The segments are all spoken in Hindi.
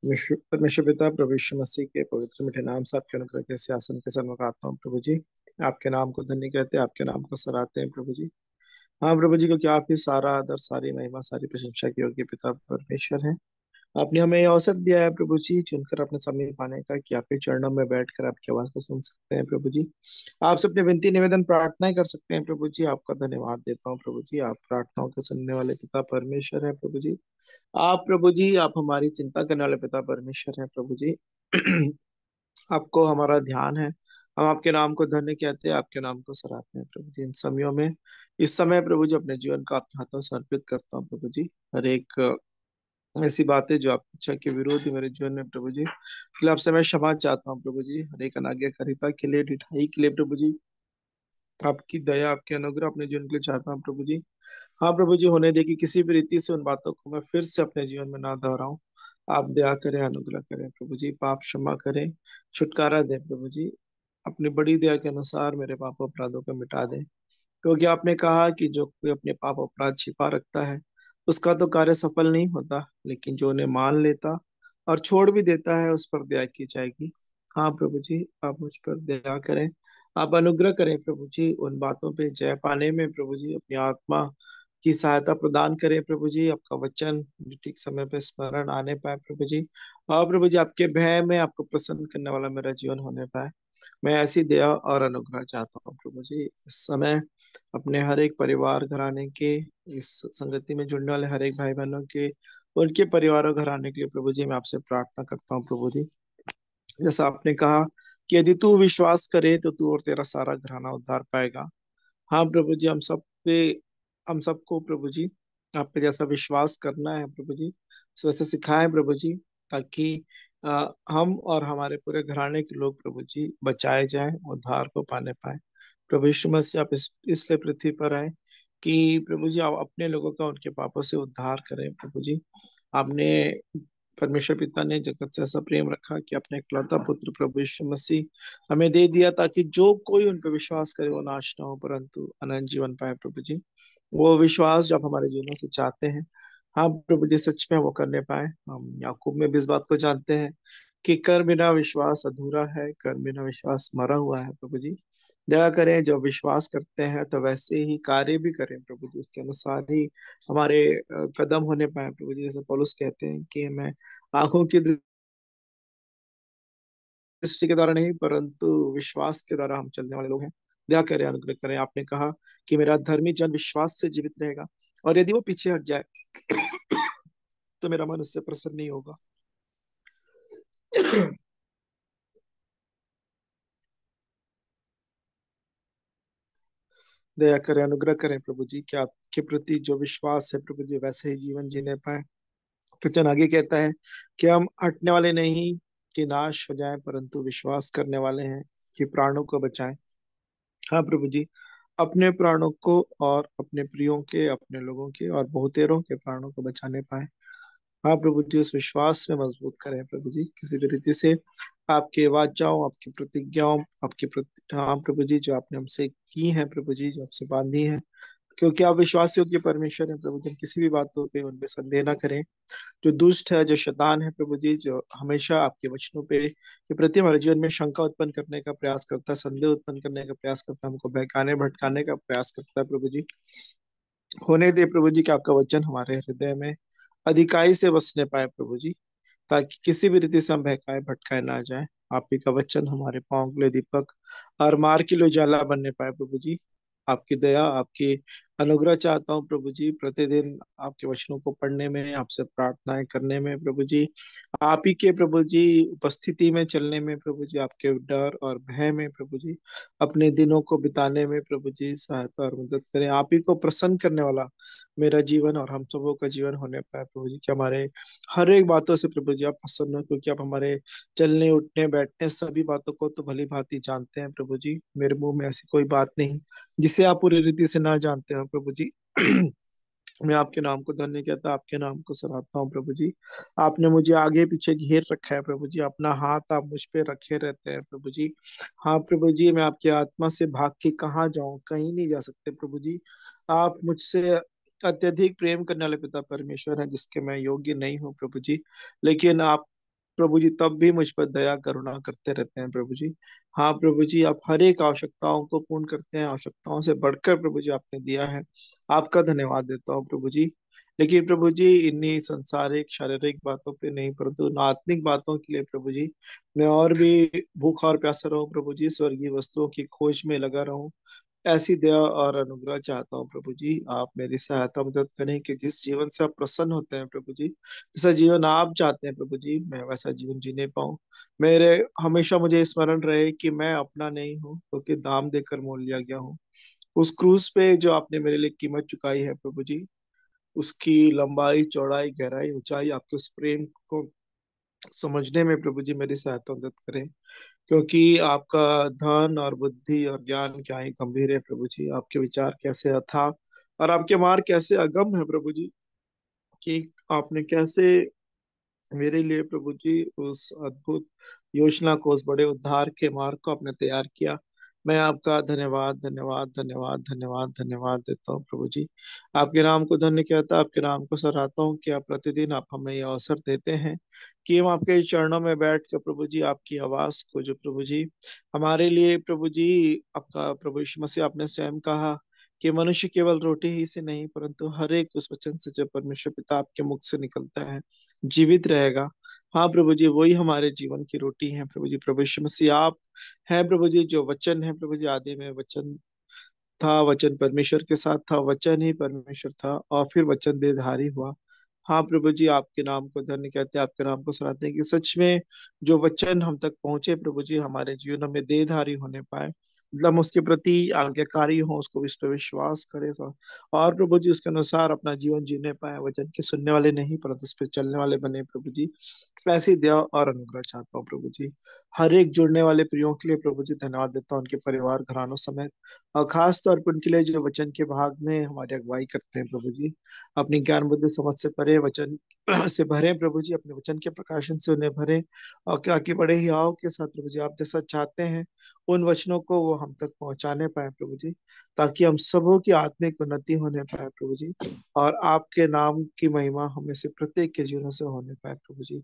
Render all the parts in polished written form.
परमेश्वर पिता प्रभु यीशु मसीह के पवित्र मीठे नाम से आपके अनुग्रह के सिंहासन के सन्मुख आता हूँ प्रभु जी। आपके नाम को धन्य कहते हैं, आपके नाम को सराहते हैं प्रभु जी। हाँ प्रभु जी, क्योंकि आप ही सारा आदर, सारी महिमा, सारी प्रशंसा के योग्य पिता परमेश्वर है। आपने हमें ये अवसर दिया है प्रभु जी, चुनकर अपने समय पाने का, कि आपके चरणों में बैठकर आपकी आवाज को सुन सकते हैं प्रभु जी। आपसे अपने विनती निवेदन प्रार्थनाएं कर सकते हैं प्रभु जी। आपका धन्यवाद देता हूँ प्रभु जी। आप प्रार्थनाओं को सुनने वाले पिता परमेश्वर है प्रभु जी। आप प्रभु जी, आप हमारी चिंता करने वाले पिता परमेश्वर हैं प्रभु जी। आपको हमारा ध्यान है। हम आपके नाम को धन्य कहते हैं, आपके नाम को सराहते हैं प्रभु जी। इन समयों में, इस समय प्रभु जी, अपने जीवन को आपके हाथों में समर्पित करता हूँ प्रभु जी। हर एक ऐसी बातें जो आपकी इच्छा के विरोध है मेरे जीवन में प्रभु जी, के लिए आपसे मैं क्षमा चाहता हूँ प्रभु जी। हर एक अनाज्ञाकारिता के लिए, ढिठाई के लिए प्रभु जी, आपकी दया, आपके अनुग्रह अपने जीवन के लिए चाहता हूँ प्रभु जी। हाँ प्रभु जी, होने दे कि किसी भी रीति से उन बातों को मैं फिर से अपने जीवन में ना दोहराऊं। आप दया करें, अनुग्रह करें प्रभु जी, पाप क्षमा करें, छुटकारा दें प्रभु जी। अपनी बड़ी दया के अनुसार मेरे पाप अपराधों को मिटा दें, क्योंकि आपने कहा कि जो कोई अपने पाप अपराध छिपा रखता है उसका तो कार्य सफल नहीं होता, लेकिन जो उन्हें मान लेता और छोड़ भी देता है उस पर दया की जाएगी। हाँ प्रभु जी, आप मुझ पर दया करें, आप अनुग्रह करें प्रभु जी। उन बातों पे जय पाने में प्रभु जी अपनी आत्मा की सहायता प्रदान करें प्रभु जी। आपका वचन ठीक समय पे स्मरण आने पाए प्रभु जी। और प्रभु जी, आपके भय में आपको प्रसन्न करने वाला मेरा जीवन होने पाए। मैं ऐसी दया और अनुग्रह चाहता हूँ प्रभु जी। इस समय अपने हर एक परिवार घराने के, इस संगति में जुड़ने वाले हर एक भाई बहनों के, उनके परिवारों घराने के लिए प्रभु जी मैं आपसे प्रार्थना करता हूँ प्रभु जी। जैसा आपने कहा कि यदि तू विश्वास करे तो तू और तेरा सारा घराना उद्धार पाएगा। हाँ प्रभु जी, हम सबको प्रभु जी आप पे जैसा विश्वास करना है प्रभु जी, इस वैसे सिखाएं प्रभु जी, ताकि हम और हमारे पूरे घराने के लोग प्रभु जी बचाए जाएं, उद्धार को पाने पाए। प्रभु यीशु मसीह, आप इसलिए पृथ्वी पर आए कि प्रभु जी आप अपने लोगों का उनके पापों से उद्धार करें प्रभु जी। आपने, परमेश्वर पिता ने जगत से ऐसा प्रेम रखा कि अपने इकलौता पुत्र प्रभु यीशु मसीह हमें दे दिया, ताकि जो कोई उन पर विश्वास करे वो नाश ना हो परंतु अनंत जीवन पाए प्रभु जी। वो विश्वास जो आप हमारे जीवनों से चाहते हैं, हाँ प्रभु जी, सच में वो करने पाए। हम याकूब में भी इस बात को जानते हैं कि कर बिना विश्वास अधूरा है, कर बिना विश्वास मरा हुआ है प्रभु जी। दया करें, जब विश्वास करते हैं तो वैसे ही कार्य भी करें प्रभु जी, उसके अनुसार ही हमारे कदम होने पाए प्रभु जी। जैसे पौलुस कहते हैं कि मैं आंखों की दृष्टि के द्वारा नहीं परंतु विश्वास के द्वारा हम चलने वाले लोग हैं। दया करें, अनुग्रह करें। आपने कहा कि मेरा धर्मी जन विश्वास से जीवित रहेगा, और यदि वो पीछे हट जाए तो मेरा मन उससे प्रसन्न नहीं होगा। दया करें, अनुग्रह करें प्रभु जी, कि आपके प्रति जो विश्वास है प्रभु जी वैसे ही जीवन जीने पाए। वचन आगे कहता है कि हम हटने वाले नहीं कि नाश हो जाए, परंतु विश्वास करने वाले हैं कि प्राणों को बचाएं। हाँ प्रभु जी, अपने प्राणों को और अपने प्रियों के, अपने लोगों के और बहुतेरों के प्राणों को बचाने पाए। हाँ प्रभु जी, उस विश्वास में मजबूत करें प्रभु जी, किसी भी रीति से आपके वाचाओं, आपकी प्रतिज्ञाओं, हाँ प्रभु जी, जो आपने हमसे की है प्रभु जी, जो आपसे बांधी है, क्योंकि आप विश्वासियों के परमेश्वर हैं प्रभु जी। हम किसी भी बातों पे उनपे संदेह ना करें। जो दुष्ट है, जो शैतान है प्रभु जी, जो हमेशा आपके वचनों पे के प्रति हमारे जीवन में शंका उत्पन्न करने का प्रयास करता है, संदेह उत्पन्न करने का प्रयास करता है, हमको बहकाने भटकाने का प्रयास करता है प्रभु जी, होने दे प्रभु जी कि आपका वचन हमारे हृदय में अधिकाई से बसने पाए प्रभु जी, ताकि किसी भी रीति से हम बहकाए भटकाए ना जाए। आप ही का वचन हमारे पाँव के लिए दीपक और मार्ग के लिए उजाला बनने पाए प्रभु जी। आपकी दया, आपकी अनुग्रह चाहता हूँ प्रभु जी, प्रतिदिन आपके वचनों को पढ़ने में, आपसे प्रार्थनाएं करने में प्रभु जी, आप ही के प्रभु जी उपस्थिति में चलने में प्रभु जी, आपके डर और भय में प्रभु जी, अपने दिनों को बिताने में प्रभु जी सहायता और मदद करें। आप ही को प्रसन्न करने वाला मेरा जीवन और हम सबों का जीवन होने पाए प्रभु जी, कि हमारे हर एक बातों से प्रभु जी आप प्रसन्न हो, क्योंकि आप हमारे चलने उठने बैठने सभी बातों को तो भली भांति जानते हैं प्रभु जी। मेरे मुंह में ऐसी कोई बात नहीं जिसे आप पूरी रीति से ना जानते हो प्रभु जी। मैं आपके नाम को धन्य कहता, आपके नाम को सराहता हूँ प्रभु जी। आपने मुझे आगे पीछे घेर रखा है प्रभु जी, अपना हाथ आप मुझ पे रखे रहते हैं प्रभु जी। हाँ प्रभु जी, मैं आपकी आत्मा से भाग के कहाँ जाऊं, कहीं नहीं जा सकते प्रभु जी। आप मुझसे अत्यधिक प्रेम करने वाले पिता परमेश्वर हैं, जिसके मैं योग्य नहीं हूँ प्रभु जी, लेकिन आप प्रभु जी तब भी मुझ पर दया करुणा करते रहते हैं प्रभु जी। हाँ प्रभु जी, आप हर एक आवश्यकताओं को पूर्ण करते हैं, आवश्यकताओं से बढ़कर प्रभु जी आपने दिया है। आपका धन्यवाद देता हूँ प्रभु जी। लेकिन प्रभु जी इन्हीं संसारिक शारीरिक बातों पे नहीं, परंतु उन आत्मिक बातों के लिए प्रभु जी मैं और भी भूखा और प्यासा रहूं प्रभु जी, स्वर्गीय वस्तुओं की खोज में लगा रहूं। ऐसी दया और अनुग्रह चाहता हूँ प्रभु जी। आप मेरी सहायता मदद करें कि जिस जीवन से आप प्रसन्न होते हैं प्रभु जी, जैसा जीवन आप चाहते हैं प्रभु जी, मैं वैसा जीवन जीने पाऊं। मेरे हमेशा मुझे स्मरण रहे कि मैं अपना नहीं हूँ, क्योंकि दाम देकर मोल लिया गया हूँ। उस क्रूस पे जो आपने मेरे लिए कीमत चुकाई है प्रभु जी, उसकी लंबाई चौड़ाई गहराई ऊंचाई, आपके उस प्रेम को समझने में प्रभु जी मेरी सहायता मदद करें। क्योंकि आपका धन और बुद्धि और ज्ञान क्या ही गंभीर है प्रभु जी, आपके विचार कैसे अथाह और आपके मार्ग कैसे अगम है प्रभु जी, कि आपने कैसे मेरे लिए प्रभु जी उस अद्भुत योजना को, उस बड़े उद्धार के मार्ग को आपने तैयार किया। मैं आपका धन्यवाद धन्यवाद धन्यवाद धन्यवाद धन्यवाद देता हूँ प्रभु जी। आपके नाम को धन्य कहता, आपके नाम को सराहता हूँ कि आप प्रतिदिन आप हमें यह अवसर देते हैं कि हम आपके चरणों में बैठ कर प्रभु जी आपकी आवाज को, जो प्रभु जी हमारे लिए प्रभु जी, आपका प्रभु यीशु मसीह आपने स्वयं कहा कि मनुष्य केवल रोटी ही से नहीं, परंतु हर एक उस वचन से जो परमेश्वर पिता आपके मुख से निकलता है जीवित रहेगा। हाँ प्रभु जी, वही हमारे जीवन की रोटी है प्रभु जी। प्रभु यीशु मसीह आप हैं प्रभु जी, जो वचन है प्रभु जी, आदि में वचन था, वचन परमेश्वर के साथ था, वचन ही परमेश्वर था और फिर वचन देहधारी हुआ। हाँ प्रभु जी, आपके नाम को धन्य कहते हैं, आपके नाम को सराहते हैं कि सच में जो वचन हम तक पहुंचे प्रभु जी, हमारे जीवन में देहधारी होने पाए, मतलब हम उसके प्रति आज्ञाकारी हो, उसको इस पर विश्वास करें और प्रभु जी उसके अनुसार अपना जीवन जीने पाए, वचन के सुनने वाले नहीं परंतु उस पर चलने वाले बने प्रभु जी। ऐसी दया और अनुग्रह चाहता हूँ प्रभु जी। हर एक जुड़ने वाले प्रियो के लिए प्रभु जी धन्यवाद देता हूँ, उनके परिवार घरानों समेत, और खास तौर पर उनके लिए जो वचन के भाग में हमारी अगुवाई करते हैं प्रभु जी। अपनी ज्ञान बुद्धि समझ से परे वचन से भरे प्रभु जी, अपने वचन के प्रकाशन से उन्हें भरे, और क्या कि बड़े ही आव के साथ प्रभु जी आप जैसा चाहते हैं उन वचनों को वो हम तक पहुंचाने पाए प्रभु जी, ताकि हम सबों की आत्मिक उन्नति होने पाए प्रभु जी, और आपके नाम की महिमा हमें से प्रत्येक के जीवन से होने पाए प्रभु जी।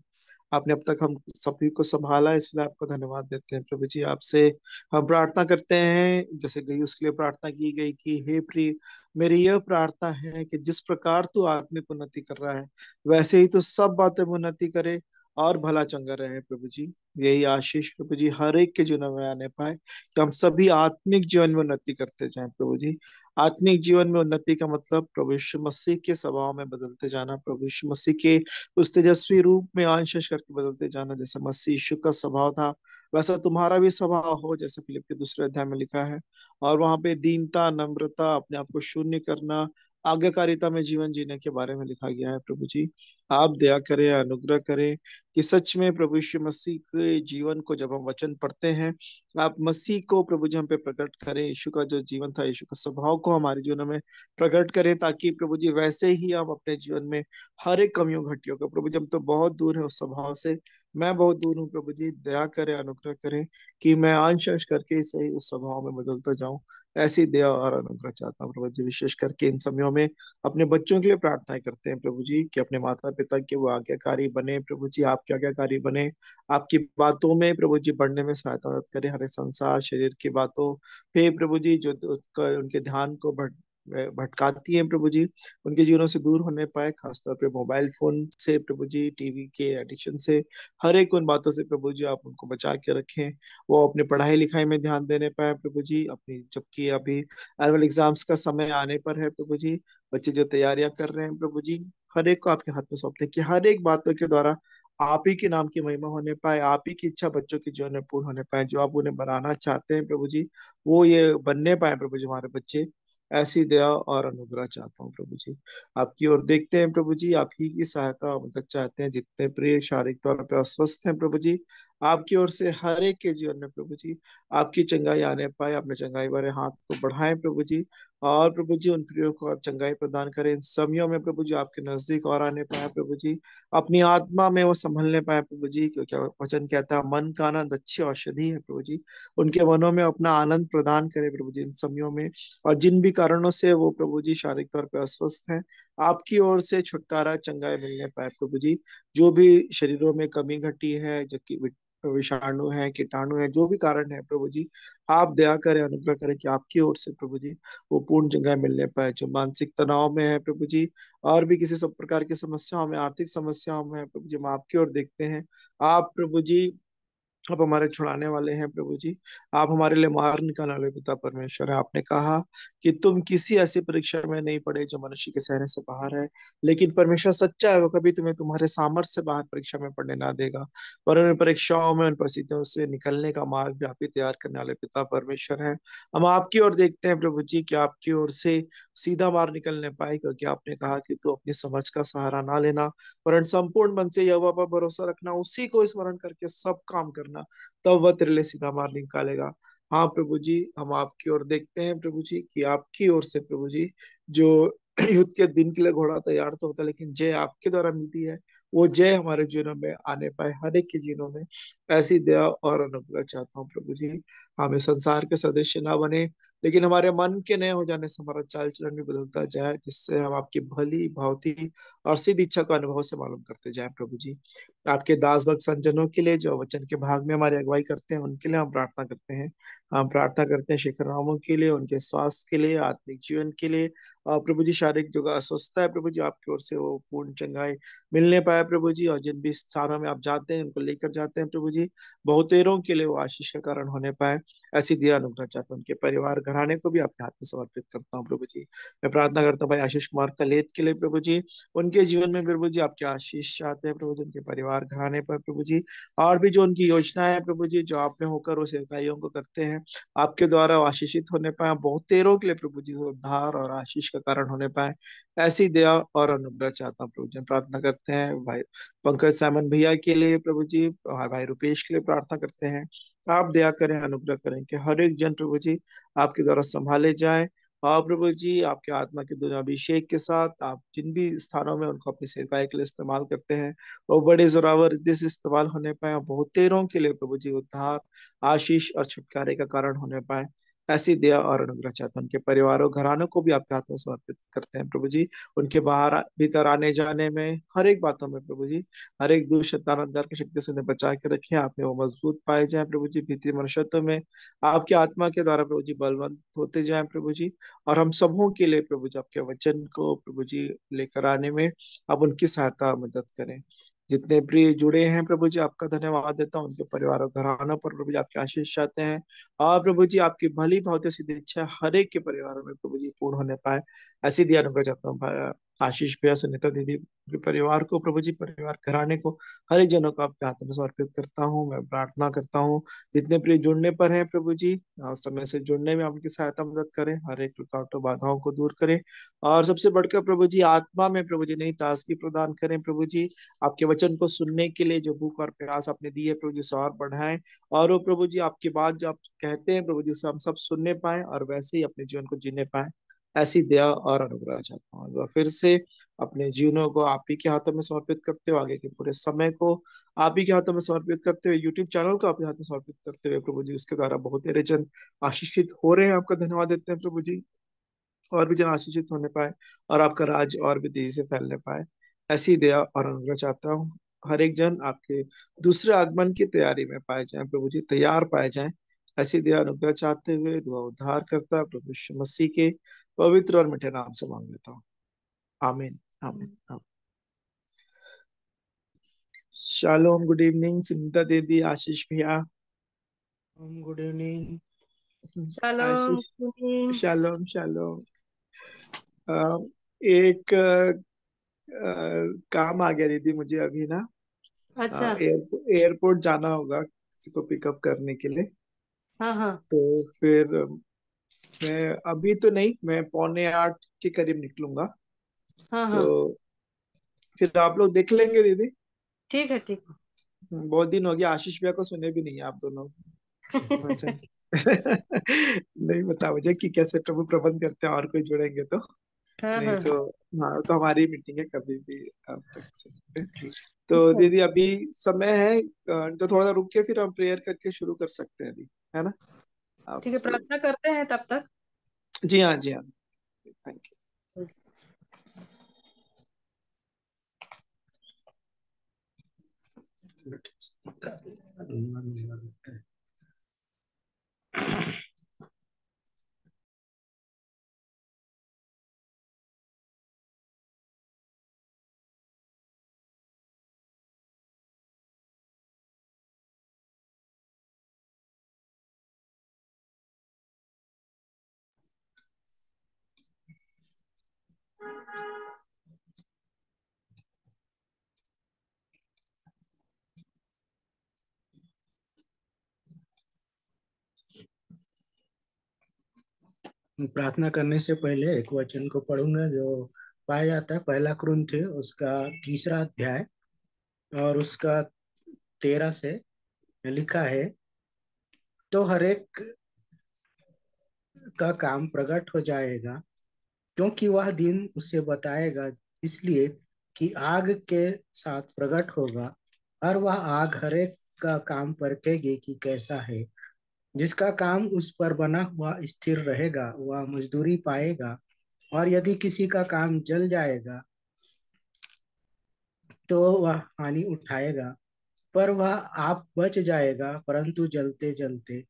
आपने अब तक हम सभी को संभाला, इसलिए आपको धन्यवाद देते हैं प्रभु जी। आपसे हम प्रार्थना करते हैं, जैसे गई उसके लिए प्रार्थना की गई कि हे प्रिय, मेरी यह प्रार्थना है कि जिस प्रकार तू आत्मिक उन्नति कर रहा है, वैसे ही तो सब बातें में उन्नति करे और भला चंगा रहे प्रभु जी। यही आशीष प्रभु जी हर एक के जीवन में आने पाए, कि हम सभी आत्मिक जीवन में उन्नति करते जाएं प्रभु जी। आत्मिक जीवन में उन्नति का मतलब प्रभु यीशु मसीह के स्वभाव में बदलते जाना, प्रभु यीशु मसीह के उस तेजस्वी रूप में अंश अंश करके बदलते जाना। जैसे मसीह यीशु का स्वभाव था, वैसा तुम्हारा भी स्वभाव हो, जैसे फिलिप के दूसरे अध्याय में लिखा है। और वहां पे दीनता, नम्रता, अपने आप को शून्य करना, आज्ञाकारिता में जीवन जीने के बारे में लिखा गया है प्रभु जी। आप दया करें, अनुग्रह करें कि सच में प्रभु यीशु मसीह के जीवन को जब हम वचन पढ़ते हैं, आप मसीह को प्रभु जी हम पे प्रकट करें, यीशु का जो जीवन था, यीशु का स्वभाव को हमारे जीवन में प्रकट करें, ताकि प्रभु जी वैसे ही हम अपने जीवन में हर एक कमियों घटियों का, प्रभु जी हम तो बहुत दूर है उस स्वभाव से, मैं बहुत दूर हूँ प्रभु जी, दया करें, अनुग्रह करें कि मैं अंश अंश करके सही उस स्वभाव में बदलता जाऊं। ऐसी दया और अनुग्रह चाहता हूँ प्रभु जी। विशेष करके इन समयों में अपने बच्चों के लिए प्रार्थनाएं करते हैं प्रभु जी, कि अपने माता पिता के वो आज्ञाकारी बने प्रभु जी, आपके आज्ञाकारी बने, आपकी बातों में प्रभु जी बढ़ने में सहायता मदद करे, हरे संसार शरीर की बातों पे प्रभु जी जो उनके ध्यान को भटकाती हैं प्रभु जी, उनके जीवनों से दूर होने पाए, खासतौर पे मोबाइल फोन से प्रभु जी, टीवी के एडिक्शन से, हर एक उन बातों से प्रभु जी आप उनको बचा के रखें। वो अपने पढ़ाई लिखाई में ध्यान देने पाए प्रभु जी, अपनी जबकि अभी एनुअल एग्जाम्स का समय आने पर है प्रभु जी, बच्चे जो तैयारियां कर रहे हैं प्रभु जी, हर एक को आपके हाथ में सौंपते हैं कि हर एक बातों के द्वारा आप ही के नाम की महिमा होने पाए, आप ही की इच्छा बच्चों के जीवन में पूर्ण होने पाए, जो आप उन्हें बनाना चाहते हैं प्रभु जी, वो ये बनने पाए प्रभु जी हमारे बच्चे। ऐसी दया और अनुग्रह चाहता हूँ प्रभु जी। आपकी ओर देखते हैं प्रभु जी, आप ही की सहायता मदद चाहते हैं, जितने प्रिय शारीरिक तौर पर अस्वस्थ हैं प्रभु जी, आपकी ओर से हर एक के जीवन में प्रभु जी आपकी चंगाई आने पाए, अपने चंगाई वाले हाथ को बढ़ाएं प्रभु जी, और प्रभु जी उन प्रियो को आप चंगाई प्रदान करें, इन समयों में प्रभु जी आपके नजदीक और आने पाए प्रभु जी, अपनी आत्मा में वो संभलने पाए प्रभु जी, क्योंकि वचन कहता है मन का आनंद अच्छी औषधि है प्रभु जी, उनके मनों में अपना आनंद प्रदान करें प्रभु जी इन समयों में। और जिन भी कारणों से वो प्रभु जी शारीरिक तौर पर अस्वस्थ हैं, आपकी ओर से छुटकारा चंगाई मिलने पाए प्रभु जी। जो भी शरीरों में कमी घटी है, जो कि विषाणु है, कीटाणु है, जो भी कारण है प्रभु जी, आप दया करें, अनुग्रह करें कि आपकी ओर से प्रभु जी वो पूर्ण चंगाई मिलने पाए। जो मानसिक तनाव में है प्रभु जी, और भी किसी सब प्रकार की समस्याओं में, आर्थिक समस्याओं में है प्रभु जी, हम आपकी ओर देखते हैं। आप प्रभु जी, आप हमारे छुड़ाने वाले हैं प्रभु जी। आप हमारे लिए मार निकालने वाले पिता परमेश्वर है। आपने कहा कि तुम किसी ऐसी परीक्षा में नहीं पड़े जो मनुष्य के सहने से बाहर है, लेकिन परमेश्वर सच्चा है, वो कभी तुम्हें तुम्हारे सामर्थ्य से बाहर परीक्षा में पड़ने ना देगा। पर उन परीक्षाओं में, उन परिस्थितियों से निकलने का मार्ग भी आप ही तैयार करने वाले पिता परमेश्वर है। हम आपकी ओर देखते हैं प्रभु जी कि आपकी ओर से सीधा मार्ग निकलने पाए, क्योंकि आपने कहा कि तू अपनी समझ का सहारा ना लेना, वरन संपूर्ण मन से यहोवा पर भरोसा रखना, उसी को स्मरण करके सब काम करना, तब वह तेरे लिए सीधा मार्ग निकालेगा। हाँ प्रभु जी, हम आपकी ओर देखते हैं प्रभु जी कि आपकी ओर से प्रभु जी, जो युद्ध के दिन के लिए घोड़ा तैयार तो होता है, लेकिन जय आपके द्वारा मिलती है। वो जय हमारे जीवनों में आने पाए, हर एक के जीवनों में। ऐसी दया और अनुग्रह चाहता हूँ प्रभु जी। हमें संसार के सदस्य ना बने, लेकिन हमारे मन के नए हो जाने से हमारा चाल चलन भी बदलता जाए, जिससे हम आपकी भली भांति और सिद्ध इच्छा को अनुभव से मालूम करते जाए प्रभु जी। आपके दास भक्त संजनों के लिए जो वचन के भाग में हमारी अगुवाई करते हैं, उनके लिए हम प्रार्थना करते हैं। हम प्रार्थना करते हैं शेखर रामों के लिए, उनके स्वास्थ्य के लिए, आत्मिक जीवन के लिए। और प्रभु जी, शारीरिक जो अस्वस्थता है प्रभु जी, आपकी ओर से वो पूर्ण चंगाई मिलने पाए प्रभु जी। और जिन भी स्थानों में आप जाते हैं, उनको लेकर जाते हैं प्रभु जी, बहुतेरों के लिए वो आशीष का कारण होने पाए। ऐसी दिया अनुग्रह चाहता हूँ। उनके परिवार घराने को भी अपने हाथ में समर्पित करता हूँ प्रभु जी। मैं प्रार्थना करता हूँ भाई आशीष कुमार कलेत के लिए प्रभु जी। उनके जीवन में प्रभु जी आपके आशीष चाहते हैं प्रभु जी, उनके परिवार घराने पर प्रभु जी। और भी जो उनकी योजनाएं है प्रभु जी, जो आप में होकर उस इकाइयों को करते हैं, आपके द्वारा वो आशीषित होने पाए, बहुत तेरों के लिए प्रभु जी वो उद्धार और आशीष का कारण होने पाए। ऐसी दया और अनुग्रह चाहता हूँ प्रभु जी। हम प्रार्थना करते हैं भाई पंकज सैमन भैया के लिए प्रभु जी, और भाई रुपेश के लिए प्रार्थना करते हैं। आप दया करें, अनुग्रह करें कि हर एक जन प्रभु जी आपके द्वारा संभाले जाए। और प्रभु जी, आपके आत्मा के दुनिया अभिषेक के साथ आप जिन भी स्थानों में उनको अपनी सेवकाई के लिए इस्तेमाल करते हैं, वो बड़े जोरावर रिद्धि से इस्तेमाल होने पाए, और बहुतेरों के लिए प्रभु जी उद्धार, आशीष और छुटकारे का कारण होने पाए। ऐसी दया और अनुग्रह चाहते हैं। उनके परिवारों घरानों को भी आपके हाथों में समर्पित करते हैं प्रभु जी। उनके बाहर भीतर आने जाने में, हर एक बातों में प्रभु जी, हर एक दुष्ट शैतान अंधकार की शक्ति से उन्हें बचा के रखें। आप में वो मजबूत पाए जाए प्रभु जी, भीतरी मनुष्यत्व में आपकी आत्मा के द्वारा प्रभु जी बलवंत होते जाए प्रभु जी। और हम सबों के लिए प्रभु जी आपके वचन को प्रभु जी लेकर आने में आप उनकी सहायता मदद करें। जितने प्रिय जुड़े हैं प्रभु जी, आपका धन्यवाद देता हूँ। उनके परिवार और घरानों पर प्रभु जी आपके आशीष चाहते हैं। और प्रभु जी आपकी भली भांति सिद्ध इच्छा हर एक के परिवारों में प्रभु जी पूर्ण होने पाए, ऐसी दिया अनुग्रह चाहता हूँ। आशीष भैया, सुनीता दीदी के परिवार को प्रभु जी, परिवार घराने को, हर एक जनों को आपके हाथ में समर्पित करता हूँ। मैं प्रार्थना करता हूँ जितने प्रिय जुड़ने पर हैं प्रभु जी, समय से जुड़ने में आप उनकी सहायता मदद करें, हर एक रुकावटों बाधाओं को दूर करें। और सबसे बढ़कर प्रभु जी आत्मा में प्रभु जी नई ताजगी प्रदान करें प्रभु जी। आपके वचन को सुनने के लिए जो भूख और प्यास आपने दी है प्रभु जी, उसे और बढ़ाएं। और वो प्रभु जी आपकी बात जो आप कहते हैं प्रभु जी, उसे हम सब सुनने पाए और वैसे ही अपने जीवन को जीने पाए। ऐसी दया और अनुग्रह चाहता हूँ। और फिर से अपने जीवनों को आप ही के हाथों में समर्पित करते हुए, आगे के पूरे समय को आप ही के हाथों में समर्पित करते हुए, यूट्यूब चैनल को आपके हाथ में समर्पित करते हुए प्रभु जी, उसके द्वारा बहुत तेरे जन आशीषित हो रहे हैं। आपका धन्यवाद देते हैं प्रभु जी। और भी जन आशीषित होने पाए, और आपका राज और भी तेजी से फैलने पाए। ऐसी दया और अनुग्रह चाहता हूँ। हर एक जन आपके दूसरे आगमन की तैयारी में पाए जाए प्रभु जी, तैयार पाए जाए। ऐसी दया अनुग्रह चाहते हुए दुआ उद्धार करता प्रभु यीशु मसीह के पवित्र और मीठे नाम से मांग लेता हूँ। आमीन, आमीन, आमीन। शालोम, गुड इवनिंग सुनीता दीदी, आशीष भैया। Good evening. शालोम। आशीष, शालोम शालोम। अ, एक काम आ गया दीदी मुझे अभी ना। अच्छा। एयरपोर्ट जाना होगा किसी को पिकअप करने के लिए। हाँ हाँ। तो फिर मैं अभी तो नहीं, मैं 7:45 के करीब निकलूंगा। हाँ तो हाँ। फिर आप लोग देख लेंगे दीदी। ठीक है, ठीक बहुत दिन हो गया, आशीष भैया को सुने भी नहीं है आप दोनों है। वचन। नहीं पता मुझे कि कैसे प्रभु प्रबंध करते हैं, और कोई जुड़ेंगे तो। हाँ नहीं हाँ। तो हाँ, तो हमारी मीटिंग है, कभी भी आप रख सकते हैं। तो अच्छा, दीदी अभी समय है, तो थोड़ा रुक के फिर हम प्रेयर करके शुरू कर सकते हैं अभी, है ना आप? ठीक है, प्रार्थना करते हैं तब तक। जी हाँ, जी हाँ। Thank you. प्रार्थना करने से पहले एक वचन को पढ़ूंगा जो पाया जाता है पहला कुरिन्थी उसका 3 अध्याय और उसका 13 से लिखा है। तो हर एक का काम प्रकट हो जाएगा क्योंकि वह दिन उसे बताएगा, इसलिए कि आग के साथ प्रकट होगा और वह आग हर एक का काम परखेगी कि कैसा है। जिसका काम उस पर बना हुआ स्थिर रहेगा वह मजदूरी पाएगा, और यदि किसी का काम जल जाएगा तो वह हानि उठाएगा, पर वह आप बच जाएगा परंतु जलते जलते।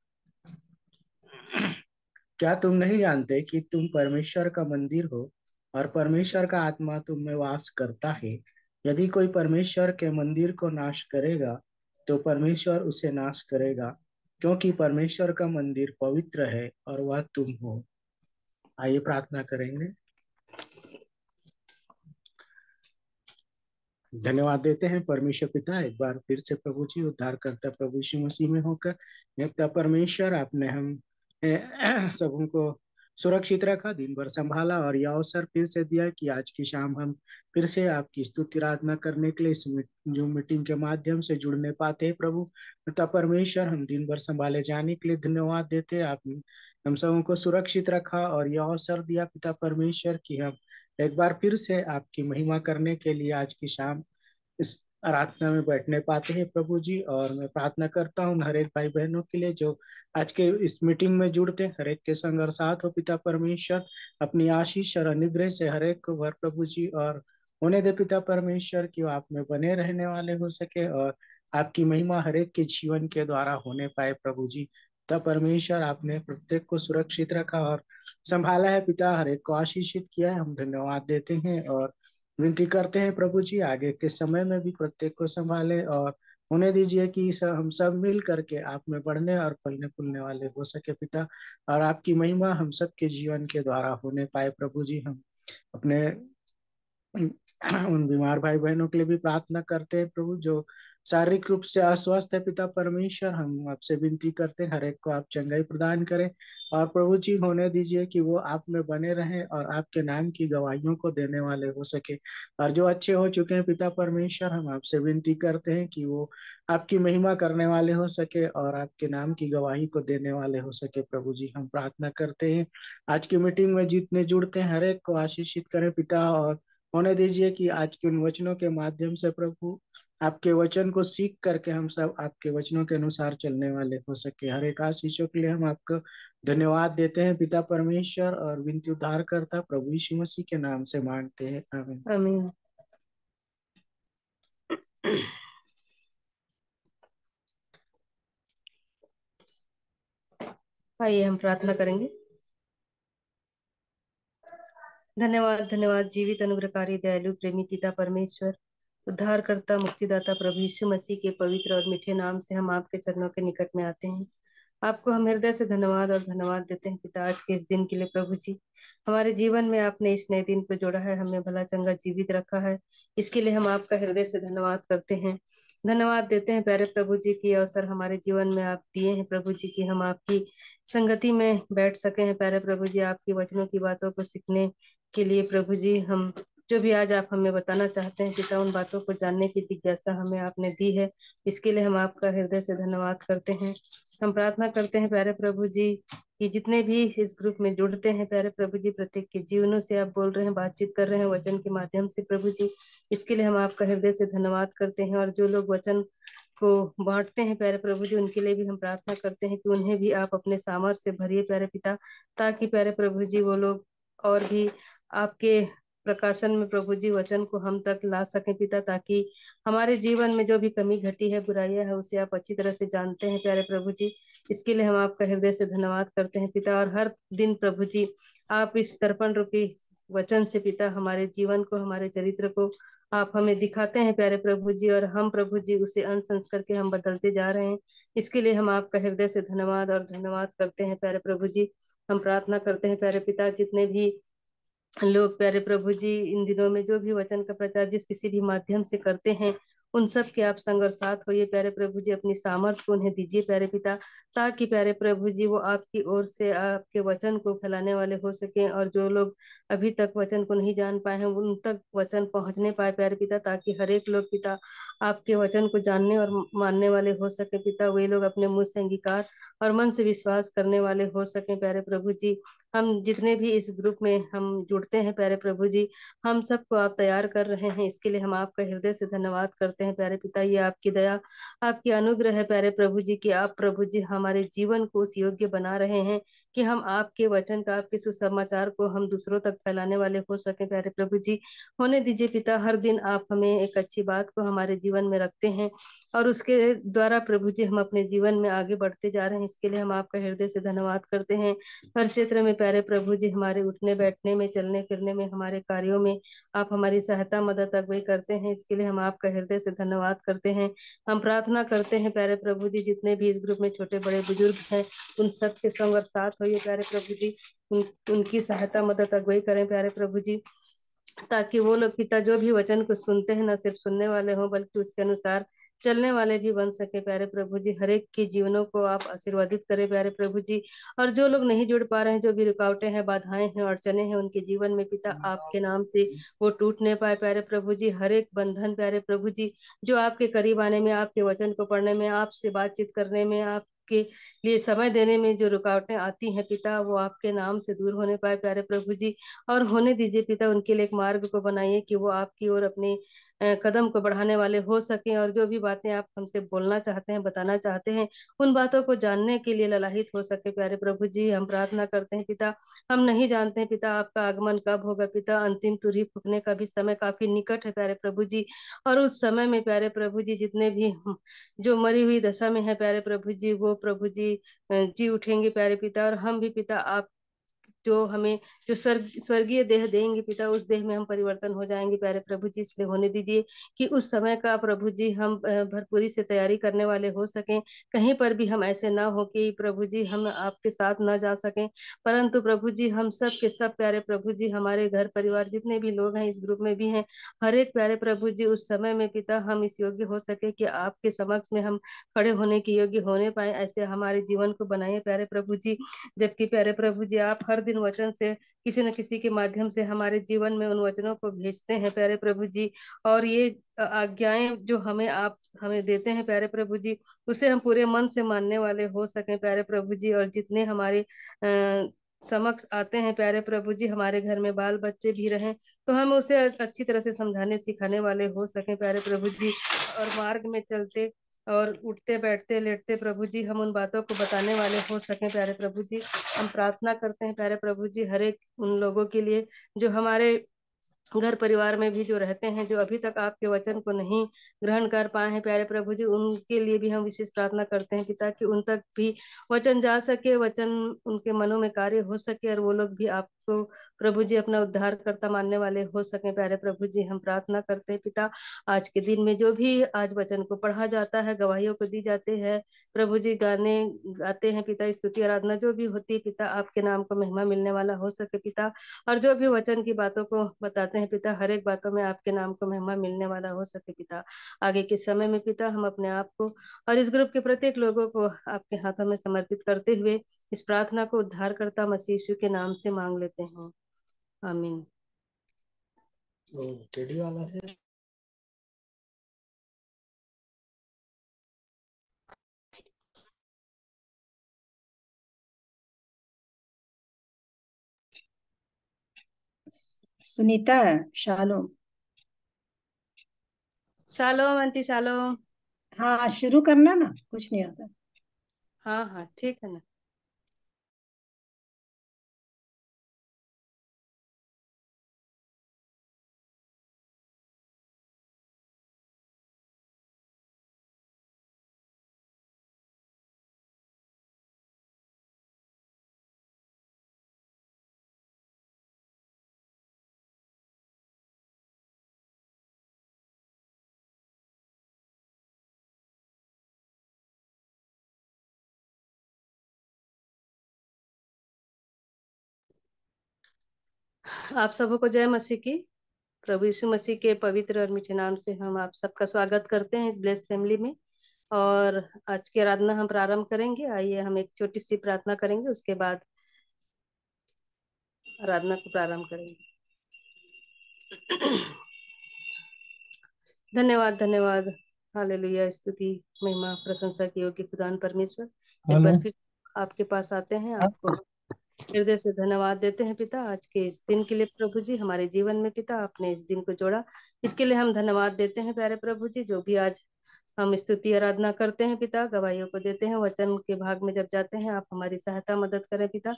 क्या तुम नहीं जानते कि तुम परमेश्वर का मंदिर हो और परमेश्वर का आत्मा तुम में वास करता है? यदि कोई परमेश्वर के मंदिर को नाश करेगा तो परमेश्वर उसे नाश करेगा, क्योंकि परमेश्वर का मंदिर पवित्र है और वह तुम हो। आइए प्रार्थना करेंगे। धन्यवाद देते हैं परमेश्वर पिता, एक बार फिर से प्रभु जी उद्धारकर्ता प्रभु यीशु मसीह में होकर नित्य परमेश्वर आपने हम सबों को सुरक्षित रखा, दिन भर संभाला और यह अवसर फिर से दिया कि आज की शाम हम फिर से आपकी स्तुति आराधना करने के लिए इस जूम मीटिंग के माध्यम से जुड़ने पाते हैं। प्रभु पिता परमेश्वर, हम दिन भर संभाले जाने के लिए धन्यवाद देते हैं। आपने हम सबों को सुरक्षित रखा और यह अवसर दिया पिता परमेश्वर की हम एक बार फिर से आपकी महिमा करने के लिए आज की शाम इस आराधना में बैठने पाते हैं प्रभु जी। और मैं प्रार्थना करता हूँ हर एक भाई बहनों के लिए जो आज के इस मीटिंग में जुड़ते हैं, हर एक के संग और साथ हो पिता परमेश्वर। अपनी आशीष और अनुग्रह से हर एक को भर प्रभु जी, और होने दे पिता परमेश्वर कि वो आप में बने रहने वाले हो सके और आपकी महिमा हर एक के जीवन के द्वारा होने पाए प्रभु जी। पिता परमेश्वर, आपने प्रत्येक को सुरक्षित रखा और संभाला है पिता, हर एक को आशीषित किया है। हम धन्यवाद देते हैं और विनती करते हैं प्रभु जी आगे के समय में भी प्रत्येक को संभाले और होने दीजिए कि हम सब मिल करके आप में बढ़ने और फलने फूलने वाले हो सके पिता, और आपकी महिमा हम सबके जीवन के द्वारा होने पाए प्रभु जी। हम अपने उन बीमार भाई बहनों के लिए भी प्रार्थना करते हैं प्रभु जो शारीरिक रूप से अस्वस्थ है पिता परमेश्वर। हम आपसे विनती करते हैं हर एक को आप चंगाई प्रदान करें और प्रभु जी होने दीजिए कि वो आप में बने रहें और आपके नाम की गवाहियों को देने वाले हो सके। और जो अच्छे हो चुके हैं पिता परमेश्वर, हम आपसे विनती करते हैं कि वो आपकी महिमा करने वाले हो सके और आपके नाम की गवाही को देने वाले हो सके प्रभु जी। हम प्रार्थना करते हैं आज की मीटिंग में जितने जुड़ते हैं हर एक को आशीषित करें पिता, और होने दीजिए कि आज के उन वचनों के माध्यम से प्रभु आपके वचन को सीख करके हम सब आपके वचनों के अनुसार चलने वाले हो सके। हर एक आशीषों के लिए हम आपको धन्यवाद देते हैं पिता परमेश्वर, और विनती उद्धार करता प्रभु यीशु मसीह के नाम से मांगते हैं, आमीन। आमीन। आइए हम प्रार्थना करेंगे। धन्यवाद धन्यवाद जीवित अनुग्रहकारी दयालु प्रेमी पिता परमेश्वर, उद्धारकर्ता मुक्तिदाता प्रभु यीशु मसीह के पवित्र और मीठे नाम से हम आपके चरणों के निकट में आते हैं। आपको हम हृदय से धन्यवाद और धन्यवाद देते हैं पिता आज के इस दिन के लिए प्रभु जी। हमारे जीवन में आपने इस नए दिन को जोड़ा है, हमें भला चंगा जीवित रखा है, इसके लिए हम आपका हृदय से धन्यवाद करते हैं। धन्यवाद देते हैं प्यारे प्रभु जी की अवसर हमारे जीवन में आप दिए हैं प्रभु जी की हम आपकी संगति में बैठ सके हैं प्यारे प्रभु जी, आपकी वचनों की बातों को सीखने के लिए प्रभु जी। हम जो भी आज आप हमें बताना चाहते हैं पिता, उन बातों को जानने की जिज्ञासा हमें आपने दी है, इसके लिए हम आपका हृदय से धन्यवाद करते हैं। हम प्रार्थना करते हैं प्यारे प्रभु जी कि जितने भी इस ग्रुप में जुड़ते हैं प्यारे प्रभु जी, प्रत्येक के जीवनों से आप बोल रहे हैं, बातचीत कर रहे हैं वचन के माध्यम से प्रभु जी, इसके लिए हम आपका हृदय से धन्यवाद करते हैं। और जो लोग वचन को बांटते हैं प्यारे प्रभु जी, उनके लिए भी हम प्रार्थना करते हैं कि उन्हें भी आप अपने सामर्थ्य से भरिए प्यारे पिता, ताकि प्यारे प्रभु जी वो लोग और भी आपके प्रकाशन में प्रभु जी वचन को हम तक ला सके पिता, ताकि हमारे जीवन में जो भी कमी घटी है, बुराइयां है, उसे आप अच्छी तरह से जानते हैं प्यारे प्रभु जी। इसके लिए हम आपका हृदय से धन्यवाद करते हैं पिता। और हर दिन प्रभु जी आप इस दर्पण रूपी वचन से पिता हमारे जीवन को, हमारे चरित्र को आप हमें दिखाते हैं प्यारे प्रभु जी, और हम प्रभु जी उसे अनुसंस करके हम बदलते जा रहे हैं। इसके लिए हम आपका हृदय से धन्यवाद और धन्यवाद करते हैं प्यारे प्रभु जी। हम प्रार्थना करते हैं प्यारे पिता, जितने भी लोग प्यारे प्रभु जी इन दिनों में जो भी वचन का प्रचार जिस किसी भी माध्यम से करते हैं, उन सब के आप संग और साथ होइए प्यारे प्रभु जी। अपनी सामर्थ्य को उन्हें दीजिए प्यारे पिता, ताकि प्यारे प्रभु जी वो आपकी ओर से आपके वचन को फैलाने वाले हो सके, और जो लोग अभी तक वचन को नहीं जान पाए हैं उन तक वचन पहुंचने पाए प्यारे पिता, ताकि हर एक लोग पिता आपके वचन को जानने और मानने वाले हो सके पिता। वे लोग अपने मुंह से अंगीकार और मन से विश्वास करने वाले हो सके प्यारे प्रभु जी। हम जितने भी इस ग्रुप में हम जुड़ते हैं प्यारे प्रभु जी, हम सबको आप तैयार कर रहे हैं। इसके लिए हम आपका हृदय से धन्यवाद करते हैं प्यारे पिता। ये आपकी दया, आपकी अनुग्रह है प्यारे प्रभु जी, कि आप प्रभु जी हमारे जीवन को उस योग्य बना रहे हैं कि हम आपके वचन का, आपके सुसमाचार को हम दूसरों तक फैलाने वाले हो सके प्यारे प्रभु जी। होने दीजिए पिता, हर दिन आप हमें एक अच्छी बात को हमारे जीवन में रखते हैं, और उसके द्वारा प्रभु जी हम अपने जीवन में आगे बढ़ते जा रहे हैं। इसके लिए हम आपका हृदय से धन्यवाद करते हैं। हर क्षेत्र में प्यारे प्रभु जी हमारे उठने बैठने में, चलने फिरने में, हमारे कार्यों में आप हमारी सहायता मदद अगुवाई करते हैं। इसके लिए हम आपका हृदय से धन्यवाद करते हैं। हम प्रार्थना करते हैं प्यारे प्रभु जी, जितने भी इस ग्रुप में छोटे बड़े बुजुर्ग हैं, उन सब के संग और साथ होइए प्यारे प्रभु जी। उनकी सहायता मदद अगुवाई करें प्यारे प्रभु जी, ताकि वो लोग पिता जो भी वचन को सुनते हैं न सिर्फ सुनने वाले हों, बल्कि उसके अनुसार चलने वाले भी बन सके प्यारे प्रभु जी। हर एक के जीवनों को आप आशीर्वादित करें प्यारे प्रभु जी। और जो लोग नहीं जुड़ पा रहे हैं, जो भी रुकावटें हैं, बाधाएं हैं, अड़चने हैं उनके जीवन में पिता, आपके नाम से वो टूट नहीं पाए प्यारे प्रभु जी। हर एक बंधन प्यारे प्रभु जी जो आपके करीब आने में, आपके वचन को पढ़ने में, आपसे बातचीत करने में, आपके लिए समय देने में जो रुकावटें आती हैं पिता, वो आपके नाम से दूर होने पाए प्यारे प्रभु जी। और होने दीजिए पिता, उनके लिए एक मार्ग को बनाइए कि वो आपकी ओर अपने कदम को बढ़ाने वाले हो सकें, और जो भी बातें आप हमसे बोलना चाहते हैं, बताना चाहते हैं, उन बातों को जानने के लिए ललाहित हो सके प्यारे प्रभु जी। हम प्रार्थना करते हैं पिता, हम नहीं जानते हैं पिता आपका आगमन कब होगा पिता। अंतिम तुरही फूकने का भी समय काफी निकट है प्यारे प्रभु जी, और उस समय में प्यारे प्रभु जी जितने भी जो मरी हुई दशा में है प्यारे प्रभु जी, वो प्रभु जी जी उठेंगे प्यारे पिता। और हम भी पिता आप जो हमें जो स्वर्गीय देह देंगे पिता, उस देह में हम परिवर्तन हो जाएंगे प्यारे प्रभु जी। इसलिए होने दीजिए कि उस समय का प्रभु जी हम भरपूरी से तैयारी करने वाले हो सकें। कहीं पर भी हम ऐसे ना हो कि प्रभु जी हम आपके साथ ना जा सकें, परंतु प्रभु जी हम सब के सब प्यारे प्रभु जी, हमारे घर परिवार जितने भी लोग हैं इस ग्रुप में भी हैं, हर एक प्यारे प्रभु जी उस समय में पिता हम इस योग्य हो सके कि आपके समक्ष में हम खड़े होने के योग्य होने पाए। ऐसे हमारे जीवन को बनाइए प्यारे प्रभु जी। जबकि प्यारे प्रभु जी आप हर दिन वचन से किसी न किसी के माध्यम से हमारे जीवन में उन वचनों को भेजते हैं प्यारे प्रभु जी, और ये आज्ञाएं जो हमें आप हमें देते हैं प्यारे प्रभु जी, उसे हम पूरे मन से मानने वाले हो सके प्यारे प्रभु जी। और जितने हमारे समक्ष आते हैं प्यारे प्रभु जी, हमारे घर में बाल बच्चे भी रहें, तो हम उसे अच्छी तरह से समझाने सिखाने वाले हो सके प्यारे प्रभु जी। और मार्ग में चलते और उठते बैठते लेटते प्रभु जी हम उन बातों को बताने वाले हो सके प्यारे प्रभु जी। हम प्रार्थना करते हैं प्यारे प्रभु जी हर एक उन लोगों के लिए जो हमारे घर परिवार में भी जो रहते हैं, जो अभी तक आपके वचन को नहीं ग्रहण कर पाए हैं प्यारे प्रभु जी, उनके लिए भी हम विशेष प्रार्थना करते हैं पिता कि उन तक भी वचन जा सके, वचन उनके मनों में कार्य हो सके, और वो लोग भी आपको प्रभु जी अपना उद्धारकर्ता मानने वाले हो सके प्यारे प्रभु जी। हम प्रार्थना करते हैं पिता, आज के दिन में जो भी आज वचन को पढ़ा जाता है, गवाहियों को दी जाते हैं प्रभु जी, गाने गाते हैं पिता, स्तुति आराधना जो भी होती है पिता, आपके नाम को महिमा मिलने वाला हो सके पिता। और जो भी वचन की बातों को बताते हैं पिता, हर एक बातों में आपके नाम को महिमा मिलने वाला हो सके पिता। आगे के समय में पिता हम अपने आप को और इस ग्रुप के प्रत्येक लोगों को आपके हाथों में समर्पित करते हुए इस प्रार्थना को उद्धारकर्ता मसीह यीशु के नाम से मांग लेते हैं, आमीन। टेडी वाला है। Sunita shalom. Shalom aunty shalom. हाँ शुरू करना ना, कुछ नहीं आता। हाँ हाँ ठीक है ना। आप सबको जय मसीह की। प्रभु यीशु मसीह के पवित्र और मीठे नाम से हम आप सबका स्वागत करते हैं इस ब्लेस्ड फैमिली में। और आज की आराधना हम प्रारंभ करेंगे। आइए हम एक छोटी सी प्रार्थना करेंगे, उसके बाद आराधना को प्रारंभ करेंगे। धन्यवाद धन्यवाद। हालेलुया, स्तुति महिमा प्रशंसा की योग्य खुदान परमेश्वर, एक बार फिर आपके पास आते हैं, आपको हृदय से धन्यवाद देते हैं पिता, आज के इस दिन के लिए प्रभु जी। हमारे जीवन में पिता आपने इस दिन को जोड़ा, इसके लिए हम धन्यवाद देते हैं प्यारे प्रभु जी। जो भी आज हम स्तुति आराधना करते हैं पिता, गवाहियों को देते हैं, वचन के भाग में जब जाते हैं आप हमारी सहायता मदद करें पिता,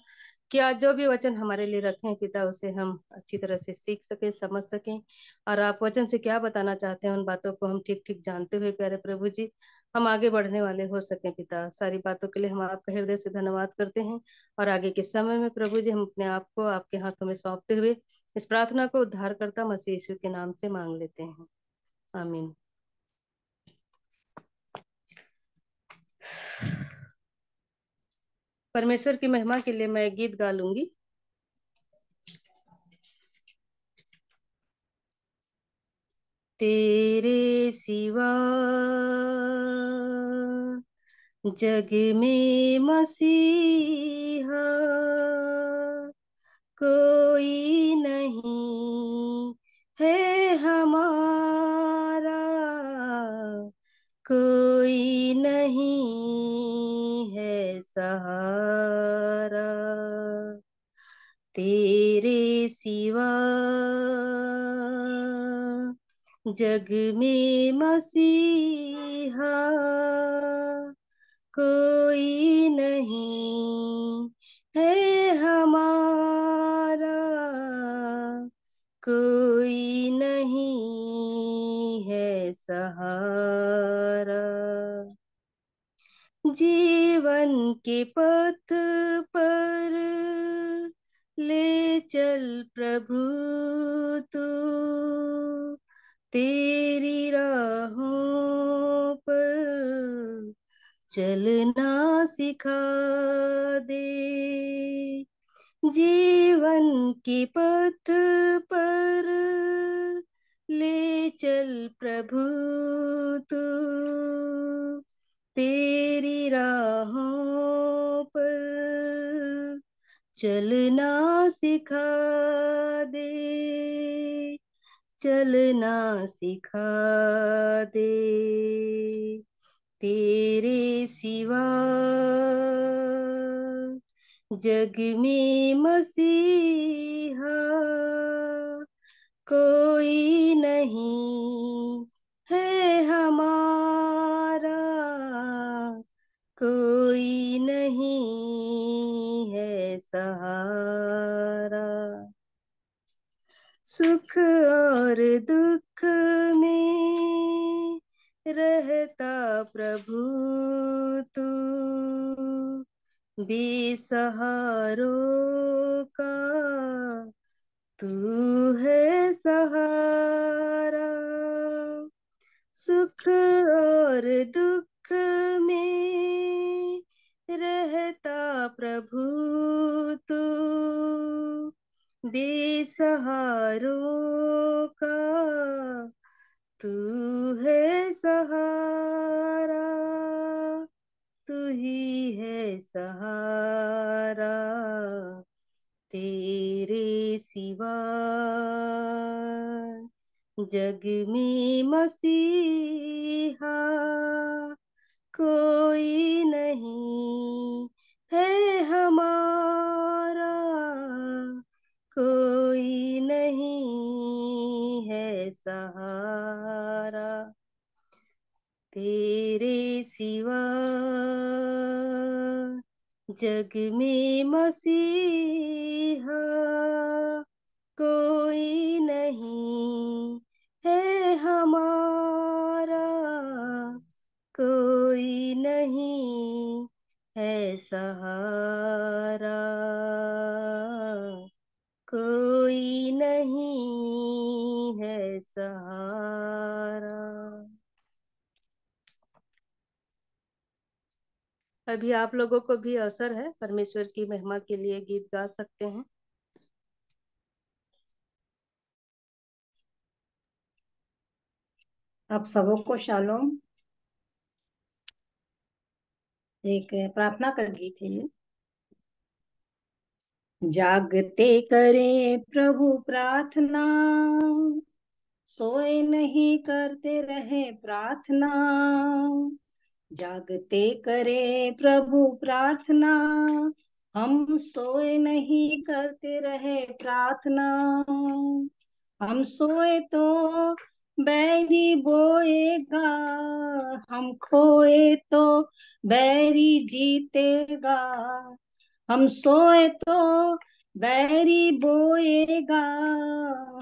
कि आज जो भी वचन हमारे लिए रखे हैं पिता, उसे हम अच्छी तरह से सीख सके, समझ सकें, और आप वचन से क्या बताना चाहते हैं उन बातों को हम ठीक ठीक जानते हुए प्यारे प्रभु जी हम आगे बढ़ने वाले हो सकें पिता। सारी बातों के लिए हम आपका हृदय से धन्यवाद करते हैं। और आगे के समय में प्रभु जी हम अपने आप को आपके हाथों में सौंपते हुए इस प्रार्थना को उद्धारकर्ता मसीह यीशु के नाम से मांग लेते हैं, आमीन। परमेश्वर की महिमा के लिए मैं एक गीत गा लूंगी। तेरे सिवा जग में मसीहा कोई नहीं है हमारा, कोई नहीं है सहारा। तेरे सिवा जग में मसीहा कोई नहीं है हमारा, कोई नहीं है सहारा। जीवन के पथ पर ले चल प्रभु तू, तेरी राहों पर चलना सिखा दे। जीवन के पथ पर ले चल प्रभु तू, तेरी राहों पर चलना सिखा दे, चलना सिखा दे। तेरे सिवा जग में मसीहा कोई नहीं है हमारा, कोई नहीं है सहारा। सुख और दुख में रहता प्रभु तू, बेसहारों का तू है सहारा। सुख और दुख में रहता प्रभु तू, बेसहारों का तू है सहारा, तू ही है सहारा। तेरे सिवा जग में मसीहा कोई नहीं है हमारा, कोई नहीं है सहारा। तेरे सिवा जग में मसीहा कोई नहीं है हमारा, कोई नहीं है सहारा, कोई नहीं है सहारा। अभी आप लोगों को भी अवसर है परमेश्वर की महिमा के लिए गीत गा सकते हैं। आप सबको शालोम। एक प्रार्थना का गीत है ये। जागते करे प्रभु प्रार्थना, सोए नहीं करते रहे प्रार्थना। जागते करे प्रभु प्रार्थना, हम सोए नहीं करते रहे प्रार्थना। हम सोए तो बैरी बोएगा, हम खोए तो बैरी जीतेगा। हम सोए तो बैरी बोएगा,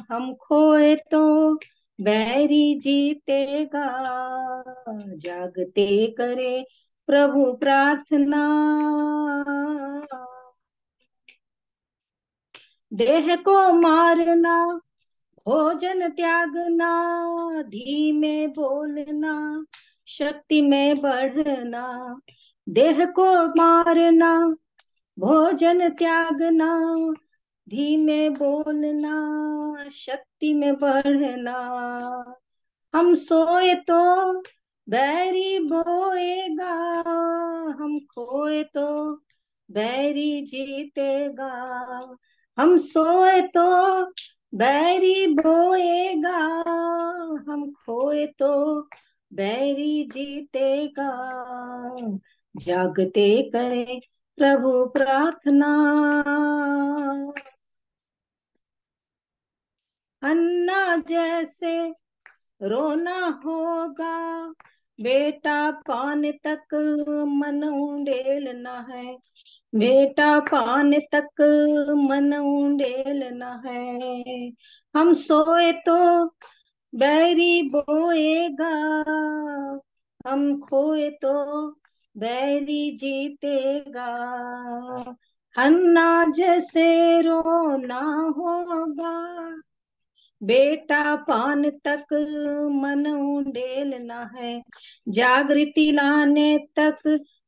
हम खोए तो बैरी जीतेगा। जागते करे प्रभु प्रार्थना, देह को मारना भोजन त्यागना, धीमे बोलना शक्ति में बढ़ना। देह को मारना भोजन त्यागना, धीमे बोलना शक्ति में बढ़ना। हम सोए तो बैरी बोएगा, हम खोए तो बैरी जीतेगा। हम सोए तो बैरी बोएगा, हम खोए तो बैरी जीतेगा। जागते करे प्रभु प्रार्थना, अन्ना जैसे रोना होगा, बेटा पाने तक मन उंडेलना है। बेटा पाने तक मन उंडेलना है। हम सोए तो बैरी बोएगा, हम खोए तो बैरी जीतेगा। हन्ना जैसे रोना होगा, बेटा पान तक मन उंडेलना है। जागृति लाने तक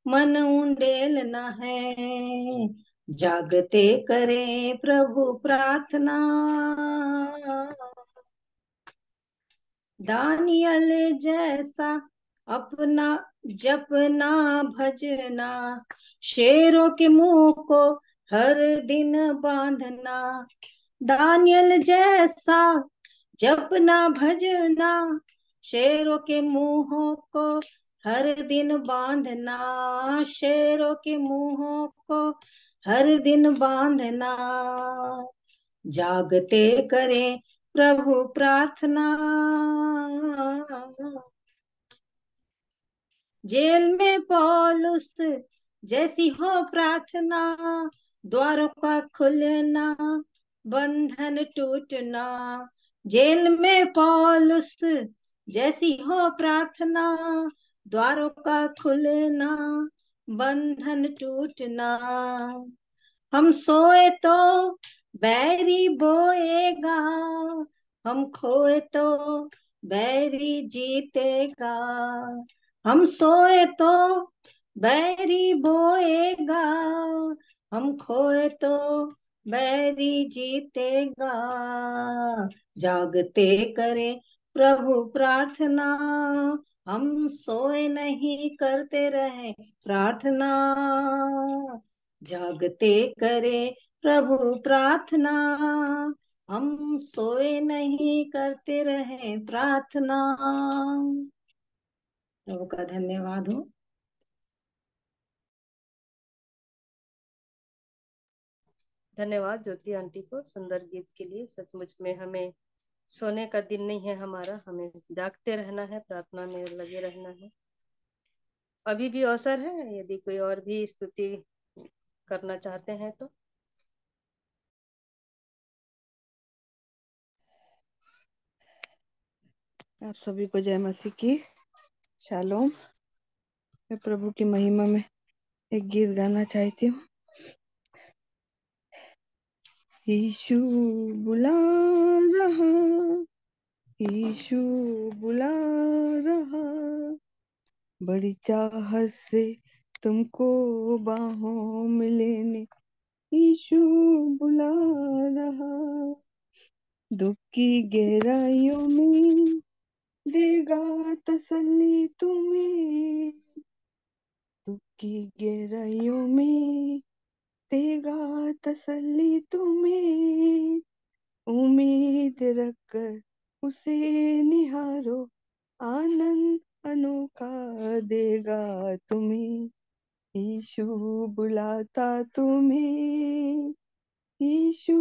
मन उंडेलना है। जागते करें प्रभु प्रार्थना, दानियल जैसा अपना जपना भजना, शेरों के मुंह को हर दिन बांधना। दानियल जैसा जपना भजना, शेरों के मुंहों को हर दिन बांधना। शेरों के मुंहों को हर दिन बांधना। जागते करें प्रभु प्रार्थना, जेल में पौलुस जैसी हो प्रार्थना, द्वारों का खुलना बंधन टूटना। जेल में पौलुस जैसी हो प्रार्थना, द्वारों का खुलना बंधन टूटना। हम सोए तो बैरी बोएगा, हम खोए तो बैरी जीतेगा। हम सोए तो बैरी बोएगा, हम खोए तो बैरी जीतेगा। जागते करे प्रभु प्रार्थना, हम सोए नहीं करते रहे प्रार्थना। जागते करे प्रभु प्रार्थना, हम सोए नहीं करते रहे प्रार्थना। प्रभु का धन्यवाद हो। धन्यवाद ज्योति आंटी को सुंदर गीत के लिए। सचमुच में हमें सोने का दिन नहीं है हमारा, हमें जागते रहना है, प्रार्थना में लगे रहना है। अभी भी अवसर है, यदि कोई और भी स्तुति करना चाहते हैं तो। आप सभी को जय मसीह की शालोम। मैं प्रभु की महिमा में एक गीत गाना चाहती हूँ। यीशु बुला रहा, यीशु बुला रहा, बड़ी चाहत से तुमको बाहों में लेने यीशु बुला रहा। दुख की गहराइयों में देगा तसल्ली तुम्हें, दुख की गहराइयों में देगा तसल्ली तुम्हें। उम्मीद रखकर उसे निहारो, आनंद अनोखा देगा तुम्हें। यीशु बुलाता तुम्हें, यीशु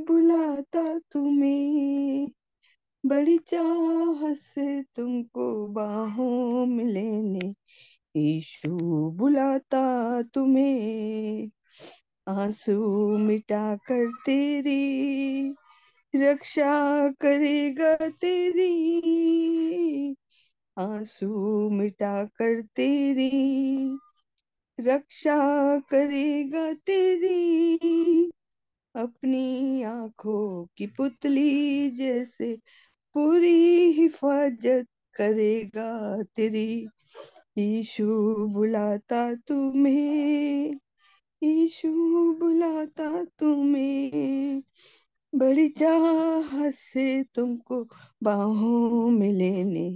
बुलाता तुम्हें, बड़ी चाह से तुमको बाहों में लेने। यीशु बुलाता तुम्हें, आंसू मिटा कर तेरी रक्षा करेगा तेरी। आंसू मिटा कर तेरी रक्षा करेगा तेरी। अपनी आंखों की पुतली जैसे पूरी हिफाजत करेगा तेरी। यीशु बुलाता तुम्हें, यीशु बुलाता तुम्हें, बड़ी चाह से तुमको बाहों में लेने।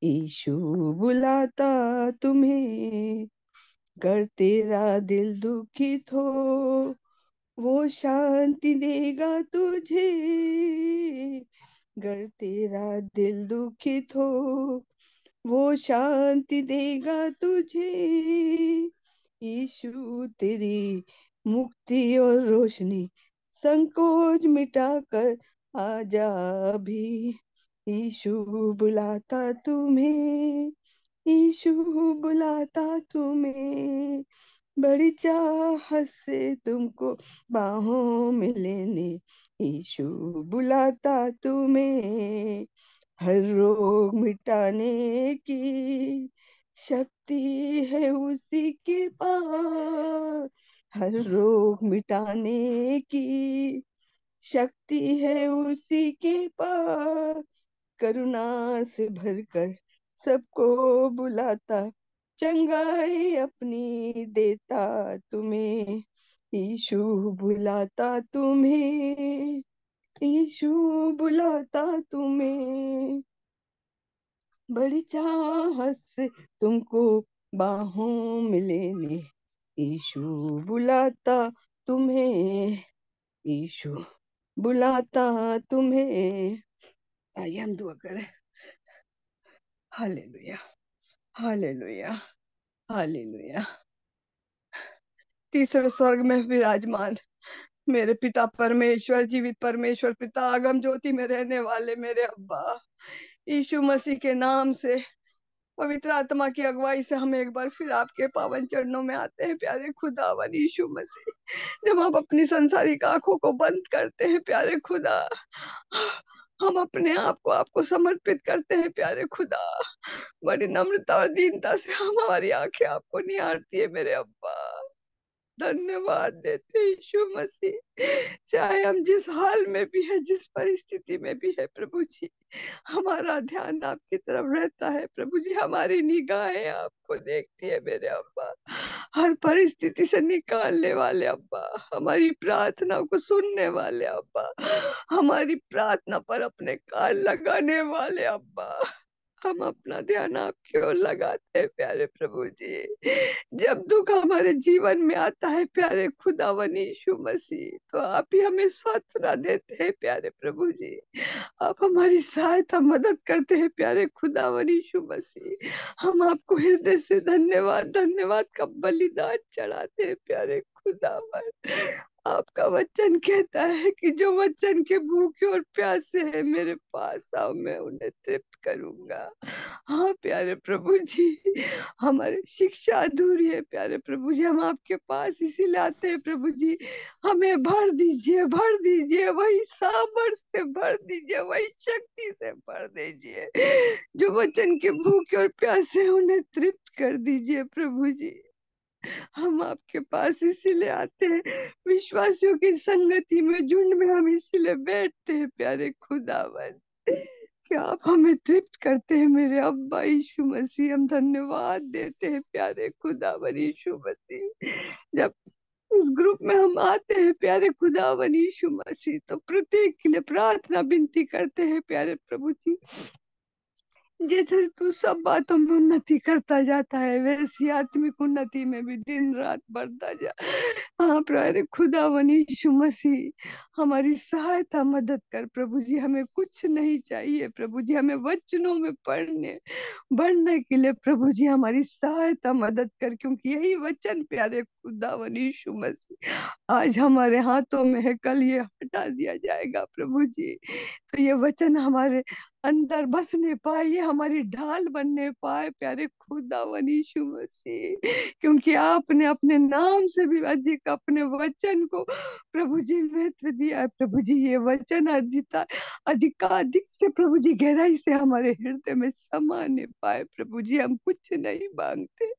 यीशु बुलाता तुम्हें, कर तेरा दिल दुखित हो वो शांति देगा तुझे। गर तेरा दिल दुखित हो वो शांति देगा तुझे। यीशु तेरी मुक्ति और रोशनी, संकोच मिटाकर आजा अभी। यीशु बुलाता तुम्हें, यीशु बुलाता तुम्हें, बड़ी चाह से तुमको बाहों में लेने। यीशु बुलाता तुम्हें, हर रोग मिटाने की शक्ति है उसी के पास। हर रोग मिटाने की शक्ति है उसी के पास। करुणा से भरकर सबको बुलाता, चंगाई अपनी देता तुम्हें। यीशु बुलाता तुम्हें, यीशु बुलाता तुम्हें, बड़ी चाहत से तुमको बाहों में लेने। यीशु बुलाता तुम्हें, यीशु बुलाता तुम्हें। आइए हम दुआ करें। Hallelujah, hallelujah, hallelujah. तीसरे स्वर्ग में विराजमान मेरे पिता परमेश्वर, जीवित परमेश्वर पिता, आगम ज्योति में रहने वाले मेरे अब्बा, यीशु मसीह के नाम से पवित्र आत्मा की अगुवाई से हम एक बार फिर आपके पावन चरणों में आते हैं प्यारे खुदावन यीशु मसीह। जब हम अपनी संसारिक आंखों को बंद करते हैं प्यारे खुदा, हम अपने आप को आपको समर्पित करते हैं प्यारे खुदा। बड़ी नम्रता और दीनता से हमारी आंखें आपको निहारती है मेरे अब्बा। धन्यवाद देते यीशु मसीह, चाहे हम जिस हाल में भी है, जिस परिस्थिति में भी है प्रभु जी, हमारा ध्यान आपकी तरफ रहता है प्रभु जी। हमारी निगाहें आपको देखती है मेरे अब्बा, हर परिस्थिति से निकालने वाले अब्बा, हमारी प्रार्थना को सुनने वाले अब्बा, हमारी प्रार्थना पर अपने कान लगाने वाले अब्बा। हम अपना ध्यान आपकी ओर लगाते हैं प्यारे प्रभु जी। जब दुख हमारे जीवन में आता है प्यारे खुदावन यीशु मसीह, तो आप ही हमें सांत्वना देते हैं प्यारे प्रभु जी। आप हमारी सहायता मदद करते हैं प्यारे खुदावन यीशु मसीह। हम आपको हृदय से धन्यवाद धन्यवाद का बलिदान चढ़ाते हैं प्यारे खुदावन। आपका वचन कहता है कि जो वचन के भूखे और प्यासे हैं मेरे पास आओ, मैं उन्हें तृप्त करूंगा। हाँ प्यारे प्रभु जी, हमारी शिक्षा अधूरी है प्यारे प्रभु जी, हम आपके पास इसीलिए आते हैं प्रभु जी। हमें भर दीजिए, भर दीजिए, वही सामर्थ से भर दीजिए, वही शक्ति से भर दीजिए। जो वचन के भूखे और प्यासे हैं, उन्हें तृप्त कर दीजिए प्रभु जी। हम आपके पास इसीलिए आते हैं, विश्वासियों की संगति में, झुंड में हम इसीलिए बैठते हैं प्यारे खुदावन, कि आप हमें तृप्त करते हैं मेरे अब्बा यीशु मसीह। हम धन्यवाद देते हैं प्यारे खुदावन यीशु मसीह। जब उस ग्रुप में हम आते हैं प्यारे खुदावन यीशु मसीह, तो प्रत्येक के लिए प्रार्थना विनती करते हैं प्यारे प्रभु जी, जैसे तू सब बातों में उन्नति करता जाता है, वैसी आत्मिक उन्नति में भी दिन रात बढ़ता जा। हाँ प्यारे खुदावन यीशु मसीह, हमारी सहायता मदद कर प्रभु जी। हमें कुछ नहीं चाहिए प्रभु जी, हमें वचनों में पढ़ने बढ़ने के लिए प्रभु जी हमारी सहायता मदद कर, क्योंकि यही वचन प्यारे खुदावन यीशु मसीह आज हमारे हाथों में है, कल ये हटा दिया जाएगा प्रभु जी। तो ये वचन हमारे अंदर बसने पाए, ये हमारी ढाल बनने पाए प्यारे खुदावन यीशु मसीह, क्योंकि आपने अपने नाम से भी अधिक अपने वचन को प्रभु जी महत्व दिया है प्रभु जी। ये वचन अधिकाधिक से प्रभु जी गहराई से हमारे हृदय में समाने पाए प्रभु जी। हम कुछ नहीं मांगते,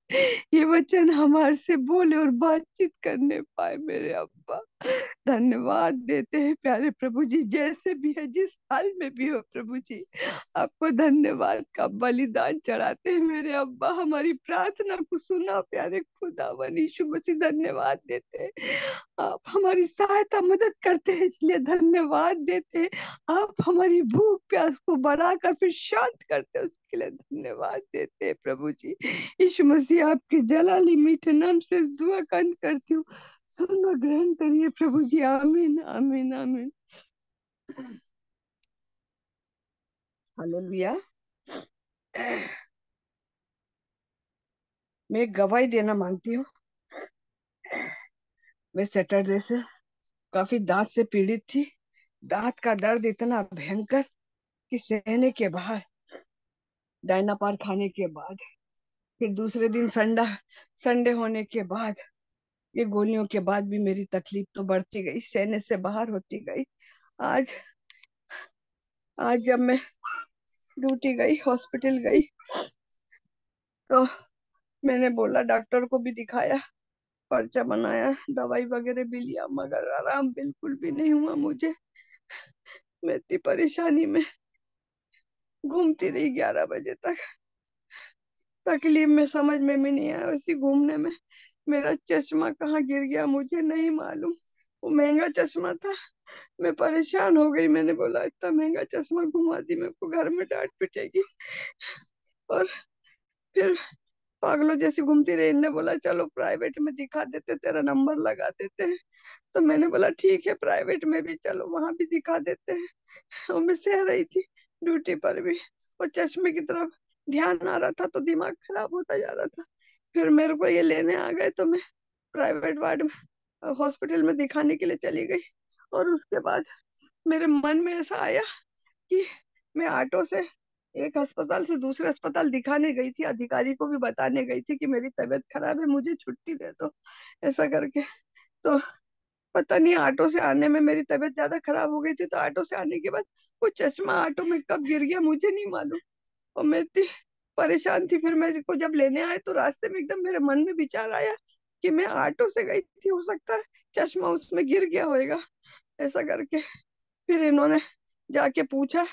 ये वचन हमारे से बोले और बातचीत करने पाए मेरे अब्बा। धन्यवाद देते हैं प्यारे प्रभु जी, जैसे भी है जिस हाल में भी हो प्रभु जी, आपको धन्यवाद का बलिदान चढ़ाते हैं मेरे अब्बा। हमारी प्रार्थना को सुना प्यारे खुदावन यीशु मसीह, धन्यवाद देते हैं। आप हमारी सहायता मदद करते हैं इसलिए धन्यवाद देते हैं। आप हमारी भूख प्यास को बढ़ाकर फिर शांत करते हैं, उसके लिए धन्यवाद देते हैं प्रभु जी। यीशु मसीह आपके जलाली मीठे नाम से दुआ का अंत करती हूँ, सुनो ग्रहण करिए प्रभु जी। आमीन आमीन आमीन। हालेलुया। मैं एक गवाही देना मांगती हूँ। मैं सैटरडे से काफी दांत से पीड़ित थी। दांत का दर्द इतना भयंकर कि सहने के बाद, डायनापार खाने के बाद, फिर दूसरे दिन संडे होने के बाद, ये गोलियों के बाद भी मेरी तकलीफ तो बढ़ती गई, सहने से बाहर होती गई। आज आज जब मैं ड्यूटी गई, हॉस्पिटल गई, तो मैंने बोला, डॉक्टर को भी दिखाया, पर्चा बनाया, दवाई वगैरह भी लिया, मगर आराम बिल्कुल भी नहीं हुआ मुझे। मैं इतनी परेशानी में घूमती रही 11 बजे तक। तकलीफ में समझ में भी नहीं आया, वैसे घूमने में मेरा चश्मा कहाँ गिर गया मुझे नहीं मालूम। वो महंगा चश्मा था। मैं परेशान हो गई, मैंने बोला इतना महंगा चश्मा घुमा दी, मेरे को घर में डांट पिटेगी। और फिर पागलों जैसी घूमती रही। इनने बोला चलो प्राइवेट में दिखा देते, तेरा नंबर लगा देते हैं। तो मैंने बोला ठीक है, प्राइवेट में भी चलो, वहां भी दिखा देते हैं। और मैं सह रही थी ड्यूटी पर भी, और चश्मे की तरफ ध्यान आ रहा था तो दिमाग खराब होता जा रहा था। फिर मेरे को ये लेने आ गए, तो मैं प्राइवेट वार्ड में, हॉस्पिटल में दिखाने के लिए चली गई। और उसके बाद मेरे मन में ऐसा आया कि मैं ऑटो से एक अस्पताल से दूसरे अस्पताल दिखाने गई थी, अधिकारी को भी बताने गई थी कि मेरी तबीयत खराब है, मुझे छुट्टी दे दो, ऐसा करके। तो पता नहीं ऑटो से आने में मेरी तबीयत ज्यादा खराब हो गई थी, तो ऑटो से आने के बाद वो चश्मा ऑटो में कब गिर गया मुझे नहीं मालूम। और मैं इतनी परेशान थी। फिर मैं को जब लेने आए तो रास्ते में एकदम मेरे मन में विचार आया कि मैं ऑटो से गई थी, हो सकता है चश्मा उसमें गिर गया होगा, ऐसा करके। फिर इन्होंने जाके पूछा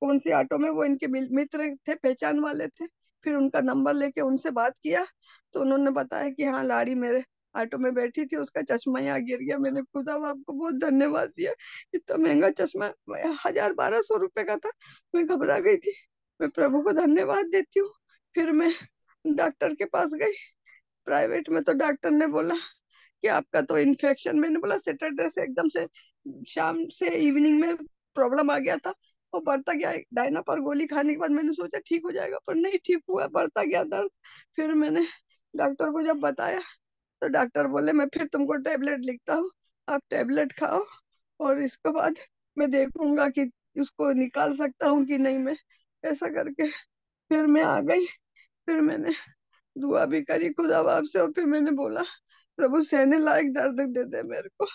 कौन सी ऑटो में, वो इनके मित्र थे, पहचान वाले थे। फिर उनका नंबर लेके उनसे बात किया, तो उन्होंने बताया कि हाँ लाड़ी मेरे ऑटो में बैठी थी, उसका चश्मा यहाँ गिर गया। मैंने खुदा आपको बहुत धन्यवाद दिया, इतना महंगा चश्मा 1000-1200 रुपए का था। मैं घबरा गई थी। मैं प्रभु को धन्यवाद देती हूँ। फिर मैं डॉक्टर के पास गई प्राइवेट में, तो डॉक्टर ने बोला कि आपका तो इन्फेक्शन। मैंने बोला सैटरडे से एकदम से शाम से इवनिंग में प्रॉब्लम आ गया था, वो बढ़ता गया। डायना पर गोली खाने के बाद मैंने सोचा ठीक हो जाएगा, पर नहीं ठीक हुआ, बढ़ता गया दर्द। फिर मैंने डॉक्टर को जब बताया, तो डॉक्टर बोले मैं फिर तुमको टेबलेट लिखता हूँ, आप टेबलेट खाओ, और इसके बाद मैं देखूंगा कि उसको निकाल सकता हूँ कि नहीं मैं, ऐसा करके। फिर मैं आ गई। फिर मैंने दुआ भी करी खुदा बाप से, और फिर मैंने बोला प्रभु सहने लायक दर्द दे दे मेरे को,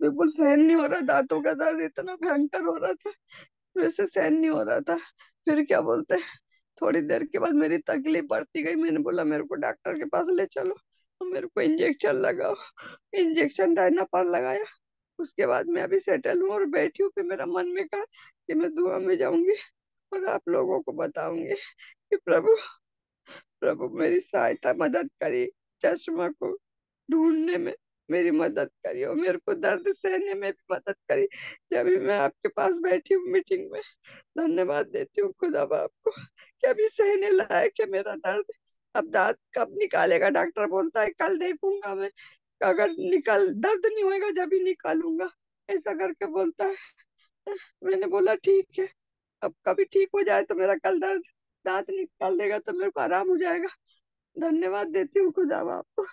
बिल्कुल सहन नहीं हो रहा, दांतों का दर्द इतना भयंकर हो रहा था, मेरे से सहन नहीं हो रहा था। फिर क्या बोलते हैं, थोड़ी देर के बाद मेरी तकलीफ बढ़ती गई। मैंने बोला मेरे को डॉक्टर के पास ले चलो, और मेरे को इंजेक्शन लगाओ। इंजेक्शन डायना पर लगाया। उसके बाद मैं अभी सेटल हूँ और बैठी हूँ। फिर मेरा मन में कहा कि मैं दुआ में जाऊंगी और आप लोगों को बताऊंगी कि प्रभु प्रभु मेरी सहायता मदद करी चश्मा को ढूंढने में, मेरी मदद करी और मेरे को दर्द सहने में भी मदद करी जब भी मैं आपके पास बैठी हूँ मीटिंग में। धन्यवाद देती हूँ खुदा बाप को कि अभी सहने लायक है मेरा दर्द। अब दांत कब निकालेगा? डॉक्टर बोलता है कल देखूंगा मैं, अगर निकल दर्द नहीं होएगा जब ही निकालूंगा, ऐसा करके बोलता है। मैंने बोला ठीक है, अब कभी ठीक हो जाए तो मेरा कल दर्द दांत निकाल देगा तो मेरे को आराम हो जाएगा। धन्यवाद देती हूँ खुदा बाप को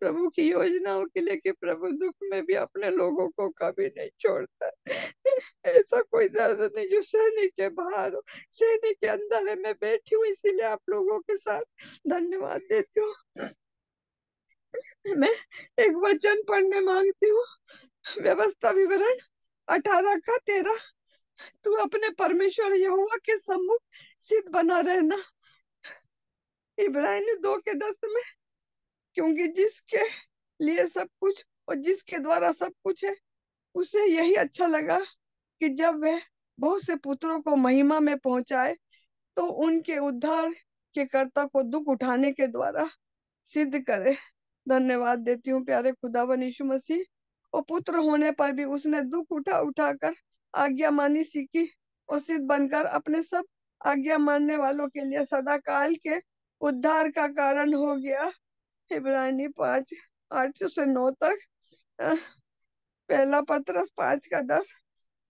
प्रभु की योजनाओं के लिए कि प्रभु दुख में भी अपने लोगों को कभी नहीं छोड़ता है। ऐसा कोई दर्द नहीं जो सहने के बाहर हो, सहने के अंदर है। मैं बैठी हूँ इसीलिए आप लोगों के साथ धन्यवाद देती हूँ। मैं एक वचन पढ़ने मांगती हूँ, व्यवस्था विवरण 18 का 13। तू अपने परमेश्वर यहोवा के सम्मुख सिद्ध बना रहना। इब्राहिमी 2 के 10 में, क्योंकि जिसके लिए सब कुछ और जिसके द्वारा सब कुछ है, उसे यही अच्छा लगा कि जब वह बहुत से पुत्रों को महिमा में पहुंचाए तो उनके उद्धार के कर्ता को दुख उठाने के द्वारा सिद्ध करे। धन्यवाद देती हूँ प्यारे खुदावन यीशु मसीह। और पुत्र होने पर भी उसने दुख उठा उठाकर आज्ञा मानी सीखी और सिद्ध बनकर अपने सब आज्ञा मानने वालों के लिए सदा काल के उद्धार का कारण हो गया। इब्रानी 5:8 से 9 तक। अह, पहला पत्रस 5 का 10।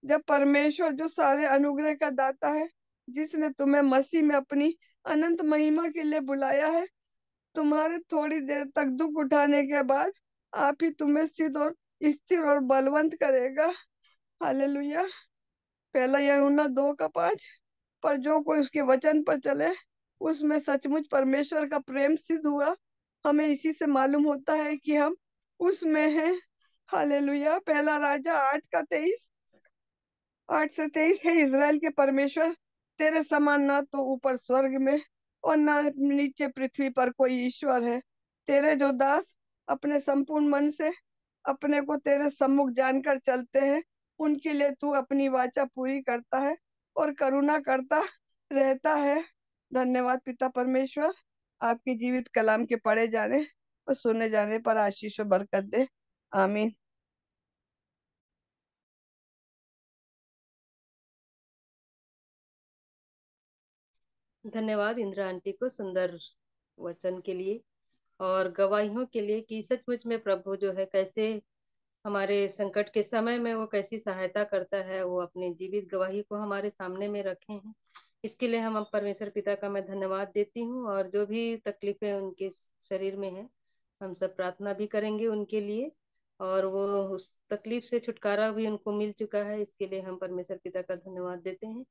जब परमेश्वर जो सारे अनुग्रह का दाता है, जिसने तुम्हें मसीह में अपनी अनंत महिमा के लिए बुलाया है, तुम्हारे थोड़ी देर तक दुख उठाने के बाद आप ही तुम्हें सिद्ध और स्थिर और बलवंत करेगा। हालेलुया। पहला यूहन्ना 2 का 5। पर जो कोई उसके वचन पर चले, उसमें सचमुच परमेश्वर का प्रेम सिद्ध हुआ। हमें इसी से मालूम होता है कि हम उसमें हैं। हालेलुया। पहला राजा 8 का 23। 8 से 23 है। इज़राइल के परमेश्वर, तेरे समान ना तो ऊपर स्वर्ग में और ना नीचे पृथ्वी पर कोई ईश्वर है। तेरे जो दास अपने संपूर्ण मन से अपने को तेरे सम्मुख जानकर चलते हैं, उनके लिए तू अपनी वाचा पूरी करता है और करुणा करता रहता है। धन्यवाद पिता परमेश्वर, आपके जीवित कलाम के पढ़े जाने और सुने जाने पर आशीष और बरकत दे। आमीन। धन्यवाद इंदिरा आंटी को सुंदर वचन के लिए और गवाहियों के लिए कि सचमुच में प्रभु जो है कैसे हमारे संकट के समय में वो कैसी सहायता करता है। वो अपनी जीवित गवाही को हमारे सामने में रखे हैं। इसके लिए हम परमेश्वर पिता का मैं धन्यवाद देती हूँ। और जो भी तकलीफें उनके शरीर में है, हम सब प्रार्थना भी करेंगे उनके लिए। और वो उस तकलीफ से छुटकारा भी उनको मिल चुका है, इसके लिए हम परमेश्वर पिता का धन्यवाद देते हैं।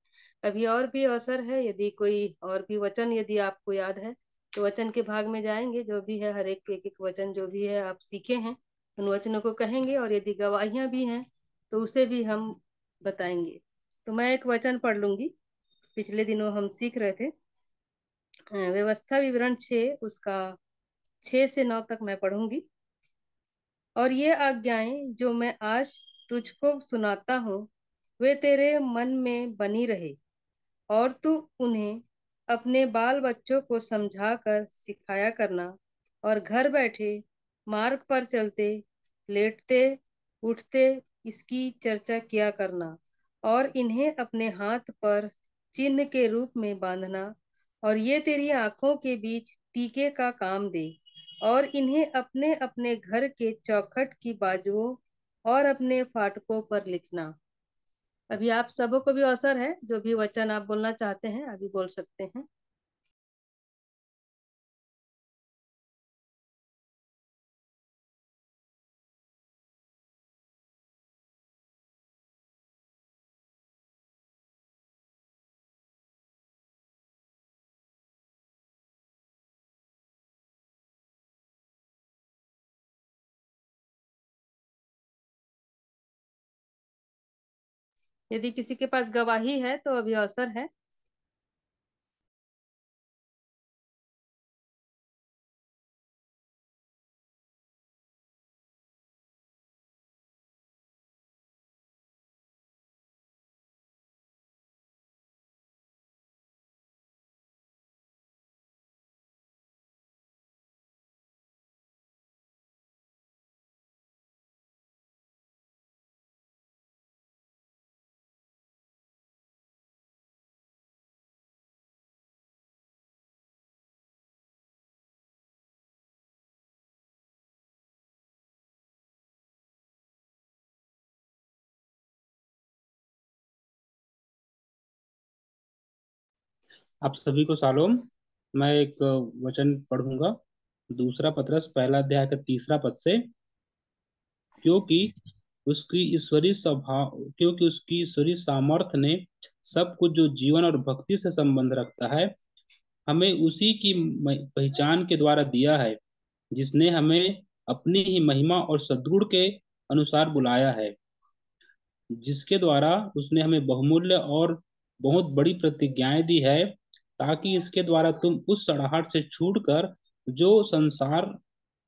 अभी और भी अवसर है, यदि कोई और भी वचन यदि आपको याद है तो वचन के भाग में जाएंगे। जो भी है हर एक एक वचन जो भी है आप सीखे हैं उन वचनों को कहेंगे, और यदि गवाहियां भी हैं तो उसे भी हम बताएंगे। तो मैं एक वचन पढ़ लूंगी, पिछले दिनों हम सीख रहे थे। व्यवस्था विवरण 6 उसका 6 से 9 तक मैं पढ़ूंगी। और ये आज्ञाएं जो मैं आज तुझको सुनाता हूँ, वे तेरे मन में बनी रहे और तू उन्हें अपने बाल बच्चों को समझा कर सिखाया करना। और घर बैठे, मार्ग पर चलते, लेटते, उठते इसकी चर्चा किया करना। और इन्हें अपने हाथ पर चिन्ह के रूप में बांधना, और ये तेरी आंखों के बीच टीके का काम दे। और इन्हें अपने अपने घर के चौखट की बाजुओं और अपने फाटकों पर लिखना। अभी आप सबों को भी अवसर है, जो भी वचन आप बोलना चाहते हैं अभी बोल सकते हैं। यदि किसी के पास गवाही है तो अभी अवसर है। आप सभी को शालोम। मैं एक वचन पढ़ूंगा, दूसरा पतरस पहला अध्याय का तीसरा पद से। क्योंकि क्योंकि उसकी ईश्वरीय सामर्थ्य ने सब कुछ जो जीवन और भक्ति से संबंध रखता है हमें उसी की पहचान के द्वारा दिया है, जिसने हमें अपनी ही महिमा और सद्गुण के अनुसार बुलाया है, जिसके द्वारा उसने हमें बहुमूल्य और बहुत बड़ी प्रतिज्ञाएं दी है, ताकि इसके द्वारा तुम उस सड़ाहट से छूटकर जो संसार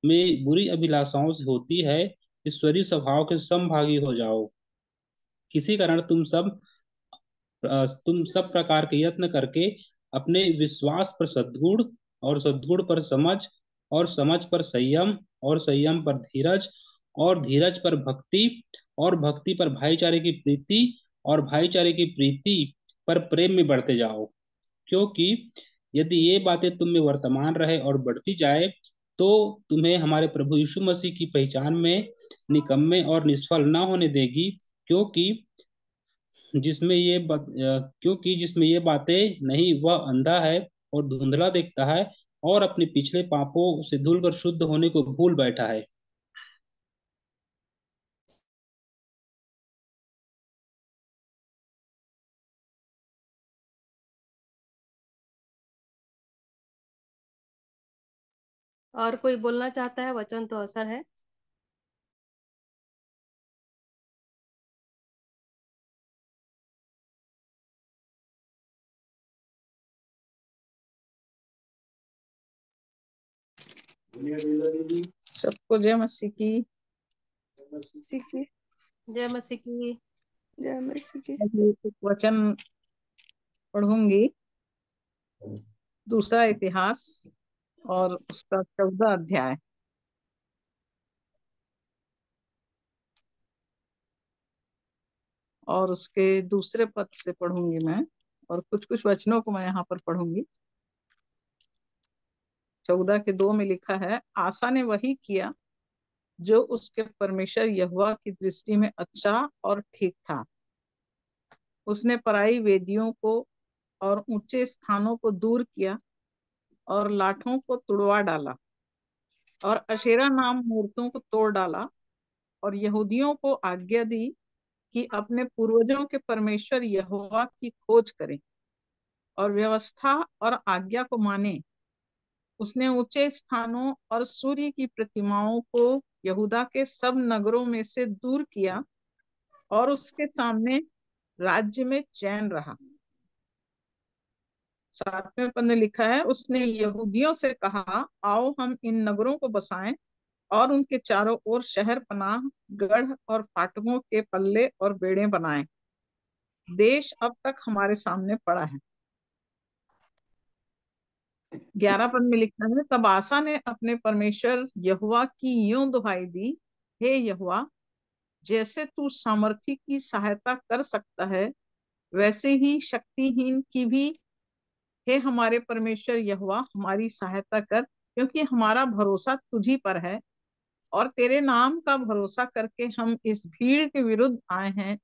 में बुरी अभिलाषाओं से होती है, ईश्वरीय स्वभाव के समभागी हो जाओ। इसी कारण तुम सब प्रकार के यत्न करके अपने विश्वास पर सद्गुण और सद्गुण पर समझ और समझ पर संयम और संयम पर धीरज और धीरज पर भक्ति और भक्ति पर भाईचारे की प्रीति और भाईचारे की प्रीति पर प्रेम में बढ़ते जाओ। क्योंकि यदि ये बातें तुम में वर्तमान रहे और बढ़ती जाए तो तुम्हें हमारे प्रभु यीशु मसीह की पहचान में निकम्मे और निष्फल न होने देगी। क्योंकि जिसमें ये बातें नहीं वह अंधा है और धुंधला देखता है और अपने पिछले पापों से धुलकर शुद्ध होने को भूल बैठा है। और कोई बोलना चाहता है? वचन तो अवसर है। सबको जय मसीह की। मसीह की जय मसीह की। जय मसीह की। मैं एक वचन पढ़ूंगी, दूसरा इतिहास और उसका 14 अध्याय। और उसके दूसरे पद से पढ़ूंगी मैं, और कुछ कुछ वचनों को मैं यहाँ पर पढ़ूंगी। 14 के 2 में लिखा है, आसा ने वही किया जो उसके परमेश्वर यहोवा की दृष्टि में अच्छा और ठीक था। उसने पराई वेदियों को और ऊंचे स्थानों को दूर किया और लाठों को तुड़वा डाला और अशेरा नाम मूर्तों को तोड़ डाला और यहूदियों को आज्ञा दी कि अपने पूर्वजों के परमेश्वर यहोवा की खोज करें और व्यवस्था और आज्ञा को माने। उसने ऊंचे स्थानों और सूर्य की प्रतिमाओं को यहूदा के सब नगरों में से दूर किया और उसके सामने राज्य में चैन रहा। 7वें पद में लिखा है, उसने यहूदियों से कहा, आओ हम इन नगरों को बसाएं और उनके चारों ओर शहर पनाह गढ़ और फाटकों के पल्ले और बेड़े बनाएं। देश अब तक हमारे सामने पड़ा है। 11 पद में लिखा है, तब आसा ने अपने परमेश्वर यहोवा की यूं दुहाई दी, हे यहोवा, जैसे तू सामर्थी की सहायता कर सकता है वैसे ही शक्तिहीन की भी, हे हमारे परमेश्वर यहोवा, हमारी सहायता कर, क्योंकि हमारा भरोसा तुझी पर है और तेरे नाम का भरोसा करके हम इस भीड़ के विरुद्ध आए हैं।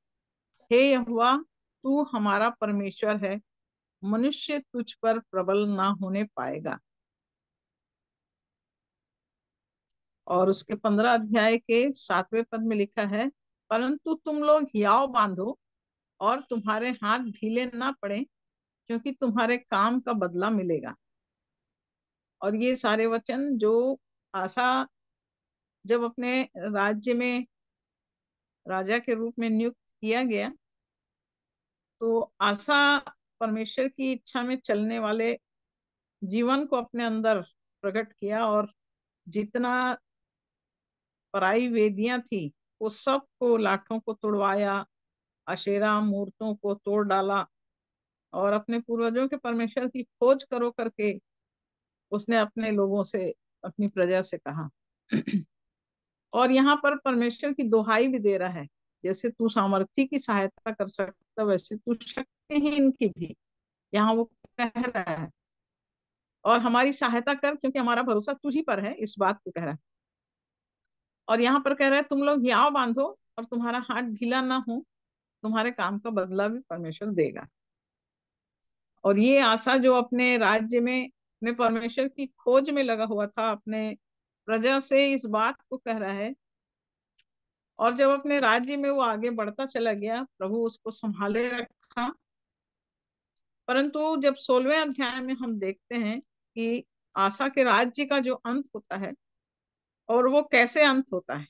हे यहोवा, तू हमारा परमेश्वर है, मनुष्य तुझ पर प्रबल ना होने पाएगा। और उसके 15 अध्याय के 7वें पद में लिखा है, परंतु तुम लोग हियाव बांधो और तुम्हारे हाथ ढीले ना पड़े, क्योंकि तुम्हारे काम का बदला मिलेगा। और ये सारे वचन जो आसा जब अपने राज्य में राजा के रूप में नियुक्त किया गया, तो आसा परमेश्वर की इच्छा में चलने वाले जीवन को अपने अंदर प्रकट किया और जितना पराई वेदियां थी वो सब को लाठों को तोड़वाया, अशेरा मूर्तों को तोड़ डाला और अपने पूर्वजों के परमेश्वर की खोज करो करके उसने अपने लोगों से, अपनी प्रजा से कहा। और यहाँ पर परमेश्वर की दुहाई भी दे रहा है, जैसे तू सामर्थी की सहायता कर सकता वैसे तू शक्तिहीन की भी, यहाँ वो कह रहा है। और हमारी सहायता कर, क्योंकि हमारा भरोसा तुझी पर है, इस बात को कह रहा है। और यहाँ पर कह रहा है, तुम लोग हियाव बांधो और तुम्हारा हाथ ढीला ना हो, तुम्हारे काम का बदला भी परमेश्वर देगा। और ये आशा जो अपने राज्य में अपने परमेश्वर की खोज में लगा हुआ था, अपने प्रजा से इस बात को कह रहा है। और जब अपने राज्य में वो आगे बढ़ता चला गया, प्रभु उसको संभाले रखा। परंतु जब 16वें अध्याय में हम देखते हैं कि आशा के राज्य का जो अंत होता है, और वो कैसे अंत होता है,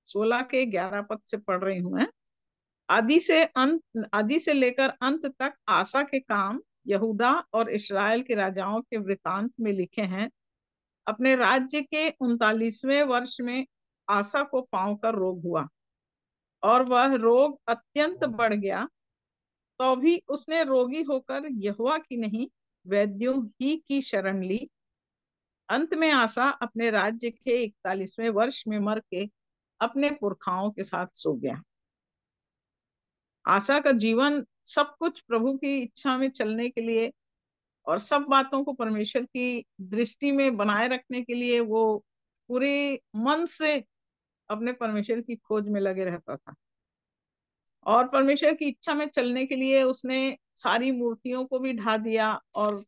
16 के 11 पद से पढ़ रही हूं मैं। आदि से लेकर अंत तक आशा के काम यहूदा और इस्राएल के राजाओं के वृतांत में लिखे हैं। अपने राज्य के 39वें वर्ष में आशा को पांव का रोग हुआ, और वह रोग अत्यंत बढ़ गया। तो भी उसने रोगी होकर यहोवा की नहीं, वैद्यों ही की शरण ली। अंत में आशा अपने राज्य के 41वें वर्ष में मर के अपने पुरखाओं के साथ सो गया। आशा का जीवन सब कुछ प्रभु की इच्छा में चलने के लिए और सब बातों को परमेश्वर की दृष्टि में बनाए रखने के लिए वो पूरे मन से अपने परमेश्वर की खोज में लगे रहता था। और परमेश्वर की इच्छा में चलने के लिए उसने सारी मूर्तियों को भी ढा दिया, और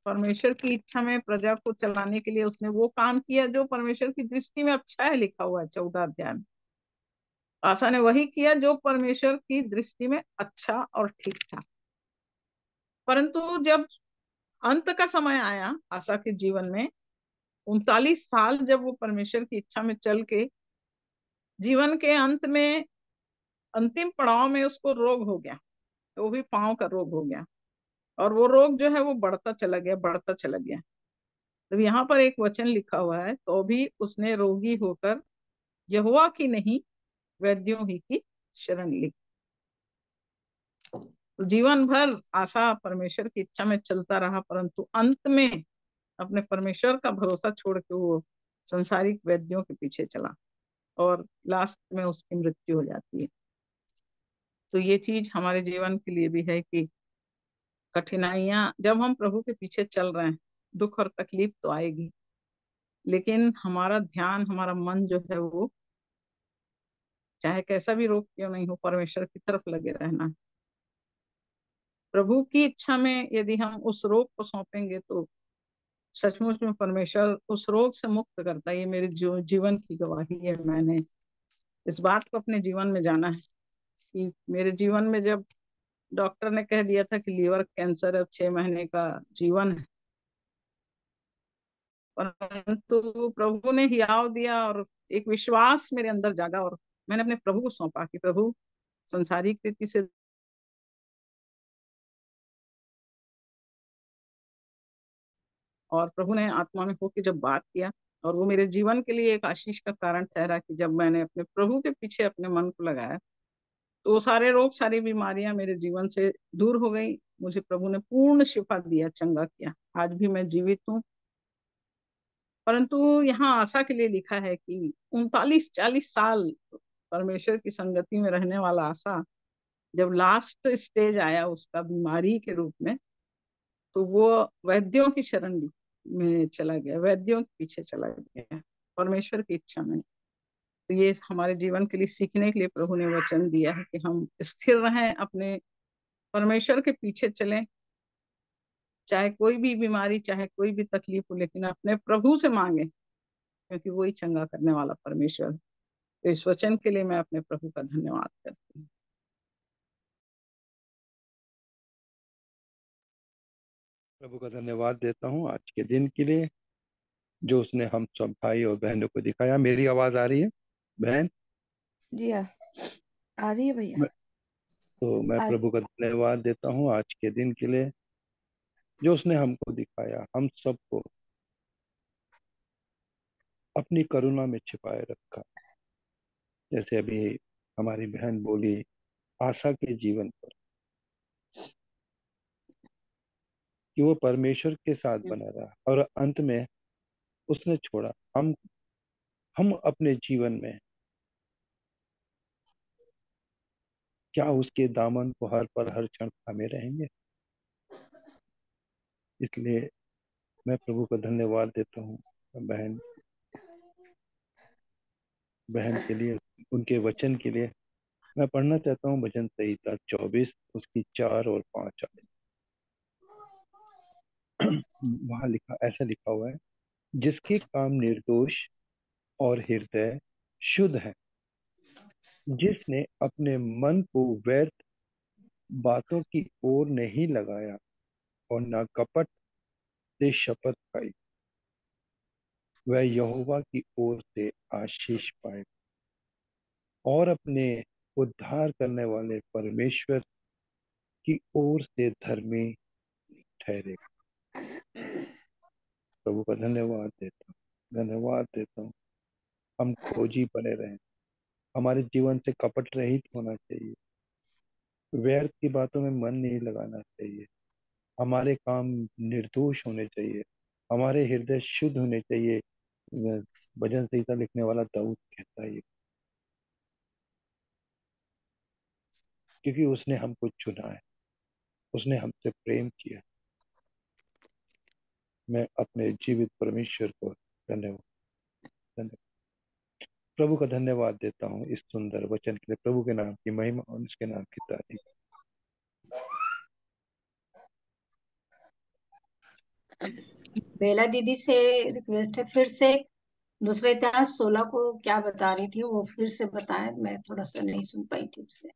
परमेश्वर की इच्छा में प्रजा को चलाने के लिए उसने वो काम किया जो परमेश्वर की दृष्टि में अच्छा है। लिखा हुआ है 14 अध्याय में, आशा ने वही किया जो परमेश्वर की दृष्टि में अच्छा और ठीक था। परंतु जब अंत का समय आया आशा के जीवन में, 39 साल जब वो परमेश्वर की इच्छा में चल के जीवन के अंत में अंतिम पड़ाव में उसको रोग हो गया, तो वो भी पांव का रोग हो गया। और वो रोग जो है वो बढ़ता चला गया, बढ़ता चला गया। तो यहाँ पर एक वचन लिखा हुआ है, तो भी उसने रोगी होकर यहोवा की नहीं, वैद्यों ही की शरण ली। तो जीवन भर आशा परमेश्वर की इच्छा में चलता रहा, परंतु अंत में अपने परमेश्वर का भरोसा छोड़ के वो संसारिक वैद्यों के पीछे चला, और लास्ट में उसकी मृत्यु हो जाती है। तो ये चीज हमारे जीवन के लिए भी है कि कठिनाइयां जब हम प्रभु के पीछे चल रहे हैं, दुख और तकलीफ तो आएगी, लेकिन हमारा ध्यान, हमारा मन जो है वो चाहे कैसा भी रोग क्यों नहीं हो, परमेश्वर की तरफ लगे रहना। प्रभु की इच्छा में यदि हम उस रोग को सौंपेंगे तो सचमुच में परमेश्वर उस रोग से मुक्त करता है। ये मेरे जीवन की गवाही है। मैंने इस बात को अपने जीवन में जाना है कि मेरे जीवन में जब डॉक्टर ने कह दिया था कि लीवर कैंसर अब 6 महीने का जीवन है, परंतु प्रभु ने हियाव दिया और एक विश्वास मेरे अंदर जागा, और मैंने अपने प्रभु को सौंपा कि प्रभु संसारिक रीति से और प्रभु ने आत्मा में होकर जब बात किया, और वो मेरे जीवन के लिए एक आशीष का कारण ठहरा कि जब मैंने अपने प्रभु के पीछे अपने मन को लगाया तो वो सारे रोग, सारी बीमारियां मेरे जीवन से दूर हो गई। मुझे प्रभु ने पूर्ण शिफा दिया, चंगा किया। आज भी मैं जीवित हूँ। परंतु यहाँ आशा के लिए लिखा है कि 39-40 साल परमेश्वर की संगति में रहने वाला आशा जब लास्ट स्टेज आया उसका बीमारी के रूप में, तो वो वैद्यों की शरण में चला गया, वैद्यों के पीछे चला गया परमेश्वर की इच्छा में। तो ये हमारे जीवन के लिए सीखने के लिए प्रभु ने वचन दिया है कि हम स्थिर रहें, अपने परमेश्वर के पीछे चलें, चाहे कोई भी बीमारी, चाहे कोई भी तकलीफ हो, लेकिन अपने प्रभु से मांगे, क्योंकि वही चंगा करने वाला परमेश्वर है। तो इस वचन के लिए मैं अपने प्रभु का धन्यवाद करती हूँ। प्रभु का धन्यवाद देता हूँ आज के दिन के लिए जो उसने हम सब भाई और बहनों को दिखाया। मेरी आवाज आ रही है बहन? जी हाँ, आ रही है भैया। तो मैं प्रभु का धन्यवाद देता हूँ आज के दिन के लिए जो उसने हमको दिखाया, हम सबको अपनी करुणा में छिपाए रखा। जैसे अभी हमारी बहन बोली आशा के जीवन पर कि वो परमेश्वर के साथ बना रहा और अंत में उसने छोड़ा। हम अपने जीवन में क्या उसके दामन को हर पर हर क्षण थामे रहेंगे? इसलिए मैं प्रभु को धन्यवाद देता हूँ बहन के लिए, उनके वचन के लिए। मैं पढ़ना चाहता हूँ भजन संहिता 24 उसकी 4 और 5 आयत। वहां ऐसा लिखा हुआ है, जिसके काम निर्दोष और हृदय शुद्ध है, जिसने अपने मन को व्यर्थ बातों की ओर नहीं लगाया और न कपट से शपथ खाई, वह यहोवा की ओर से आशीष पाए और अपने उद्धार करने वाले परमेश्वर की ओर से धर्मी ठहरे। प्रभु का धन्यवाद देता हूँ। हम खोजी बने रहें, हमारे जीवन से कपट रहित होना चाहिए, व्यर्थ की बातों में मन नहीं लगाना चाहिए, हमारे काम निर्दोष होने चाहिए, हमारे हृदय शुद्ध होने चाहिए। भजन संहिता लिखने वाला दाऊद कहता है, क्योंकि उसने हमको चुना है, उसने हमसे प्रेम किया। मैं अपने जीवित परमेश्वर को धन्यवाद प्रभु का धन्यवाद देता हूँ इस सुंदर वचन के लिए। प्रभु के नाम की महिमा और उसके नाम की तारीफ। बेला दीदी से रिक्वेस्ट है, फिर से दूसरा इतिहास 16 को क्या बता रही थी वो फिर से बताएं, मैं थोड़ा सा नहीं सुन पाई थी उससे।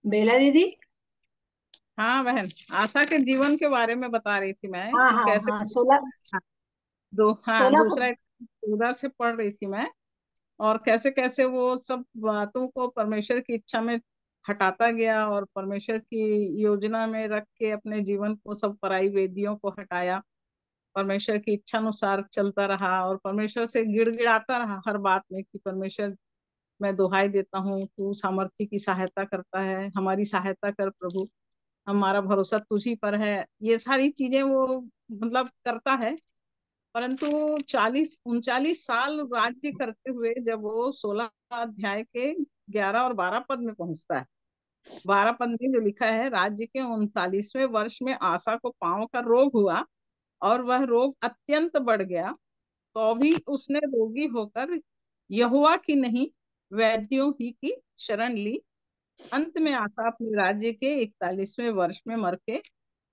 बेला दीदी। हाँ बहन, आशा के जीवन के बारे में बता रही थी मैं हाँ कि हाँ कैसे। हाँ, 16 हाँ, 16 को। दूसरा 14 से पढ़ रही थी मैं, और कैसे कैसे वो सब बातों को परमेश्वर की इच्छा में हटाता गया और परमेश्वर की योजना में रख के अपने जीवन को सब पराई वेदियों को हटाया, परमेश्वर की इच्छा अनुसार चलता रहा और परमेश्वर से गिड़गिड़ाता रहा हर बात में कि परमेश्वर, मैं दुहाई देता हूँ, तू सामर्थ्य की सहायता करता है, हमारी सहायता कर प्रभु, हमारा भरोसा तुझी पर है। ये सारी चीजें वो मतलब करता है। परंतु 39 साल राज्य करते हुए जब वो 16 अध्याय के 11 और 12 पद में पहुंचता है, 12 पद में जो लिखा है, राज्य के 39वें वर्ष में आसा को पांव का रोग हुआ और वह रोग अत्यंत बढ़ गया, तो भी उसने रोगी होकर यहोवा की नहीं वैद्यों ही की शरण ली। अंत में आसा अपने राज्य के 41वें वर्ष में मर के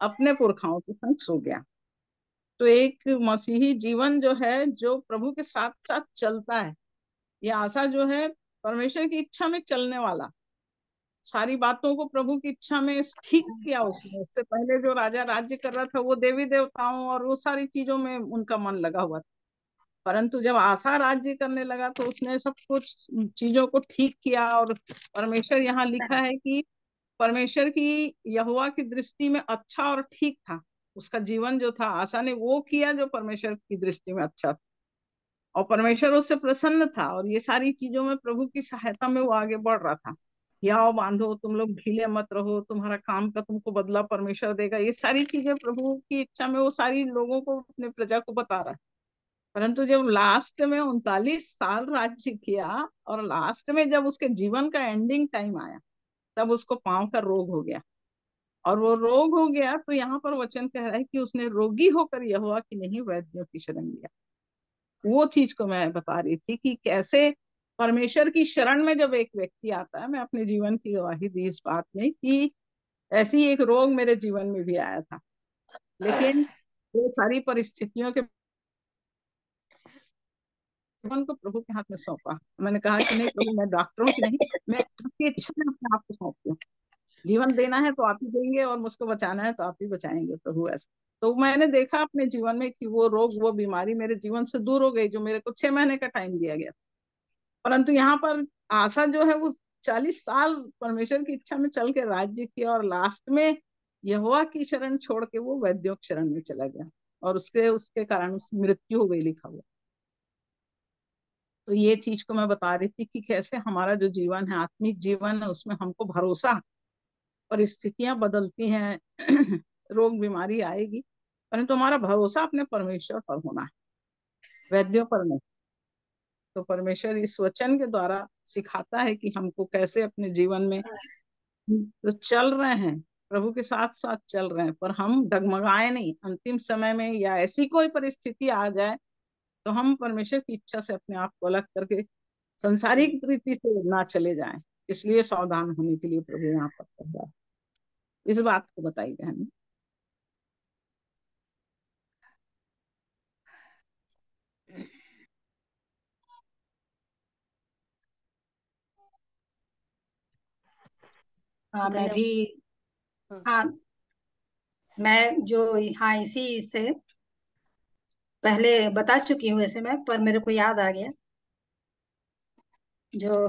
अपने पुरखाओं के संग सो गया। तो एक मसीही जीवन जो है, जो प्रभु के साथ साथ चलता है, ये आशा जो है परमेश्वर की इच्छा में चलने वाला, सारी बातों को प्रभु की इच्छा में ठीक किया उसने। उससे पहले जो राजा राज्य कर रहा था वो देवी देवताओं और वो सारी चीजों में उनका मन लगा हुआ था, परंतु जब आशा राज्य करने लगा तो उसने सब कुछ चीजों को ठीक किया। और परमेश्वर, यहाँ लिखा है कि परमेश्वर की यहोवा की दृष्टि में अच्छा और ठीक था उसका जीवन जो था। आशा ने वो किया जो परमेश्वर की दृष्टि में अच्छा था और परमेश्वर उससे प्रसन्न था, और ये सारी चीजों में प्रभु की सहायता में वो आगे बढ़ रहा था। याओ बांधो, तुम लोग ढीले मत रहो, तुम्हारा काम का तुमको बदला परमेश्वर देगा, ये सारी चीजें प्रभु की इच्छा में वो सारी लोगों को, अपने प्रजा को बता रहा है। परंतु जब लास्ट में 39 साल राज्य किया और लास्ट में जब उसके जीवन का एंडिंग टाइम आया, तब उसको पांव का रोग हो गया। और वो रोग हो गया तो यहाँ पर वचन कह रहा है कि उसने रोगी होकर यहोवा की नहीं वैद्यों की शरण लिया। वो चीज को मैं बता रही थी कि कैसे परमेश्वर की शरण में जब एक व्यक्ति आता है, मैं अपने जीवन की गवाही दी इस बात में कि ऐसी एक रोग मेरे जीवन में भी आया था, लेकिन वो सारी परिस्थितियों के जीवन को प्रभु के हाथ में सौंपा। मैंने कहा कि नहीं प्रभु, मैं डॉक्टरों की नहीं, मैं आपकी इच्छा में अपने आप को सौंपती हूँ। जीवन देना है तो आप ही देंगे और मुझको बचाना है तो आप ही बचाएंगे प्रभु। ऐसा तो मैंने देखा अपने जीवन में कि वो रोग, वो बीमारी मेरे जीवन से दूर हो गई, जो मेरे को 6 महीने का टाइम दिया गया। परंतु यहाँ पर आशा जो है वो 40 साल परमेश्वर की इच्छा में चल के राज्य किया और लास्ट में यहोवा की शरण छोड़ के वो वैद्यों की शरण में चला गया और उसके उसके कारण उसकी मृत्यु हो गई, लिखा हुआ। तो ये चीज को मैं बता रही थी कि कैसे हमारा जो जीवन है, आत्मिक जीवन है, उसमें हमको भरोसा, परिस्थितियां बदलती हैं रोग बीमारी आएगी, परंतु हमारा भरोसा अपने परमेश्वर पर होना है, वैद्यों पर नहीं। तो परमेश्वर इस वचन के द्वारा सिखाता है कि हमको कैसे अपने जीवन में तो चल रहे हैं, प्रभु के साथ साथ चल रहे हैं, पर हम डगमगाए नहीं। अंतिम समय में या ऐसी कोई परिस्थिति आ जाए तो हम परमेश्वर की इच्छा से अपने आप को अलग करके संसारिक रीति से ना चले जाएं। इसलिए सावधान होने के लिए प्रभु यहाँ पर कह रहा है। इस बात को बताई बहन। हाँ मैं धन्यवाद। भी, हाँ, हाँ मैं जो, हाँ इसी से पहले बता चुकी हूँ वैसे मैं, पर मेरे को याद आ गया जो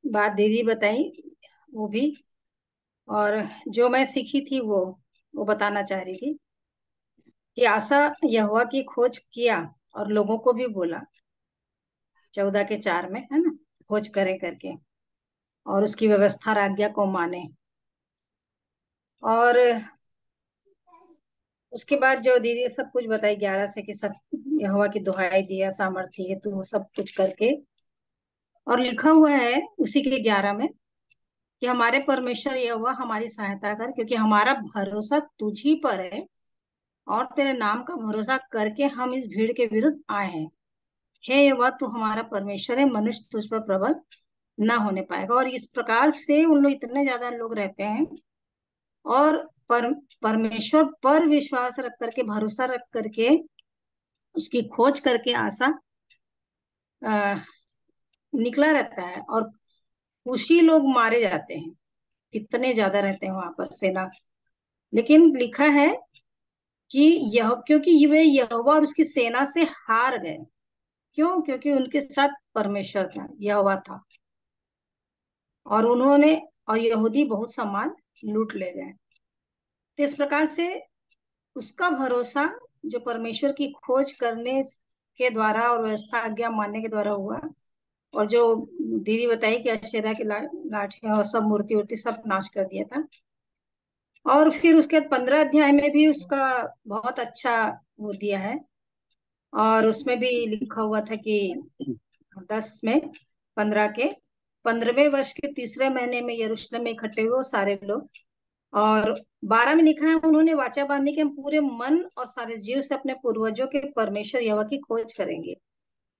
बात दीदी बताई वो भी, और जो मैं सीखी थी वो बताना चाह रही थी कि आसा यहोवा की खोज किया और लोगों को भी बोला, 14 के 4 में है ना, खोज करें करके और उसकी व्यवस्था और आज्ञा को माने। और उसके बाद जो दीदी सब कुछ बताई 11 से कि सब यहोवा की दुहाई दिया सामर्थ्य है तू सब कुछ करके, और लिखा हुआ है उसी के 11 में कि हमारे परमेश्वर यहोवा हमारी सहायता कर, क्योंकि हमारा भरोसा तुझ ही पर है और तेरे नाम का भरोसा करके हम इस भीड़ के विरुद्ध आए हैं। हे यहोवा तू हमारा परमेश्वर है, मनुष्य तुझ पर प्रबल ना होने पाएगा। और इस प्रकार से उन लोग, इतने ज्यादा लोग रहते हैं और परमेश्वर पर विश्वास रख करके, भरोसा रख करके, उसकी खोज करके आशा आ, निकला रहता है, और कुछ ही लोग मारे जाते हैं, इतने ज्यादा रहते हैं वहां पर सेना। लेकिन लिखा है कि यह, क्योंकि वे यहोवा और उसकी सेना से हार गए। क्यों? क्योंकि उनके साथ परमेश्वर था, यहोवा था, और उन्होंने, और यहूदी बहुत सामान लूट ले गए। तो इस प्रकार से उसका भरोसा जो परमेश्वर की खोज करने के द्वारा और व्यवस्था आज्ञा मानने के द्वारा हुआ, और जो दीदी बताई कि अशेरा की लाठियां और सब मूर्ति उर्ति सब नाश कर दिया था। और फिर उसके 15 अध्याय में भी उसका बहुत अच्छा वो दिया है, और उसमें भी लिखा हुआ था कि 10 में 15 के 15वें वर्ष के तीसरे महीने में यरूशलेम में इकट्ठे हुए वो सारे लोग। और 12 में लिखा है उन्होंने वाचा बांधी कि हम पूरे मन और सारे जीव से अपने पूर्वजों के परमेश्वर यहोवा की खोज करेंगे।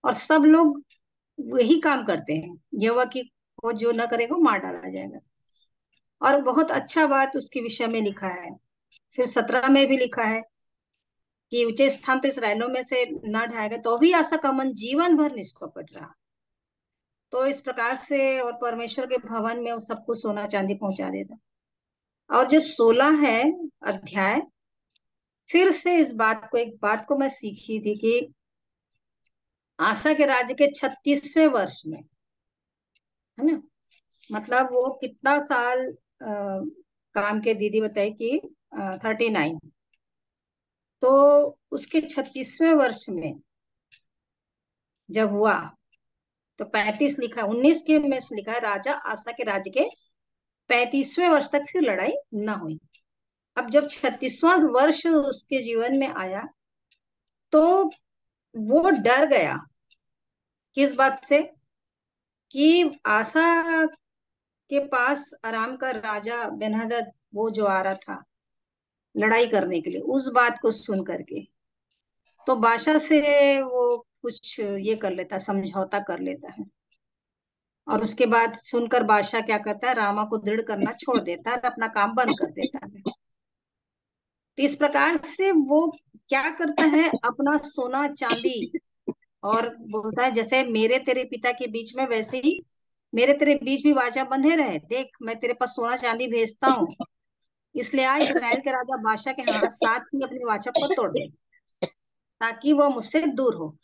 और सब लोग वही काम करते हैं, यहोवा की खोज जो न करेगा वो मार डाला जाएगा। और बहुत अच्छा बात उसके विषय में लिखा है। फिर 17 में भी लिखा है कि ऊंचे स्थान तो इसराइलों में से न ढाएगा, तो भी आशा का मन जीवन भर निष्कपट रहा। तो इस प्रकार से, और परमेश्वर के भवन में सबको सोना चांदी पहुंचा देता। और जब 16 है अध्याय, फिर से इस बात को, एक बात को मैं सीखी थी कि आशा के राज्य के 36वें वर्ष में, है ना, मतलब वो कितना साल काम के, दीदी बताई कि 39, तो उसके 36वें वर्ष में जब हुआ तो 35 लिखा, 19 के में से लिखा है राजा आशा के राज्य के 35वें वर्ष तक फिर लड़ाई न हुई। अब जब 36वां वर्ष उसके जीवन में आया तो वो डर गया। किस बात से? कि आशा के पास अराम का राजा बेनहदद वो जो आ रहा था लड़ाई करने के लिए, उस बात को सुन करके तो बादशाह से वो कुछ ये कर लेता, समझौता कर लेता है। और उसके बाद सुनकर बादशाह क्या करता है, रामा को दृढ़ करना छोड़ देता है और अपना काम बंद कर देता है। तो इस प्रकार से वो क्या करता है, अपना सोना चांदी, और बोलता है जैसे मेरे तेरे पिता के बीच में वैसे ही मेरे तेरे बीच भी वाचा बंधे रहे, देख मैं तेरे पास सोना चांदी भेजता हूँ, इसलिए आज इसराइल के राजा बादशाह के हाथ साथ ही अपनी वाचा को तोड़ दे ताकि वह मुझसे दूर हो।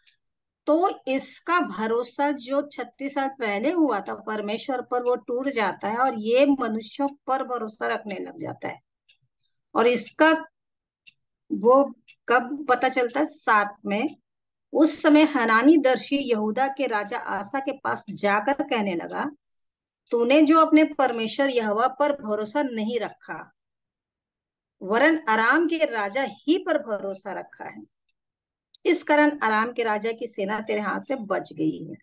तो इसका भरोसा जो 36 साल पहले हुआ था परमेश्वर पर, वो टूट जाता है और ये मनुष्यों पर भरोसा रखने लग जाता है। और इसका वो कब पता चलता है? 7 में। उस समय हनानी दर्शी यहूदा के राजा आसा के पास जाकर कहने लगा, तूने जो अपने परमेश्वर यहोवा पर भरोसा नहीं रखा वरन अराम के राजा ही पर भरोसा रखा है, इस कारण अराम के राजा की सेना तेरे हाथ से बच गई है।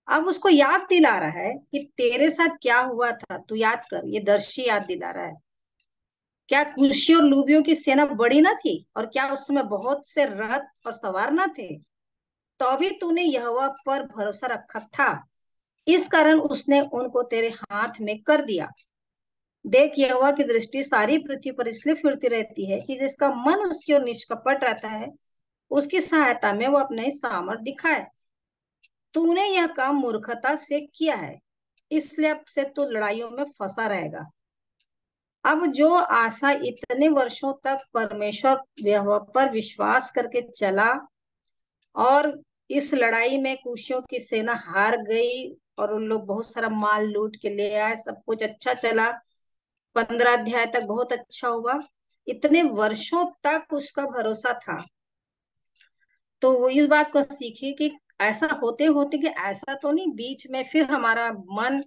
अब उसको याद दिला रहा है कि तेरे साथ क्या हुआ था, तू याद कर। ये दर्शी याद दिला रहा है। क्या कुशियों और लूबियों की सेना बड़ी ना थी? और क्या उस समय बहुत से रथ और सवार ना थे? तो भी तूने यहोवा पर भरोसा रखा था, इस कारण उसने उनको तेरे हाथ में कर दिया। देख, यहोवा की दृष्टि सारी पृथ्वी पर इसलिए फिरती रहती है कि जिसका मन उसकी ओर निष्कपट रहता है, उसकी सहायता में वो अपने सामर्थ दिखाए। तूने यह काम मूर्खता से किया है, इसलिए अब से तू लड़ाइयों में फंसा रहेगा। अब जो आशा इतने वर्षों तक परमेश्वर यहोवा पर विश्वास करके चला, और इस लड़ाई में कूशियों की सेना हार गई और उन लोग बहुत सारा माल लूट के ले आए, सब कुछ अच्छा चला, 15 अध्याय तक बहुत अच्छा हुआ, इतने वर्षों तक उसका भरोसा था। तो वो इस बात को सीखी कि ऐसा होते होते कि ऐसा तो नहीं बीच में फिर हमारा मन,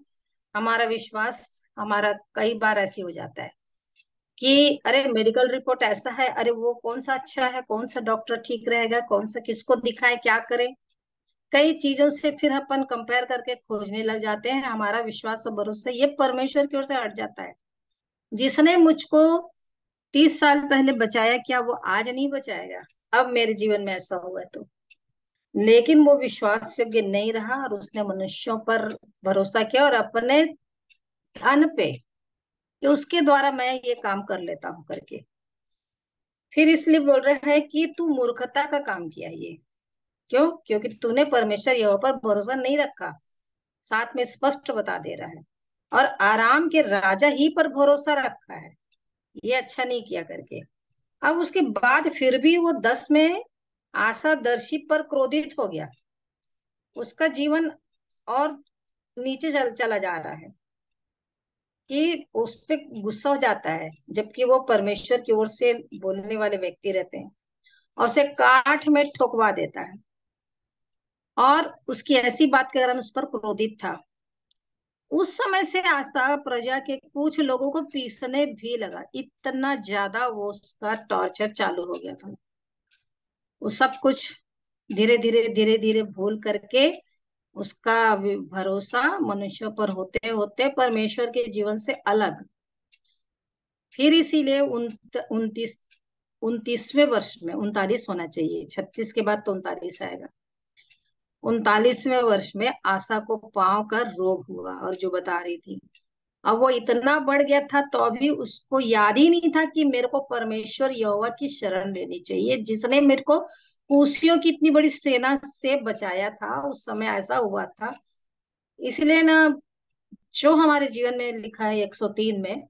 हमारा विश्वास, हमारा कई बार ऐसे हो जाता है कि अरे मेडिकल रिपोर्ट ऐसा है, अरे वो कौन सा अच्छा है, कौन सा डॉक्टर ठीक रहेगा, कौन सा किसको दिखाए, क्या करें, कई चीजों से फिर अपन कंपेयर करके खोजने लग जाते हैं। हमारा विश्वास और भरोसा ये परमेश्वर की ओर से हट जाता है। जिसने मुझको 30 साल पहले बचाया, क्या वो आज नहीं बचाएगा? अब मेरे जीवन में ऐसा हुआ है तो, लेकिन वो विश्वास योग्य नहीं रहा और उसने मनुष्यों पर भरोसा किया और अपने धन पे कि उसके द्वारा मैं ये काम कर लेता हूँ करके। फिर इसलिए बोल रहा है कि तू मूर्खता का काम किया ये। क्यों? क्योंकि तूने परमेश्वर यहोवा पर भरोसा नहीं रखा। साथ में स्पष्ट बता दे रहा है, और आराम के राजा ही पर भरोसा रखा है, ये अच्छा नहीं किया करके। अब उसके बाद फिर भी वो 10 में आशादर्शी पर क्रोधित हो गया, उसका जीवन और नीचे चला जा रहा है कि उस पे गुस्सा हो जाता है, जबकि वो परमेश्वर की ओर से बोलने वाले व्यक्ति रहते हैं, और उसे काठ में ठोकवा देता है। और उसकी ऐसी बात के कारण उस पर क्रोधित था। उस समय से आशा प्रजा के कुछ लोगों को पीसने भी लगा, इतना ज्यादा वो उसका टॉर्चर चालू हो गया था। वो सब कुछ धीरे धीरे भूल करके उसका भरोसा मनुष्यों पर होते होते परमेश्वर के जीवन से अलग। फिर इसीलिए 29वें वर्ष में, 39 होना चाहिए, 36 के बाद तो 39 आएगा, 39वें वर्ष में आशा को पांव का रोग हुआ। और जो बता रही थी, अब वो इतना बढ़ गया था तो अभी उसको याद ही नहीं था कि मेरे को परमेश्वर यहोवा की शरण लेनी चाहिए, जिसने मेरे को कूशियों की इतनी बड़ी सेना से बचाया था। उस समय ऐसा हुआ था। इसलिए ना, जो हमारे जीवन में लिखा है 103 में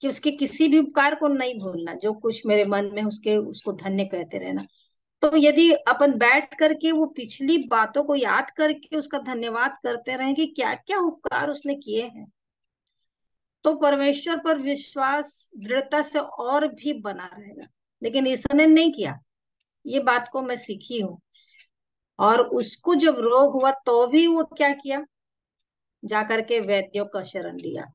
कि उसके किसी भी उपकार को नहीं भूलना, जो कुछ मेरे मन में उसके उसको धन्य कहते रहना। तो यदि अपन बैठ करके वो पिछली बातों को याद करके उसका धन्यवाद करते रहे कि क्या क्या उपकार उसने किए हैं, तो परमेश्वर पर विश्वास दृढ़ता से और भी बना रहेगा। लेकिन इसने नहीं किया, ये बात को मैं सीखी हूँ। और उसको जब रोग हुआ तो भी वो क्या किया, जाकर के वैद्यों का शरण लिया।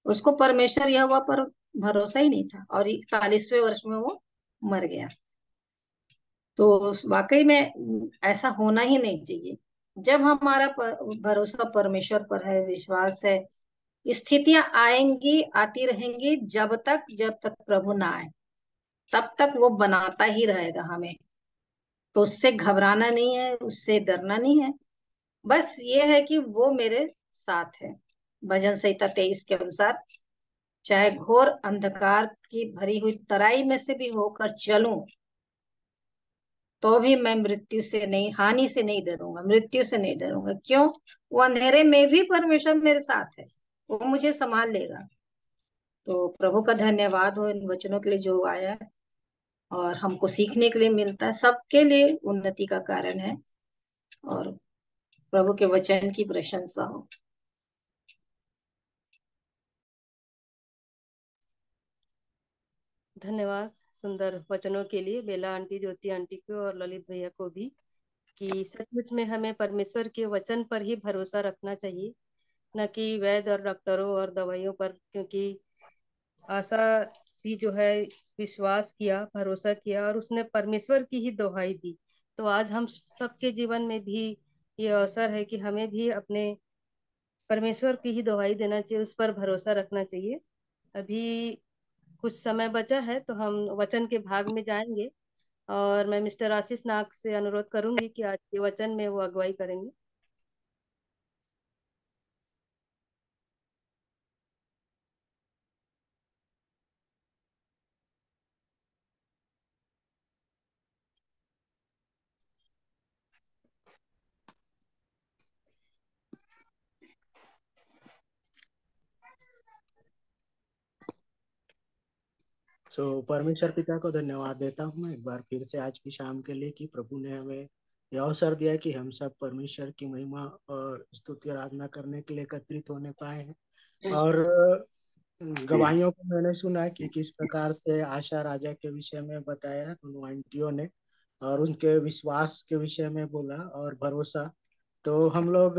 उसको परमेश्वर यहोवा पर भरोसा ही नहीं था, और 41वें वर्ष में वो मर गया। तो वाकई में ऐसा होना ही नहीं चाहिए। जब हमारा भरोसा परमेश्वर पर है, विश्वास है, स्थितियां आएंगी, आती रहेंगी, जब तक प्रभु ना आए तब तक वो बनाता ही रहेगा हमें। तो उससे घबराना नहीं है, उससे डरना नहीं है। बस ये है कि वो मेरे साथ है। भजन संहिता 23 के अनुसार, चाहे घोर अंधकार की भरी हुई तराई में से भी होकर चलूं, तो भी मैं मृत्यु से नहीं, हानि से नहीं डरूंगा, मृत्यु से नहीं डरूंगा। क्यों? वो अंधेरे में भी परमेश्वर मेरे साथ है, वो मुझे संभाल लेगा। तो प्रभु का धन्यवाद हो इन वचनों के लिए जो आया है और हमको सीखने के लिए मिलता है, सबके लिए उन्नति का कारण है। और प्रभु के वचन की प्रशंसा हो। धन्यवाद सुंदर वचनों के लिए बेला आंटी, ज्योति आंटी को और ललित भैया को भी, कि सचमुच में हमें परमेश्वर के वचन पर ही भरोसा रखना चाहिए, न कि वैद्य और डॉक्टरों और दवाइयों पर। क्योंकि आशा भी जो है विश्वास किया, भरोसा किया और उसने परमेश्वर की ही दुहाई दी। तो आज हम सबके जीवन में भी ये अवसर है कि हमें भी अपने परमेश्वर की ही दुहाई देना चाहिए, उस पर भरोसा रखना चाहिए। अभी कुछ समय बचा है तो हम वचन के भाग में जाएंगे। और मैं मिस्टर आशीष नाग से अनुरोध करूंगी कि आज के वचन में वो अगुवाई करेंगे। परमेश्वर पिता को धन्यवाद देता हूँ मैं एक बार फिर से आज की शाम के लिए कि प्रभु ने हमें यह अवसर दिया कि हम सब परमेश्वर की महिमा और स्तुति आराधना करने के लिए एकत्रित होने पाए हैं। और गवाहियों को मैंने सुना कि किस प्रकार से आशा राजा के विषय में बताया उन आंटियों ने, और उनके विश्वास के विषय में बोला और भरोसा। तो हम लोग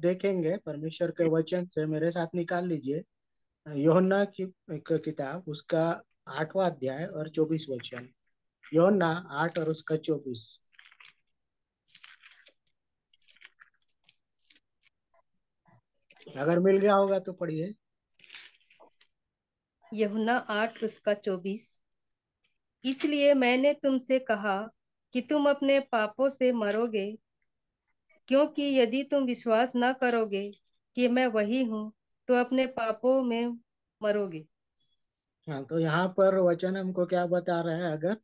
देखेंगे परमेश्वर के वचन से, मेरे साथ निकाल लीजिए यूहन्ना की एक किताब, उसका 8वां अध्याय और 24 वचन। यूहन्ना 8 और उसका 24। अगर मिल गया होगा तो पढ़िए। यूहन्ना 8 उसका 24। इसलिए मैंने तुमसे कहा कि तुम अपने पापों से मरोगे, क्योंकि यदि तुम विश्वास न करोगे कि मैं वही हूँ तो अपने पापों में मरोगे। हाँ, तो यहाँ पर वचन हमको क्या बता रहा है? अगर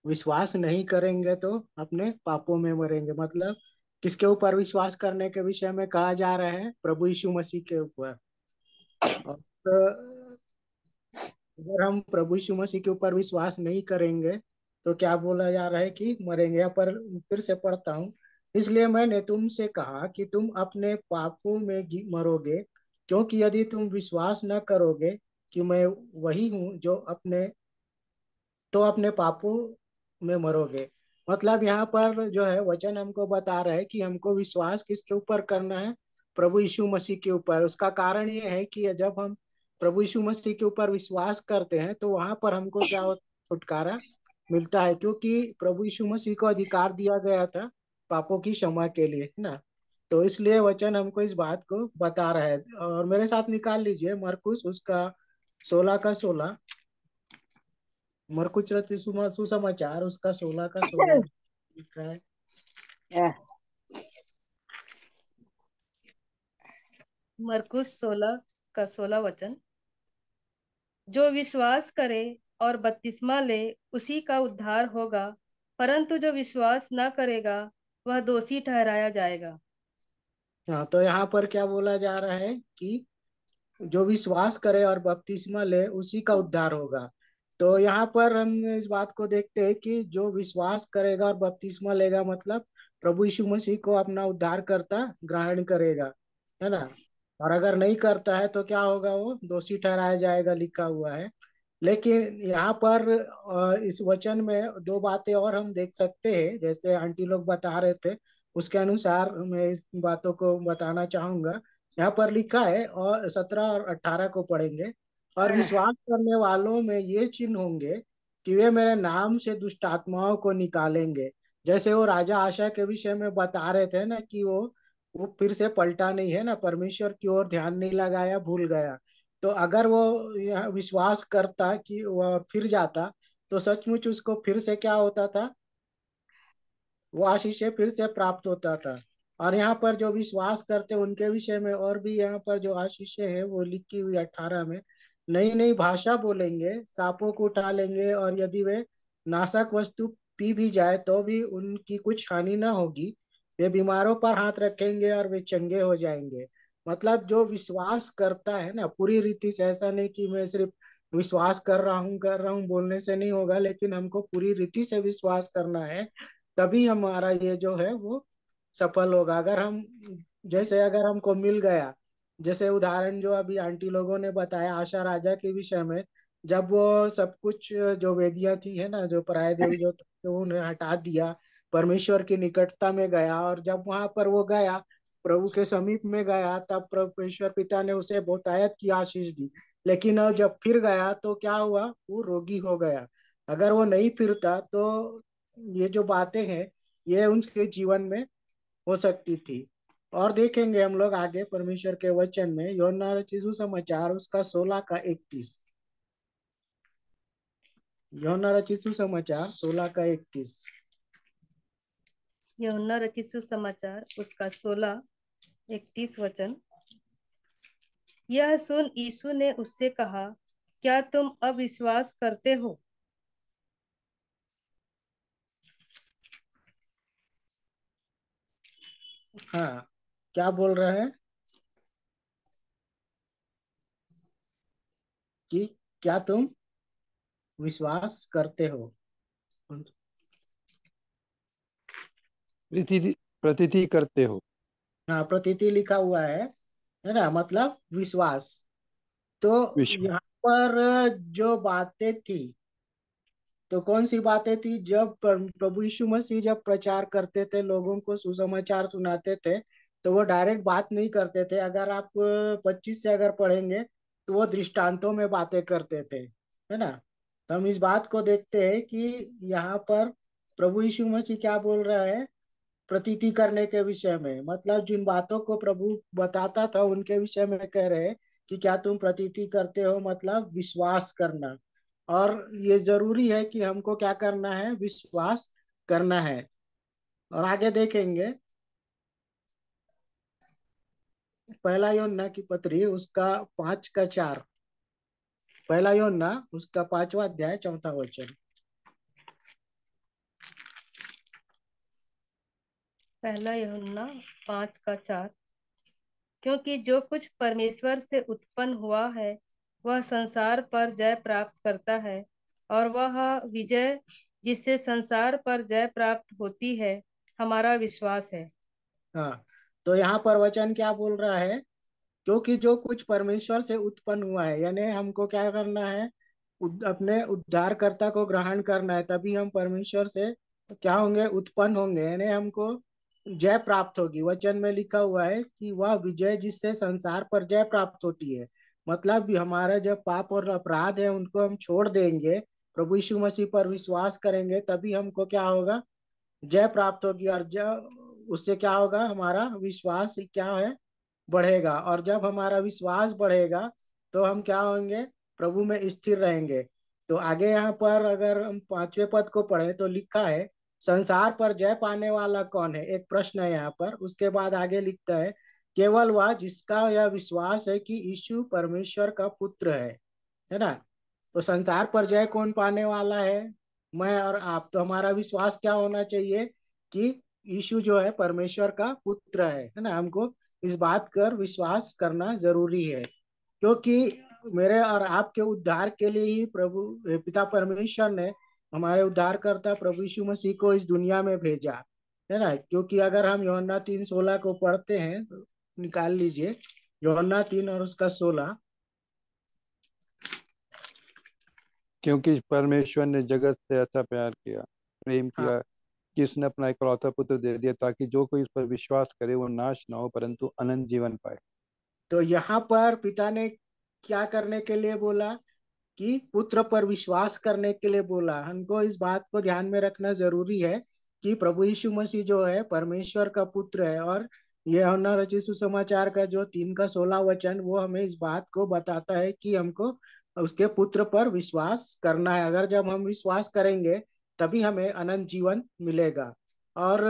विश्वास नहीं करेंगे तो अपने पापों में मरेंगे। मतलब किसके ऊपर विश्वास करने के विषय में कहा जा रहा है? प्रभु यीशु मसीह के ऊपर। और अगर हम प्रभु यीशु मसीह के ऊपर विश्वास नहीं करेंगे तो क्या बोला जा रहा है? कि मरेंगे। यहाँ पर फिर से पढ़ता हूँ। इसलिए मैंने तुमसे कहा कि तुम अपने पापों में मरोगे, क्योंकि यदि तुम विश्वास न करोगे कि मैं वही हूँ जो अपने पापों में मरोगे। मतलब यहाँ पर जो है वचन हमको बता रहा है कि हमको विश्वास किसके ऊपर करना है? प्रभु यीशु मसीह के ऊपर। उसका कारण ये है कि जब हम प्रभु यीशु मसीह के ऊपर विश्वास करते हैं तो वहां पर हमको क्या छुटकारा मिलता है, क्योंकि प्रभु यीशु मसीह को अधिकार दिया गया था पापों की क्षमा के लिए, है ना। तो इसलिए वचन हमको इस बात को बता रहा है। और मेरे साथ निकाल लीजिए मरकुस उसका 16 का 16। मरकुच रचित सुसमाचार उसका 16 का 16 लिखा है। मरकुस 16 का 16 वचन। जो विश्वास करे और बपतिस्मा ले उसी का उद्धार होगा, परंतु जो विश्वास न करेगा वह दोषी ठहराया जाएगा। हाँ, तो यहाँ पर क्या बोला जा रहा है? कि जो विश्वास करे और बपतिस्मा ले उसी का उद्धार होगा। तो यहाँ पर हम इस बात को देखते हैं कि जो विश्वास करेगा और बपतिस्मा लेगा, मतलब प्रभु यीशु मसीह को अपना उद्धारकर्ता ग्रहण करेगा, है ना। और अगर नहीं करता है तो क्या होगा? वो दोषी ठहराया जाएगा, लिखा हुआ है। लेकिन यहाँ पर इस वचन में दो बातें और हम देख सकते हैं, जैसे आंटी लोग बता रहे थे उसके अनुसार मैं इस बातों को बताना चाहूंगा। यहाँ पर लिखा है, और 17 और 18 को पढ़ेंगे। और विश्वास करने वालों में ये चिन्ह होंगे कि वे मेरे नाम से दुष्ट आत्माओं को निकालेंगे। जैसे वो राजा आशा के विषय में बता रहे थे ना, कि वो फिर से पलटा नहीं, है ना, परमेश्वर की ओर ध्यान नहीं लगाया, भूल गया। तो अगर वो यह विश्वास करता कि वह फिर जाता तो सचमुच उसको फिर से क्या होता था? वो आशीष फिर से प्राप्त होता था। और यहाँ पर जो विश्वास करते उनके विषय में और भी यहाँ पर जो आशीष है वो लिखी हुई 18 में। नई नई भाषा बोलेंगे, सांपों को उठा लेंगे, और यदि वे नाशक वस्तु पी भी जाए तो भी उनकी कुछ हानि ना होगी। वे बीमारों पर हाथ रखेंगे और वे चंगे हो जाएंगे। मतलब जो विश्वास करता है ना पूरी रीति से, ऐसा नहीं कि मैं सिर्फ विश्वास कर रहा हूँ बोलने से नहीं होगा, लेकिन हमको पूरी रीति से विश्वास करना है, तभी हमारा ये जो है वो सफल होगा। अगर हम जैसे अगर हमको मिल गया, जैसे उदाहरण जो अभी आंटी लोगों ने बताया आशा राजा के विषय में, जब वो सब कुछ जो वेदियां थी, है ना, जो पराये देवी जो उन्हें हटा दिया, परमेश्वर की निकटता में गया, और जब वहां पर वो गया, प्रभु के समीप में गया, तब परमेश्वर पिता ने उसे बहुतायत की आशीष दी। लेकिन जब फिर गया तो क्या हुआ? वो रोगी हो गया। अगर वो नहीं फिरता तो ये जो बातें हैं ये उनके जीवन में हो सकती थी। और देखेंगे हम लोग आगे परमेश्वर के वचन में, यूहन्ना रचित सुसमाचार उसका 16 का 31। यूहन्ना रचित सुसमाचार 16 का 21। यूहन्ना रचित सुसमाचार उसका 16-31 वचन। यह सुन यीशु ने उससे कहा, क्या तुम अविश्वास करते हो? हाँ, क्या बोल रहा है कि क्या तुम विश्वास करते हो? प्रतीति करते हो। हाँ, प्रतीति लिखा हुआ है ना, मतलब विश्वास। तो विश्वास। यहाँ पर जो बातें थी, तो कौन सी बातें थी? जब प्रभु यीशु मसीह जब प्रचार करते थे, लोगों को सुसमाचार सुनाते थे, तो वो डायरेक्ट बात नहीं करते थे। अगर आप 25 से अगर पढ़ेंगे तो वो दृष्टांतों में बातें करते थे, है ना। तो हम इस बात को देखते हैं कि यहाँ पर प्रभु यीशु मसीह क्या बोल रहा है प्रतीति करने के विषय में। मतलब जिन बातों को प्रभु बताता था उनके विषय में कह रहे हैं कि क्या तुम प्रतीति करते हो, मतलब विश्वास करना। और ये जरूरी है कि हमको क्या करना है, विश्वास करना है। और आगे देखेंगे पहला यूहन्ना की पत्री उसका 5 का 4। पहला यूहन्ना उसका 5वां अध्याय 4था वचन। पहला यूहन्ना 5 का 4। क्योंकि जो कुछ परमेश्वर से उत्पन्न हुआ है वह संसार पर जय प्राप्त करता है, और वह विजय जिससे संसार पर जय प्राप्त होती है हमारा विश्वास है। हाँ, तो यहाँ पर वचन क्या बोल रहा है? क्योंकि जो कुछ परमेश्वर से उत्पन्न हुआ है, यानी हमको क्या करना है, अपने उद्धारकर्ता को ग्रहण करना है, तभी हम परमेश्वर से क्या होंगे, उत्पन्न होंगे, यानी हमको जय प्राप्त होगी। वचन में लिखा हुआ है कि वह विजय जिससे संसार पर जय प्राप्त होती है। मतलब हमारा जब पाप और अपराध है उनको हम छोड़ देंगे, प्रभु यीशु मसीह पर विश्वास करेंगे, तभी हमको क्या होगा, जय प्राप्त होगी। और जब उससे क्या होगा, हमारा विश्वास क्या है, बढ़ेगा। और जब हमारा विश्वास बढ़ेगा तो हम क्या होंगे, प्रभु में स्थिर रहेंगे। तो आगे यहाँ पर अगर हम 5वें पद को पढ़े तो लिखा है संसार पर जय पाने वाला कौन है, एक प्रश्न है यहाँ पर। उसके बाद आगे लिखता है केवल वह जिसका यह विश्वास है कि यीशु परमेश्वर का पुत्र है ना। तो संसार पर जय कौन पाने वाला है, मैं और आप। तो हमारा विश्वास क्या होना चाहिए कि यीशु जो है परमेश्वर का पुत्र है ना। हमको इस बात कर विश्वास करना जरूरी है, क्योंकि मेरे और आपके उद्धार के लिए ही प्रभु पिता परमेश्वर ने हमारे उद्धारकर्ता प्रभु यीशु मसीह को इस दुनिया में भेजा, है ना। क्योंकि अगर हम यूहन्ना 3:16 को पढ़ते हैं तो निकाल लीजिए, यूहन्ना 3 और उसका 16। क्योंकि परमेश्वर ने जगत से ऐसा प्रेम हाँ, किया कि उसने अपना इकलौता पुत्र दे दिया, ताकि जो कोई इस पर विश्वास करे वो नाश ना हो परंतु अनंत जीवन पाए। तो यहाँ पर पिता ने क्या करने के लिए बोला कि पुत्र पर विश्वास करने के लिए बोला। हमको इस बात को ध्यान में रखना जरूरी है कि प्रभु यीशु मसीह जो है परमेश्वर का पुत्र है। और ये यूहन्ना रचित सुसमाचार का जो 3 का 16 वचन वो हमें इस बात को बताता है कि हमको उसके पुत्र पर विश्वास करना है। अगर जब हम विश्वास करेंगे तभी हमें अनंत जीवन मिलेगा। और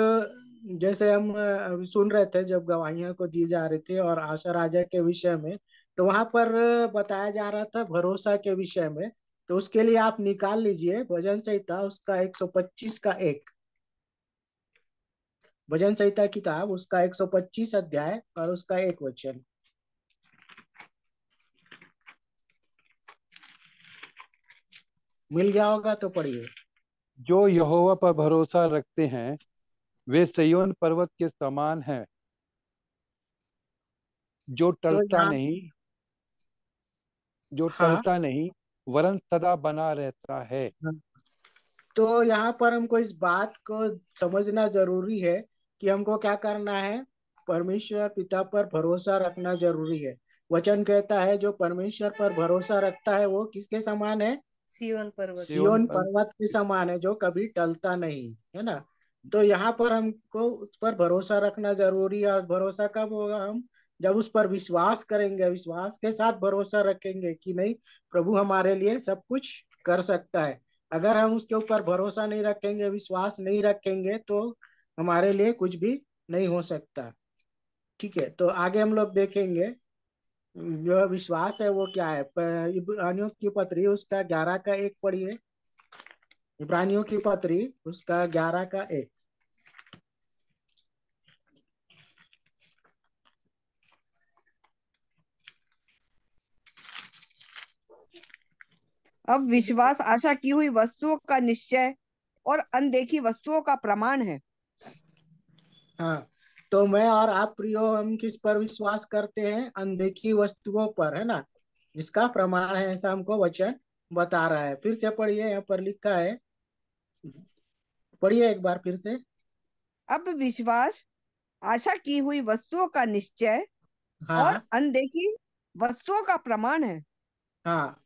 जैसे हम सुन रहे थे जब गवाहियां को दी जा रही थी और आशा राजा के विषय में, तो वहां पर बताया जा रहा था भरोसा के विषय में। तो उसके लिए आप निकाल लीजिए भजन संहिता उसका 125 का 1। भजन संहिता किताब उसका 125 अध्याय और उसका 1 वचन। मिल गया होगा तो पढ़िए। जो यहोवा पर भरोसा रखते हैं वे सिय्योन पर्वत के समान हैं, जो तो टलता यहाँ, नहीं, जो हाँ, टलता नहीं वरन सदा बना रहता है। तो यहाँ पर हमको इस बात को समझना जरूरी है कि हमको क्या करना है, परमेश्वर पिता पर भरोसा रखना जरूरी है। वचन कहता है जो परमेश्वर पर भरोसा रखता है वो किसके समान है, सिय्योन पर्वत। सिय्योन सिय्योन पर्वत। पर्वत के समान है जो कभी टलता नहीं, है ना। तो यहाँ पर हमको उस पर भरोसा रखना जरूरी है। और भरोसा कब होगा, हम जब उस पर विश्वास करेंगे, विश्वास के साथ भरोसा रखेंगे कि नहीं, प्रभु हमारे लिए सब कुछ कर सकता है। अगर हम उसके ऊपर भरोसा नहीं रखेंगे, विश्वास नहीं रखेंगे, तो हमारे लिए कुछ भी नहीं हो सकता। ठीक है, तो आगे हम लोग देखेंगे जो विश्वास है वो क्या है। इब्रानियों की पत्री उसका 11 का 1 पढ़िए। इब्रानियों की पत्री उसका 11 का 1। अब विश्वास आशा की हुई वस्तुओं का निश्चय और अनदेखी वस्तुओं का प्रमाण है। हाँ, तो मैं और आप प्रियो, हम किस पर विश्वास करते हैं? अनदेखी वस्तुओं पर, है ना, जिसका प्रमाण है, ऐसा हमको वचन बता रहा है। फिर से पढ़िए, यहाँ पर लिखा है, पढ़िए एक बार फिर से। अब विश्वास आशा की हुई वस्तुओं का निश्चय और हाँ अनदेखी वस्तुओं का प्रमाण है। हाँ,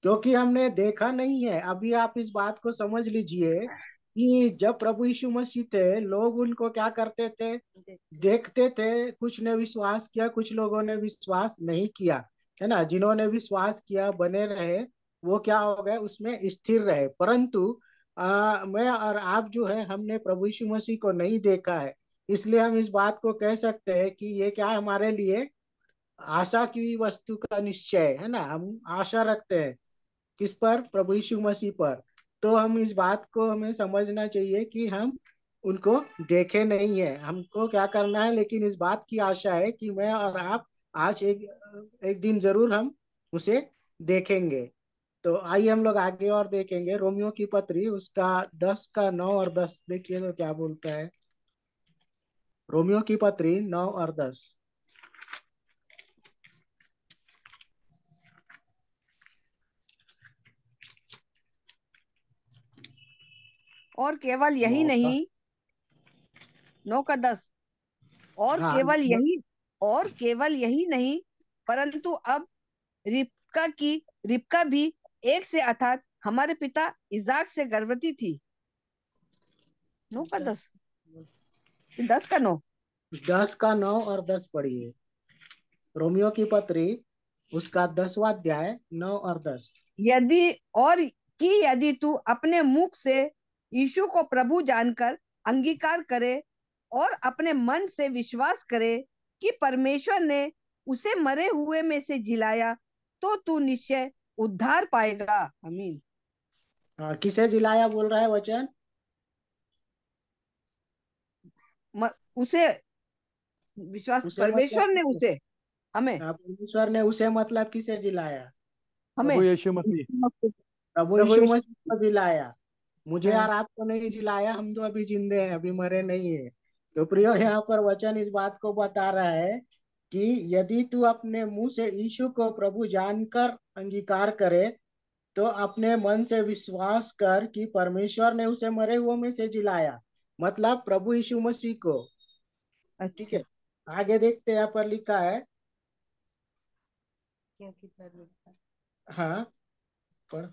क्योंकि हमने देखा नहीं है। अभी आप इस बात को समझ लीजिए कि जब प्रभु यीशु मसीह थे, लोग उनको क्या करते थे? देखते थे। कुछ ने विश्वास किया, कुछ लोगों ने विश्वास नहीं किया, है ना। जिन्होंने विश्वास किया, बने रहे, वो क्या हो गए? उसमें स्थिर रहे। परंतु मैं और आप जो है, हमने प्रभु यीशु मसीह को नहीं देखा है, इसलिए हम इस बात को कह सकते हैं कि ये क्या है हमारे लिए? आशा की वस्तु का निश्चय, है ना। हम आशा रखते हैं किस पर? प्रभु यीशु मसीह पर। तो हम इस बात को हमें समझना चाहिए कि हम उनको देखे नहीं है। हमको क्या करना है? लेकिन इस बात की आशा है कि मैं और आप आज एक एक दिन जरूर हम उसे देखेंगे। तो आइए हम लोग आगे और देखेंगे। रोमियो की पत्री उसका 10 का 9 और 10 देखिए तो क्या बोलता है। रोमियो की पत्री 9 और 10। और केवल यही 9 का, नहीं, 9 का 10। और हाँ, केवल यही और केवल यही नहीं, परंतु अब रिबका भी एक से अर्थात हमारे पिता इजाक से गर्भवती थी। 9 का 10, 10 का 9। 10 का 9 और 10 पढ़िए। रोमियो की पत्री उसका 10वां अध्याय 9 और 10। यदि और कि यदि तू अपने मुख से यीशु को प्रभु जानकर अंगीकार करे और अपने मन से विश्वास करे कि परमेश्वर ने उसे मरे हुए में से जिलाया, तो तू निश्चय उद्धार पाएगा। आमीन। हाँ, किसे जिलाया बोल रहा है वचन? उसे विश्वास, उसे मतलब परमेश्वर ने किसे? उसे, हमें, हाँ, परमेश्वर ने उसे मतलब किसे जिलाया? प्रभु हमें। यीशु मसीह। प्रभु प्रभु यीशु यीशु। मसीह को जिलाया। मुझे हाँ, और आपको नहीं जिलाया, हम तो अभी जिंदे हैं, अभी मरे नहीं है। तो प्रियो, यहाँ पर वचन इस बात को बता रहा है कि यदि तू अपने मुंह से यीशु को प्रभु जानकर अंगीकार करे, तो अपने मन से विश्वास कर कि परमेश्वर ने उसे मरे हुओं में से जिलाया, मतलब प्रभु यीशु मसीह को। ठीक अच्छा। है, आगे देखते हैं, यहाँ पर लिखा है। क्योंकि धार्मिकता हाँ, पर,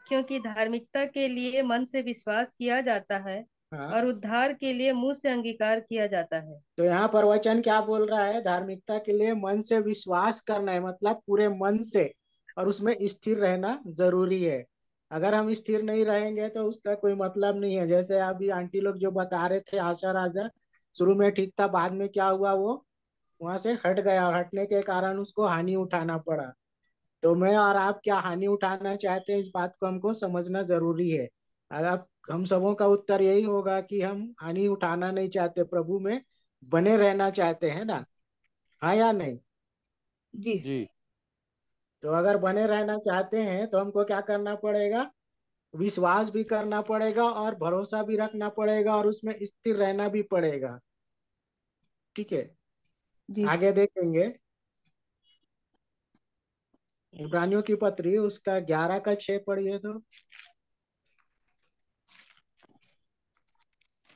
क्योंकि धार्मिकता के लिए मन से विश्वास किया जाता है हाँ, और उद्धार के लिए मुंह से अंगीकार किया जाता है। तो यहाँ पर वचन क्या बोल रहा है? धार्मिकता के लिए मन से विश्वास करना है, मतलब पूरे मन से, और उसमें स्थिर रहना जरूरी है। अगर हम स्थिर नहीं रहेंगे तो उसका कोई मतलब नहीं है। जैसे अभी आंटी लोग जो बता रहे थे, आशा राजा, शुरू में ठीक था, बाद में क्या हुआ? वो वहां से हट गया, और हटने के कारण उसको हानि उठाना पड़ा। तो मैं और आप क्या हानि उठाना चाहते हैं, इस बात को हमको समझना जरूरी है। अगर हम सबों का उत्तर यही होगा कि हम हानि उठाना नहीं चाहते, प्रभु में बने रहना चाहते हैं ना। हाँ या नहीं? जी। जी। तो अगर बने रहना चाहते हैं तो हमको क्या करना पड़ेगा? विश्वास भी करना पड़ेगा और भरोसा भी रखना पड़ेगा और उसमें स्थिर रहना भी पड़ेगा। ठीक है, जी। आगे देखेंगे। इब्रानियों की पत्री उसका 11 का 6 पढ़िए तो।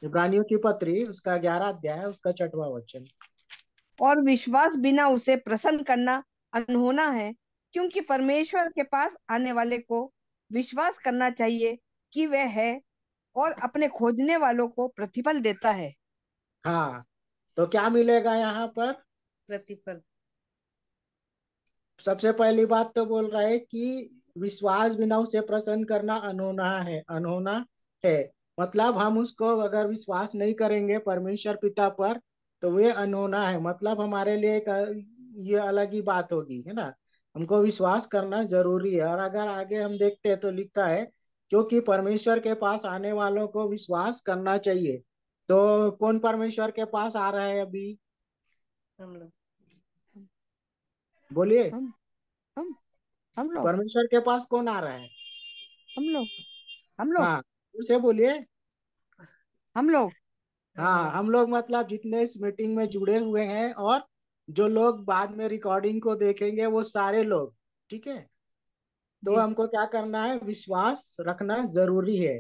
इब्रानियों की पत्री उसका 11 अध्याय उसका 6वां वचन। और विश्वास बिना उसे प्रसन्न करना अनहोना है, क्योंकि परमेश्वर के पास आने वाले को विश्वास करना चाहिए कि वह है, और अपने खोजने वालों को प्रतिफल देता है। हाँ, तो क्या मिलेगा यहाँ पर? प्रतिफल। सबसे पहली बात तो बोल रहा है कि विश्वास बिना उसे प्रसन्न करना अनहोना है। मतलब हम उसको अगर विश्वास नहीं करेंगे परमेश्वर पिता पर, तो वे अनहोना है। मतलब हमारे लिए एक ये अलग ही बात होगी, है ना। हमको विश्वास करना जरूरी है। और अगर आगे हम देखते हैं तो लिखा है, क्योंकि परमेश्वर के पास आने वालों को विश्वास करना चाहिए। तो कौन परमेश्वर के पास आ रहा है अभी? हम लोग। बोलिए। हम हम हम लोग परमेश्वर के पास कौन आ रहा है? हम लोग हम लोग हाँ, उसे बोलिए। हम लोग हाँ, हम लोग मतलब जितने इस मीटिंग में जुड़े हुए हैं और जो लोग बाद में रिकॉर्डिंग को देखेंगे, वो सारे लोग। ठीक है। तो जी। हमको क्या करना है? विश्वास रखना जरूरी है।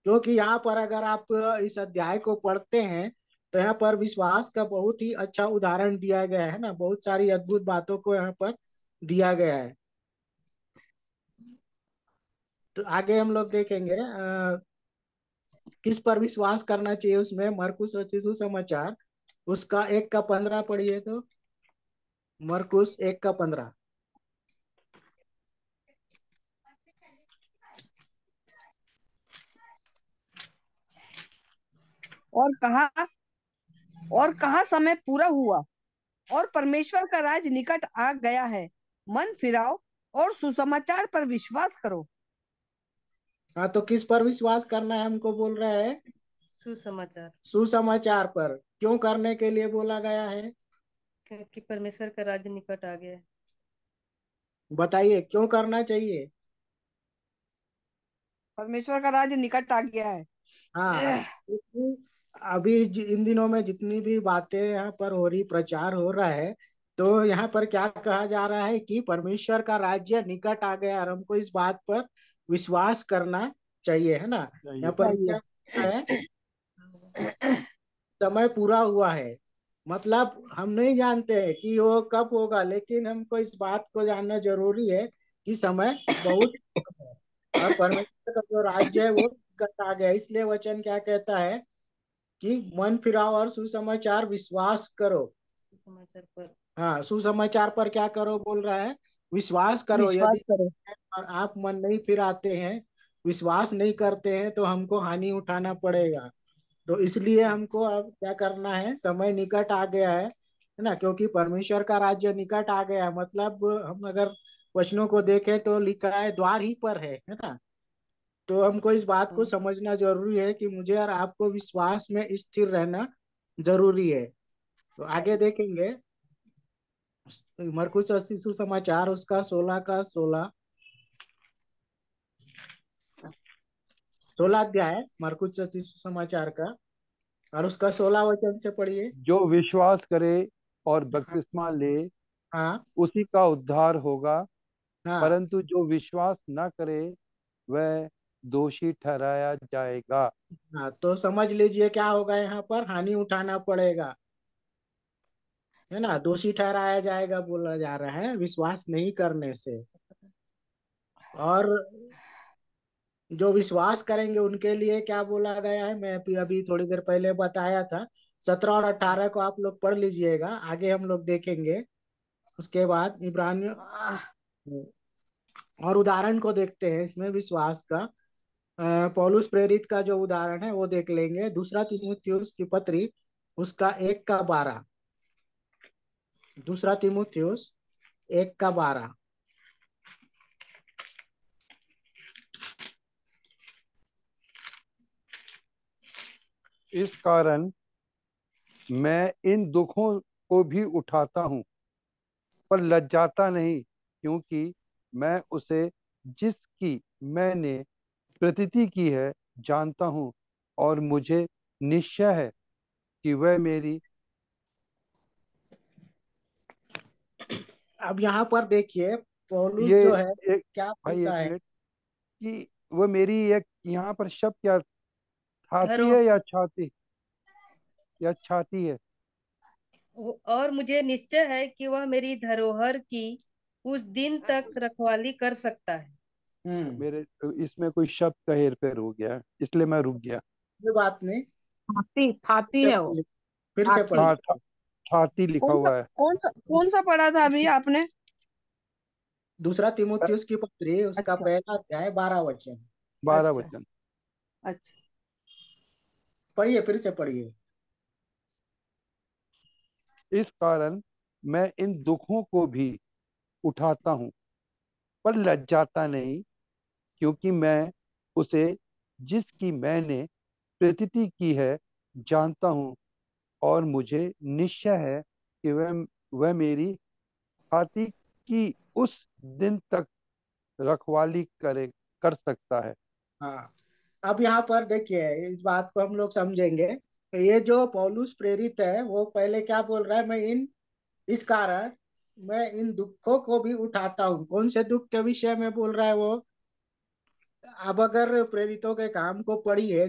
क्योंकि यहाँ पर अगर आप इस अध्याय को पढ़ते हैं, तो यहाँ पर विश्वास का बहुत ही अच्छा उदाहरण दिया गया है ना। बहुत सारी अद्भुत बातों को यहाँ पर दिया गया है। तो आगे हम लोग देखेंगे किस पर विश्वास करना चाहिए। उसमें मरकुस रचित सुसमाचार उसका 1 का 15 पढ़िए तो। मरकुस 1 का 15। और कहा समय पूरा हुआ और परमेश्वर का राज निकट आ गया है। मन फिराओ और सुसमाचार पर विश्वास करो। हाँ, तो किस पर विश्वास करना है हमको बोल रहा है? सुसमाचार। सुसमाचार पर। क्यों करने के लिए बोला गया है? क्योंकि परमेश्वर का राज्य निकट आ गया है। बताइए क्यों करना चाहिए? परमेश्वर का राज निकट आ गया है। हाँ, क्योंकि अभी इन दिनों में जितनी भी बातें यहाँ पर हो रही, प्रचार हो रहा है, तो यहाँ पर क्या कहा जा रहा है कि परमेश्वर का राज्य निकट आ गया। और हमको इस बात पर विश्वास करना चाहिए, है ना। यहाँ पर चाहिए। क्या है? समय पूरा हुआ है। मतलब हम नहीं जानते हैं कि वो कब होगा, लेकिन हमको इस बात को जानना जरूरी है कि समय बहुत है। और परमेश्वर का जो राज्य है वो निकट आ गया। इसलिए वचन क्या कहता है कि मन फिराओ और सुसमाचार विश्वास करो। सुसमाचार पर। हाँ, सुसमाचार पर क्या करो बोल रहा है? विश्वास करो। विश्वास यदि करो। और आप मन नहीं फिराते हैं, विश्वास नहीं करते हैं, तो हमको हानि उठाना पड़ेगा। तो इसलिए हमको अब क्या करना है? समय निकट आ गया है ना। क्योंकि परमेश्वर का राज्य निकट आ गया है। मतलब हम अगर वचनों को देखें तो लिखा है द्वार ही पर है ना। तो हमको इस बात को समझना जरूरी है कि मुझे और आपको विश्वास में स्थिर रहना जरूरी है। तो आगे देखेंगे मरकुस रचित समाचार उसका 16 का 16। 16 अध्याय मरकुस रचित समाचार का, और उसका 16 वचन से पढ़िए। जो विश्वास करे और हाँ, बपतिस्मा ले, हाँ, उसी का उद्धार होगा। हाँ। परंतु जो विश्वास न करे, वह दोषी ठहराया जाएगा। हाँ, तो समझ लीजिए क्या होगा? यहाँ पर हानि उठाना पड़ेगा, है ना। दोषी ठहराया जाएगा बोला जा रहा है विश्वास नहीं करने से। और जो विश्वास करेंगे उनके लिए क्या बोला गया है? मैं अभी थोड़ी देर पहले बताया था। 17 और 18 को आप लोग पढ़ लीजिएगा। आगे हम लोग देखेंगे उसके बाद इब्रानियों। और उदाहरण को देखते हैं इसमें विश्वास का। पौलुस प्रेरित का जो उदाहरण है वो देख लेंगे। दूसरा तीमुथियुस की पत्री उसका 1 का 12। दूसरा तीमुथियुस 1 का 12। इस कारण मैं इन दुखों को भी उठाता हूँ, पर लज्जाता नहीं, क्योंकि मैं उसे जिसकी मैंने प्रतीति की है जानता हूँ, और मुझे निश्चय है कि वह मेरी। अब यहाँ पर देखिए पौलुस ये जो है एक, क्या भाई बोलता एक है? मिनट, कि वह मेरी एक, यहाँ पर शब्द क्या, छाती धरो। है या छाती, या छाती है? और मुझे निश्चय है कि वह मेरी धरोहर की उस दिन तक रखवाली कर सकता है। मेरे इसमें कोई शब्द का हेर फेर हो गया, इसलिए मैं रुक गया। कोई बात नहीं। फाती फाती है वो। फिर से फाती। हाँ, पढ़िए। छाती लिखा कौन सा हुआ है। कौन सा कौन सा पढ़ा था अभी आपने? दूसरा तिमुथियुस की पत्री उसका अच्छा पहला अध्याय 12 वचन। 12 अच्छा वचन। अच्छा। पढ़िए, फिर से पढ़िए। इस कारण मैं इन दुखों को भी उठाता हूँ, पर लज्जाता नहीं, क्योंकि मैं उसे जिसकी मैंने प्रतीति की है जानता हूँ, और मुझे निश्चय है कि वह मेरी छाती की उस दिन तक रखवाली कर सकता है। हाँ, अब यहाँ पर देखिए, इस बात को हम लोग समझेंगे। ये जो पौलुस प्रेरित है वो पहले क्या बोल रहा है, इस कारण मैं इन दुखों को भी उठाता हूँ। कौन से दुख के विषय में बोल रहा है वो? अब अगर प्रेरितों के काम को पढ़िए,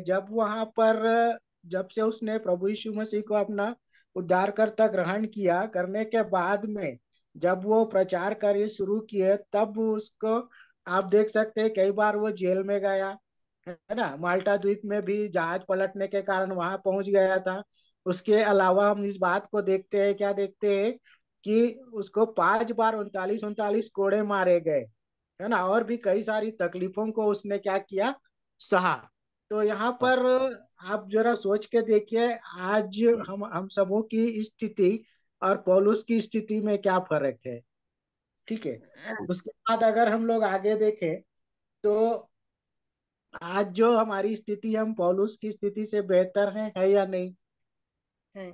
जब से उसने प्रभु यीशु मसीह को अपना उद्धारकर्ता ग्रहण किया, करने के बाद में जब वो प्रचार कार्य शुरू किए, तब उसको आप देख सकते हैं कई बार वो जेल में गया है ना। माल्टा द्वीप में भी जहाज पलटने के कारण वहां पहुंच गया था। उसके अलावा हम इस बात को देखते हैं, क्या देखते हैं कि उसको 5 बार 39 39 कोड़े मारे गए, है ना। और भी कई सारी तकलीफों को उसने क्या किया, सहा। तो यहाँ हाँ, पर आप जरा सोच के देखिए, आज हम सबों की स्थिति और पौलुस की स्थिति में क्या फर्क है। ठीक है। उसके बाद अगर हम लोग आगे देखें, तो आज जो हमारी स्थिति, हम पौलुस की स्थिति से बेहतर है या नहीं? है।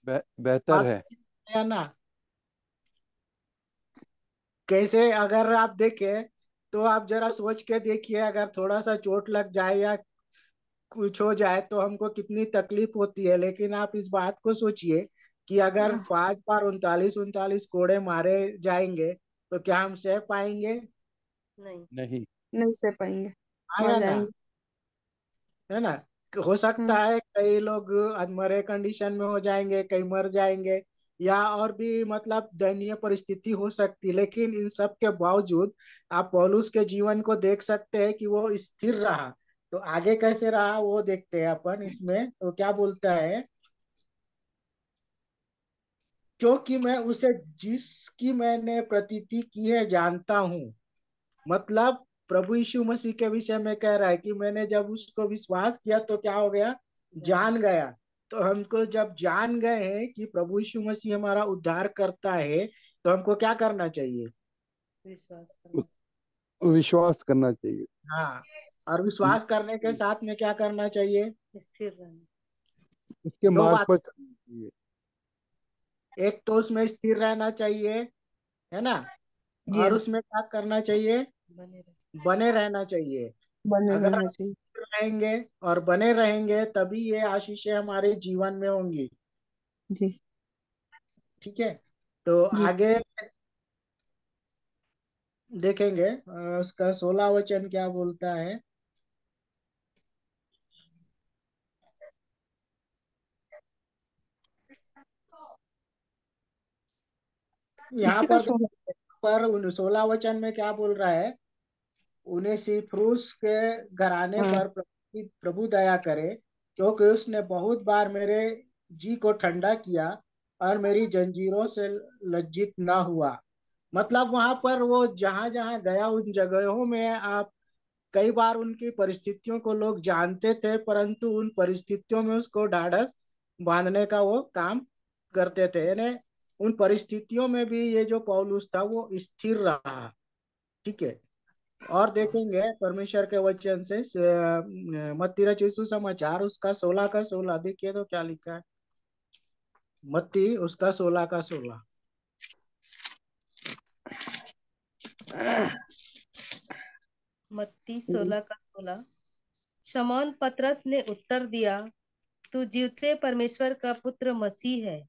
बेहतर बात है। है या ना? कैसे? अगर आप देखें तो आप जरा सोच के देखिए, अगर थोड़ा सा चोट लग जाए या कुछ हो जाए तो हमको कितनी तकलीफ होती है। लेकिन आप इस बात को सोचिए कि अगर 5 बार 39 39 कोड़े मारे जाएंगे तो क्या हम सह पाएंगे? नहीं। नहीं। नहीं सह पाएंगे, मर आया ना, जाएंगे। है ना। हो सकता हम्म। है कई लोग अधमरे कंडीशन में हो जाएंगे, कई मर जाएंगे, या और भी मतलब दयनीय परिस्थिति हो सकती। लेकिन इन सब के बावजूद आप पौलुस के जीवन को देख सकते हैं कि वो स्थिर रहा। तो आगे कैसे रहा वो देखते हैं अपन इसमें। तो क्या बोलता है, क्योंकि मैं उसे जिसकी मैंने प्रतीति की है जानता हूँ। मतलब प्रभु यीशु मसीह के विषय में कह रहा है कि मैंने जब उसको विश्वास किया तो क्या हो गया, जान गया। तो हमको जब जान गए हैं कि प्रभु यीशु मसीह हमारा उद्धार करता है, तो हमको क्या करना चाहिए? विश्वास करना विश्वास करना चाहिए। हाँ, और विश्वास करने के साथ में क्या करना चाहिए? चाहिए, स्थिर रहना। उसके दो मार्ग बात, पर चलना चाहिए। एक तो उसमें स्थिर रहना चाहिए, है ना। जी और हाँ, उसमें क्या करना चाहिए? बने रहे। बने रहना चाहिए। बने अगर रहना आप चाहिए। रहेंगे और बने रहेंगे तभी ये आशीषें हमारे जीवन में होंगी। जी ठीक है। तो जी। आगे देखेंगे, उसका 16 वचन क्या बोलता है। यहाँ इसी का पर सोना। 16 वचन में क्या बोल रहा है, उन्हें सिफरूस के घराने हाँ पर प्रभु दया करे, क्योंकि उसने बहुत बार मेरे जी को ठंडा किया और मेरी जंजीरों से लज्जित ना हुआ। मतलब वहां पर वो जहां जहां गया उन जगहों में आप कई बार उनकी परिस्थितियों को लोग जानते थे, परंतु उन परिस्थितियों में उसको ढाढ़स बांधने का वो काम करते थे। यानी उन परिस्थितियों में भी ये जो पौलुस था वो स्थिर रहा। ठीक है। और देखेंगे परमेश्वर के वचन से मत्ती रचित सुसमाचार उसका 16 का 16 देखिए तो क्या लिखा है। मत्ती उसका 16 का 16। मत्ती 16 का 16। शमौन पतरस ने उत्तर दिया, तू जीवते परमेश्वर का पुत्र मसीह है।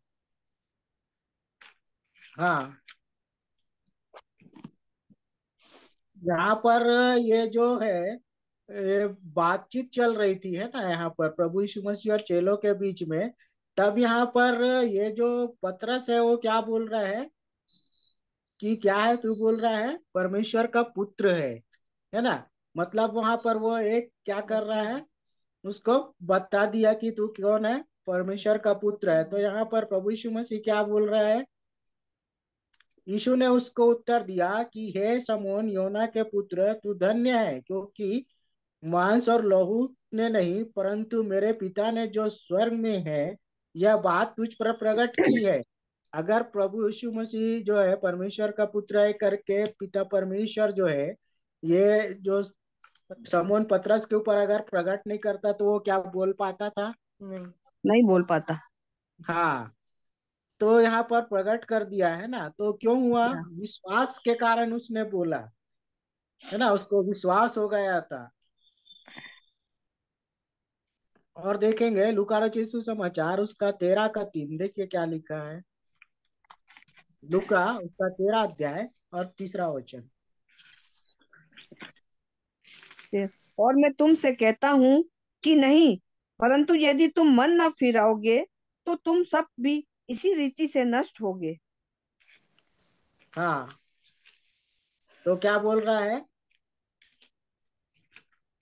हाँ, यहाँ पर ये जो है, ये बातचीत चल रही थी, है ना, यहाँ पर प्रभु यीशु मसीह और चेलों के बीच में। तब यहाँ पर ये जो पतरस है वो क्या बोल रहा है कि क्या है, तू बोल रहा है परमेश्वर का पुत्र है ना। मतलब वहां पर वो एक क्या कर रहा मसीह है, उसको बता दिया कि तू कौन है, परमेश्वर का पुत्र है। तो यहाँ पर प्रभु यीशु मसीह क्या बोल रहा है, यीशु ने उसको उत्तर दिया कि हे समोन योना के पुत्र, तू धन्य है, क्योंकि मांस और लहू ने नहीं परंतु मेरे पिता ने जो स्वर्ग में है यह बात तुझ पर प्रकट की है। अगर प्रभु यीशु मसीह जो है परमेश्वर का पुत्र है करके पिता परमेश्वर जो है ये जो समोन पतरस के ऊपर अगर प्रकट नहीं करता तो वो क्या बोल पाता था? नहीं। नहीं बोल पाता। हाँ, तो यहाँ पर प्रकट कर दिया है ना, तो क्यों हुआ? विश्वास के कारण उसने बोला, है ना, उसको विश्वास हो गया था। और देखेंगे लूका रचित सुसमाचार उसका 13 का 3, देखिए क्या लिखा है। लूका उसका 13 अध्याय और 3 वचन। और मैं तुमसे कहता हूँ कि नहीं, परंतु यदि तुम मन न फिराओगे तो तुम सब भी इसी रीति से नष्ट होगे। हाँ, तो क्या बोल रहा है?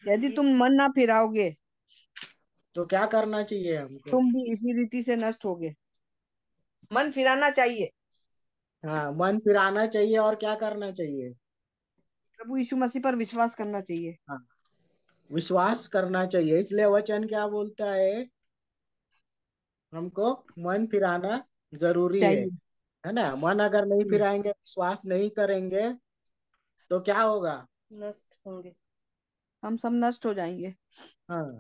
यदि तुम मन ना फिराओगे तो क्या करना चाहिए हमको? तुम भी इसी रीति से नष्ट होगे। मन फिराना चाहिए, हाँ, मन फिराना चाहिए और क्या करना चाहिए? प्रभु यीशु मसीह पर विश्वास करना चाहिए। हाँ, विश्वास करना चाहिए। इसलिए वचन क्या बोलता है? हमको मन फिराना जरूरी चाहिए। है ना। मन अगर नहीं फिराएंगे, विश्वास नहीं करेंगे तो क्या होगा? नष्ट होंगे। हम सब नष्ट हो जाएंगे। हाँ,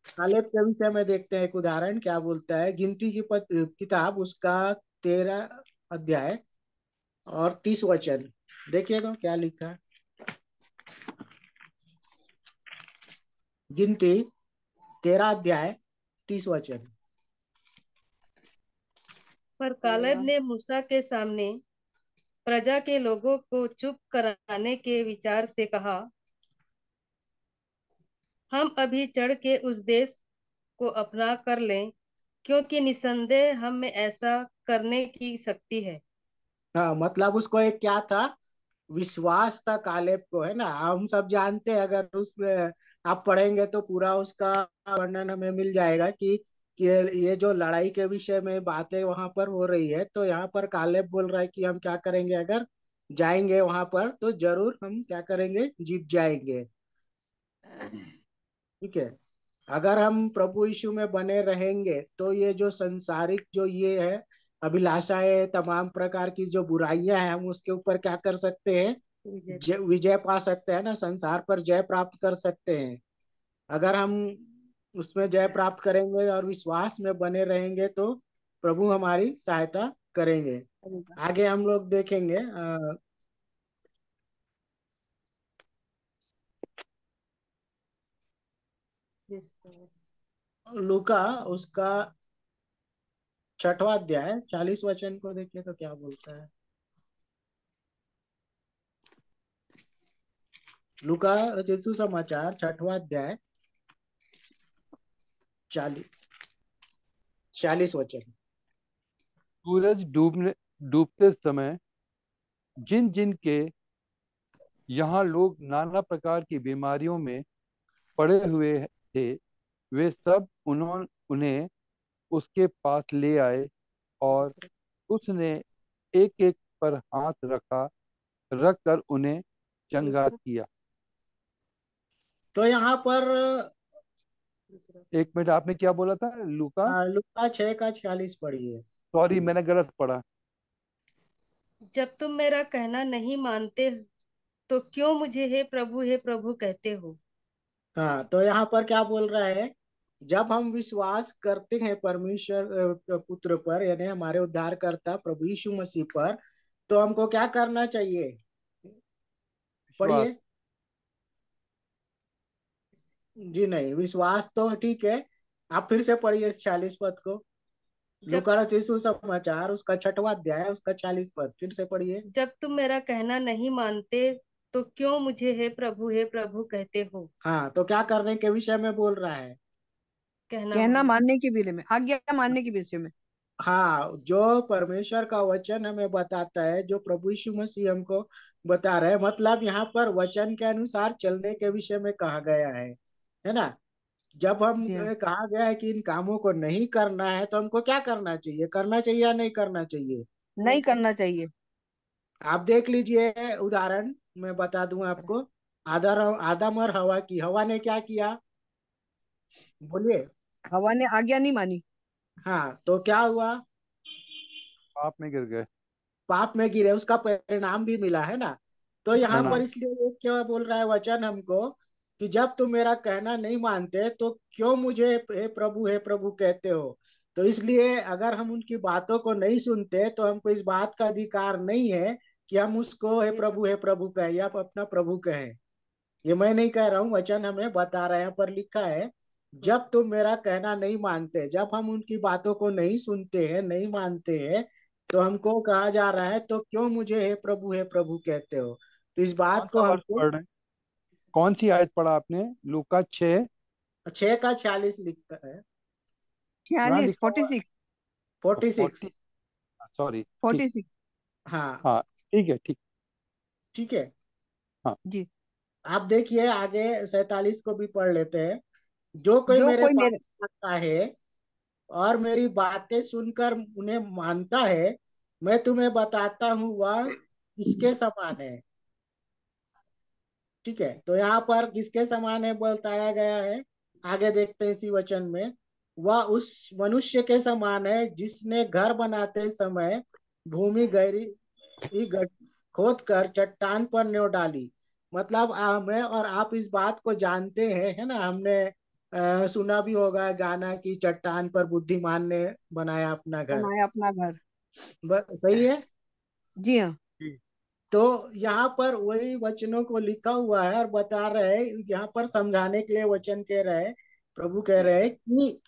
कालेब के विषय में देखते हैं एक उदाहरण। क्या बोलता है? गिनती की किताब उसका 13 अध्याय और 30 वचन। देखिए तो क्या लिखा है। गिनती 13 अध्याय 30 वचन। पर कालेब ने मूसा के सामने प्रजा के लोगों को चुप कराने के विचार से कहा, हम अभी चढ़ के उस देश को अपना कर लें, क्योंकि निसंदेह हम में ऐसा करने की शक्ति है। हाँ, मतलब उसको एक क्या था? विश्वास था कालेब को, है ना। हम सब जानते हैं, अगर उसमें आप पढ़ेंगे तो पूरा उसका वर्णन हमें मिल जाएगा कि ये जो लड़ाई के विषय में बातें वहां पर हो रही है, तो यहाँ पर कालेब बोल रहा है कि हम क्या करेंगे, अगर जाएंगे वहां पर तो जरूर हम क्या करेंगे, जीत जाएंगे। ठीक है। अगर हम प्रभु यीशु में बने रहेंगे तो ये जो संसारिक जो ये है अभिलाषाएं, तमाम प्रकार की जो बुराइयां हैं, हम उसके ऊपर क्या कर सकते हैं? विजय पा सकते हैं ना, संसार पर जय प्राप्त कर सकते हैं। अगर हम उसमें जय प्राप्त करेंगे और विश्वास में बने रहेंगे तो प्रभु हमारी सहायता करेंगे। आगे हम लोग देखेंगे लूका उसका 6वां अध्याय 40 वचन को देखिए तो क्या बोलता है। लूका रचित सुसमाचार 6वां अध्याय 40 वचन। सूरज डूबते समय जिन जिन के यहाँ लोग नाना प्रकार की बीमारियों में पड़े हुए थे, वे सब उन्हें उसके पास ले आए और उसने एक एक पर हाथ रख कर उन्हें चंगा किया। तो यहाँ पर एक मिनट, आपने क्या बोला था? लूका, लूका 6 का 46 पढ़िए। सॉरी मैंने गलत पढ़ा। जब तुम मेरा कहना नहीं मानते तो क्यों मुझे हे प्रभु कहते हो? हाँ, तो यहाँ पर क्या बोल रहा है? जब हम विश्वास करते हैं परमेश्वर पुत्र पर, यानी हमारे उद्धारकर्ता प्रभु यीशु मसीह पर, तो हमको क्या करना चाहिए? विश्वास। पढ़िए। जी नहीं, विश्वास तो ठीक है, आप फिर से पढ़िए इस 40 पद को। जब लूका रचित सुसमाचार उसका 6वां अध्याय उसका 40 पद फिर से पढ़िए। जब तुम मेरा कहना नहीं मानते तो क्यों मुझे हे प्रभु कहते हो? हाँ, तो क्या करने के विषय में बोल रहा है? कहना मानने के विषय में, आज्ञा मानने के विषय में। हाँ, जो परमेश्वर का वचन हमें बताता है, जो प्रभु यीशु मसीह हमको बता रहे हैं, मतलब यहाँ पर वचन के अनुसार चलने के विषय में कहा गया है ना। जब हम जी हाँ। कहा गया है कि इन कामों को नहीं करना है, तो हमको क्या करना चाहिए? करना चाहिए या नहीं करना चाहिए? नहीं करना चाहिए। आप देख लीजिए उदाहरण, मैं बता दूं आपको। आदर आदम और हवा की, हवा ने क्या किया? बोलिए। हवा ने आज्ञा नहीं मानी। हाँ, तो क्या हुआ? पाप में गिर गए। पाप में गिरे, उसका परिणाम भी मिला है ना। तो यहाँ पर प्रणाम। इसलिए ये क्या बोल रहा है वचन हमको, कि जब तुम मेरा कहना नहीं मानते तो क्यों मुझे हे प्रभु कहते हो? तो इसलिए अगर हम उनकी बातों को नहीं सुनते तो हमको इस बात का अधिकार नहीं है कि हम उसको हे प्रभु कहें या अपना प्रभु कहें। ये मैं नहीं कह रहा हूँ, वचन हमें बता रहा है, यहाँ पर लिखा है जब तुम मेरा कहना नहीं मानते, जब हम उनकी बातों को नहीं सुनते हैं, नहीं मानते हैं, तो हमको कहा जा रहा है तो क्यों मुझे हे प्रभु कहते हो? तो इस कौन बात को सा वर्ष हमको पढ़ रहे हैं? कौन सी आयत पढ़ा आपने? लूका 6? 6 का 46 लिखता है। यहाँ 46, लिखा हुआ 46, 46। 40। सॉरी, ठीक। 46। हाँ, हाँ, ठीक है, ठीक। ठीक है। हाँ। जी। आप देखिए आगे 47 को भी पढ़ लेते हैं। जो कोई जो मेरे कोई मेरे पास आता है और मेरी बातें सुनकर उन्हें मानता है, मैं तुम्हें बताता हूँ वह किसके समान है। ठीक है, तो यहाँ पर किसके समान है बताया गया है। आगे देखते हैं इसी वचन में। वह उस मनुष्य के समान है जिसने घर बनाते समय भूमि गहरी खोद कर चट्टान पर न्यो डाली। मतलब मैं और आप इस बात को जानते हैं, है ना। हमने सुना भी होगा गाना कि चट्टान पर बुद्धिमान ने बनाया अपना घर। बनाया अपना घर। सही है। जी हाँ। जी। तो यहाँ पर वही वचनों को लिखा हुआ है और बता रहे हैं, यहाँ पर समझाने के लिए वचन कह रहे हैं, प्रभु कह रहे हैं कि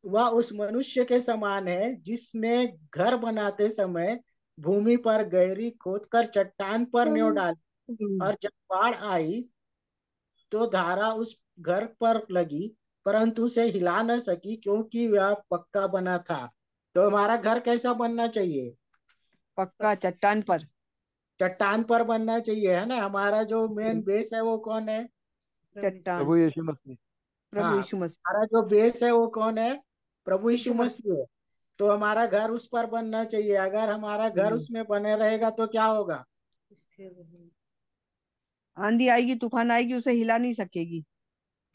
वह उस मनुष्य के समान है जिसने घर बनाते समय भूमि पर गहरी खोदकर चट्टान पर नींव डाली, और जब बाढ़ आई तो धारा उस घर पर लगी, परंतु उसे हिला न सकी क्योंकि वह पक्का बना था। तो हमारा घर कैसा बनना चाहिए? पक्का चट्टान पर। चट्टान पर बनना चाहिए, है ना। हमारा जो मेन बेस है वो कौन है? चट्टान। प्रभु यीशु मसीह। प्रभु हाँ, यीशु मसीह। हमारा जो बेस है वो कौन है? प्रभु यीशु यीशु मसीह है। तो हमारा घर उस पर बनना चाहिए। अगर हमारा घर हम्म। उसमें बने रहेगा तो क्या होगा? स्थिर रहें। आंधी आएगी, तूफान आएगी, उसे हिला नहीं सकेगी।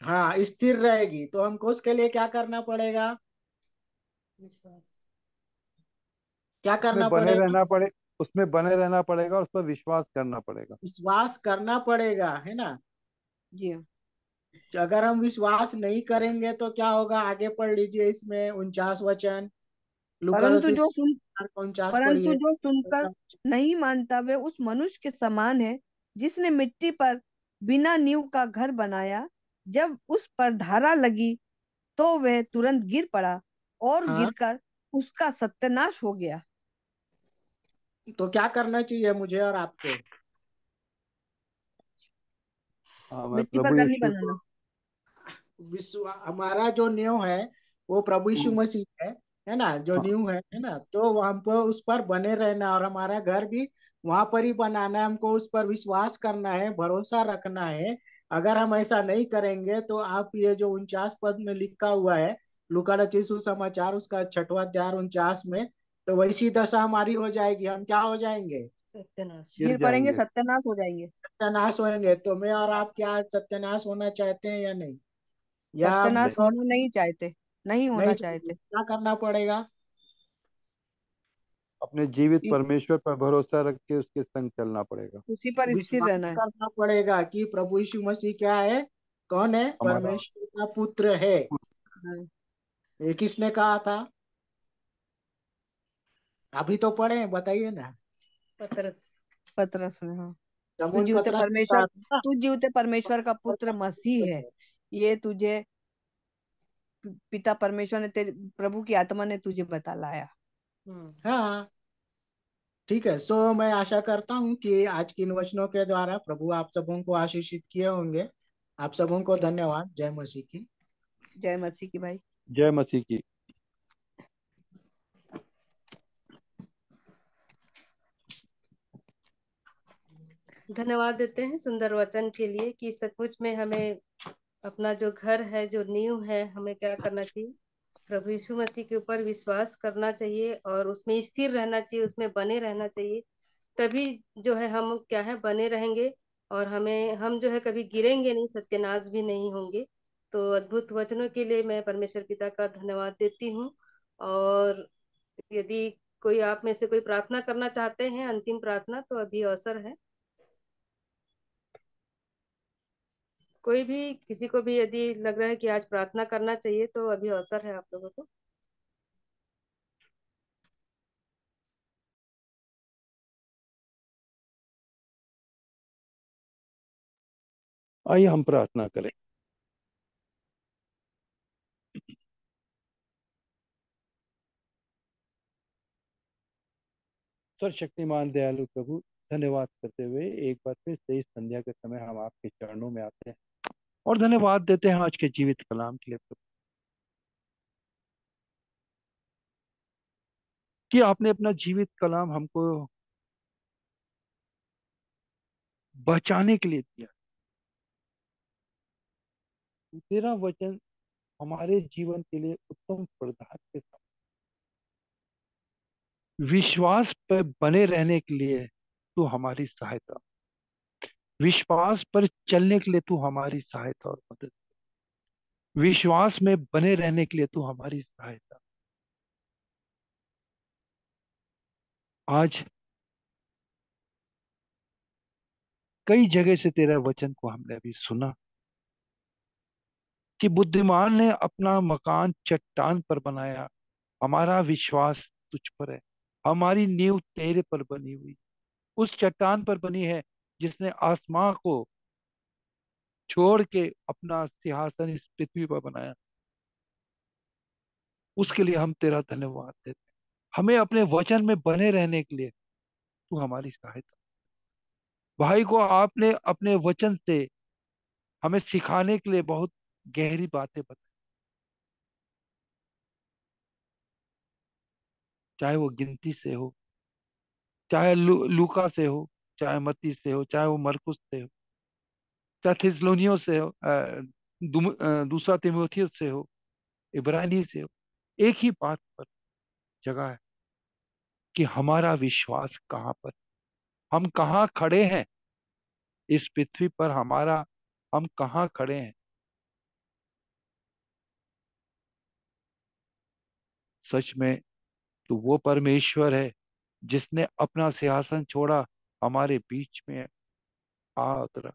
हाँ, स्थिर रहेगी। तो हमको उसके लिए क्या करना पड़ेगा? विश्वास। क्या उसमें करना बने पड़ेगा? रहना पड़े उसमें बने रहना पड़ेगा और उस पर विश्वास करना पड़ेगा। विश्वास करना पड़ेगा, है ना। जी हाँ। अगर हम विश्वास नहीं करेंगे तो क्या होगा? आगे पढ़ लीजिए इसमें 49 वचन, लूका परंतु जो सुन 49 परंतु पढ़िए। जो सुनकर नहीं मानता वे उस मनुष्य के समान है जिसने मिट्टी पर बिना नींव का घर बनाया। जब उस पर धारा लगी तो वह तुरंत गिर पड़ा और हाँ, गिरकर उसका सत्यानाश हो गया। तो क्या करना चाहिए मुझे और आपको? हाँ, मैं मिट्टी पर प्रभु घर नहीं यीशु को। बनाना। विश्व हमारा जो नींव है वो प्रभु यीशु हम्म, मसीह है ना। जो हाँ। नींव है ना, तो हमको उस पर बने रहना, और हमारा घर भी वहां पर ही बनाना है। हमको उस पर विश्वास करना है, भरोसा रखना है। अगर हम ऐसा नहीं करेंगे तो आप ये जो 49 पद में लिखा हुआ है, लूका रचित सुसमाचार उसका 6वां अध्याय 49 में, तो वैसी दशा हमारी हो जाएगी। हम क्या हो जाएंगे? सत्यानाश। गिर गिर पड़ेंगे, जाएंगे। सत्यानाश हो जाएंगे। सत्यानाश होंगे। तो मैं और आप क्या सत्यानाश होना चाहते हैं या नहीं? या सत्यानाश नहीं। हमको होना नहीं चाहते, नहीं नहीं होना चाहिए? चाहते। क्या करना पड़ेगा? अपने जीवित इ- परमेश्वर पर भरोसा रख के उसके संग चलना पड़ेगा। उसी पर स्थिर रहना विश्वास है। करना पड़ेगा कि प्रभु यीशु मसीह क्या है? कौन है? हमारा परमेश्वर का पुत्र है। हाँ। ये किसने कहा था? अभी तो पढ़े, बताइए ना। पतरस। पतरस में, हाँ। तू समून जीवते पतरस ने परमेश्वर कहा था ना। तू जीवते परमेश्वर का पुत्र मसीह है। ये तुझे पिता परमेश्वर ने, तेरे प्रभु की आत्मा ने तुझे बतलाया। हाँ, ठीक है। सो मैं आशा करता हूँ कि आज की इन वचनों के द्वारा प्रभु आप सबों को आशीषित किए होंगे। आप सबों को धन्यवाद। जय मसीह की। जय मसीह की भाई। जय मसीह की। धन्यवाद देते हैं सुंदर वचन के लिए कि सचमुच में हमें अपना जो घर है, जो नींव है, हमें क्या करना चाहिए? प्रभु यीशु मसीह के ऊपर विश्वास करना चाहिए और उसमें स्थिर रहना चाहिए, उसमें बने रहना चाहिए। तभी जो है हम क्या है, बने रहेंगे। और हम जो है कभी गिरेंगे नहीं, सत्यानाश भी नहीं होंगे। तो अद्भुत वचनों के लिए मैं परमेश्वर पिता का धन्यवाद देती हूँ। और यदि कोई आप में से कोई प्रार्थना करना चाहते हैं, अंतिम प्रार्थना, तो अभी अवसर है। कोई भी, किसी को भी यदि लग रहा है कि आज प्रार्थना करना चाहिए, तो अभी अवसर है आप लोगों को। आइए हम प्रार्थना करें। सर्वशक्तिमान दयालु प्रभु, धन्यवाद करते हुए एक बार फिर से इस संध्या के समय हम आपके चरणों में आते हैं और धन्यवाद देते हैं आज के जीवित कलाम के लिए प्रभु, कि आपने अपना जीवित कलाम हमको बचाने के लिए दिया। तेरा वचन हमारे जीवन के लिए उत्तम प्रदान के साथ विश्वास पर बने रहने के लिए तू हमारी सहायता, विश्वास पर चलने के लिए तू हमारी सहायता और मदद, विश्वास में बने रहने के लिए तू हमारी सहायता। आज कई जगह से तेरा वचन को हमने अभी सुना कि बुद्धिमान ने अपना मकान चट्टान पर बनाया, हमारा विश्वास तुझ पर है। हमारी नींव तेरे पर बनी हुई, उस चट्टान पर बनी है जिसने आसमां को छोड़ के अपना सिंहासन इस पृथ्वी पर बनाया। उसके लिए हम तेरा धन्यवाद देते हैं। हमें अपने वचन में बने रहने के लिए तू हमारी सहायता। भाई को आपने अपने वचन से हमें सिखाने के लिए बहुत गहरी बातें बताई, चाहे वो गिनती से हो, चाहे लूका से हो, चाहे मत्ती से हो, चाहे वो मरकुस से हो, चाहे थिस्सलुनियों से हो, दूसरा तिमुथियुस से हो, इब्रानी से हो। एक ही बात पर जगह है कि हमारा विश्वास कहाँ पर, हम कहाँ खड़े हैं इस पृथ्वी पर, हम कहाँ खड़े हैं। सच में तो वो परमेश्वर है जिसने अपना सिंहासन छोड़ा, हमारे बीच में आ उतरा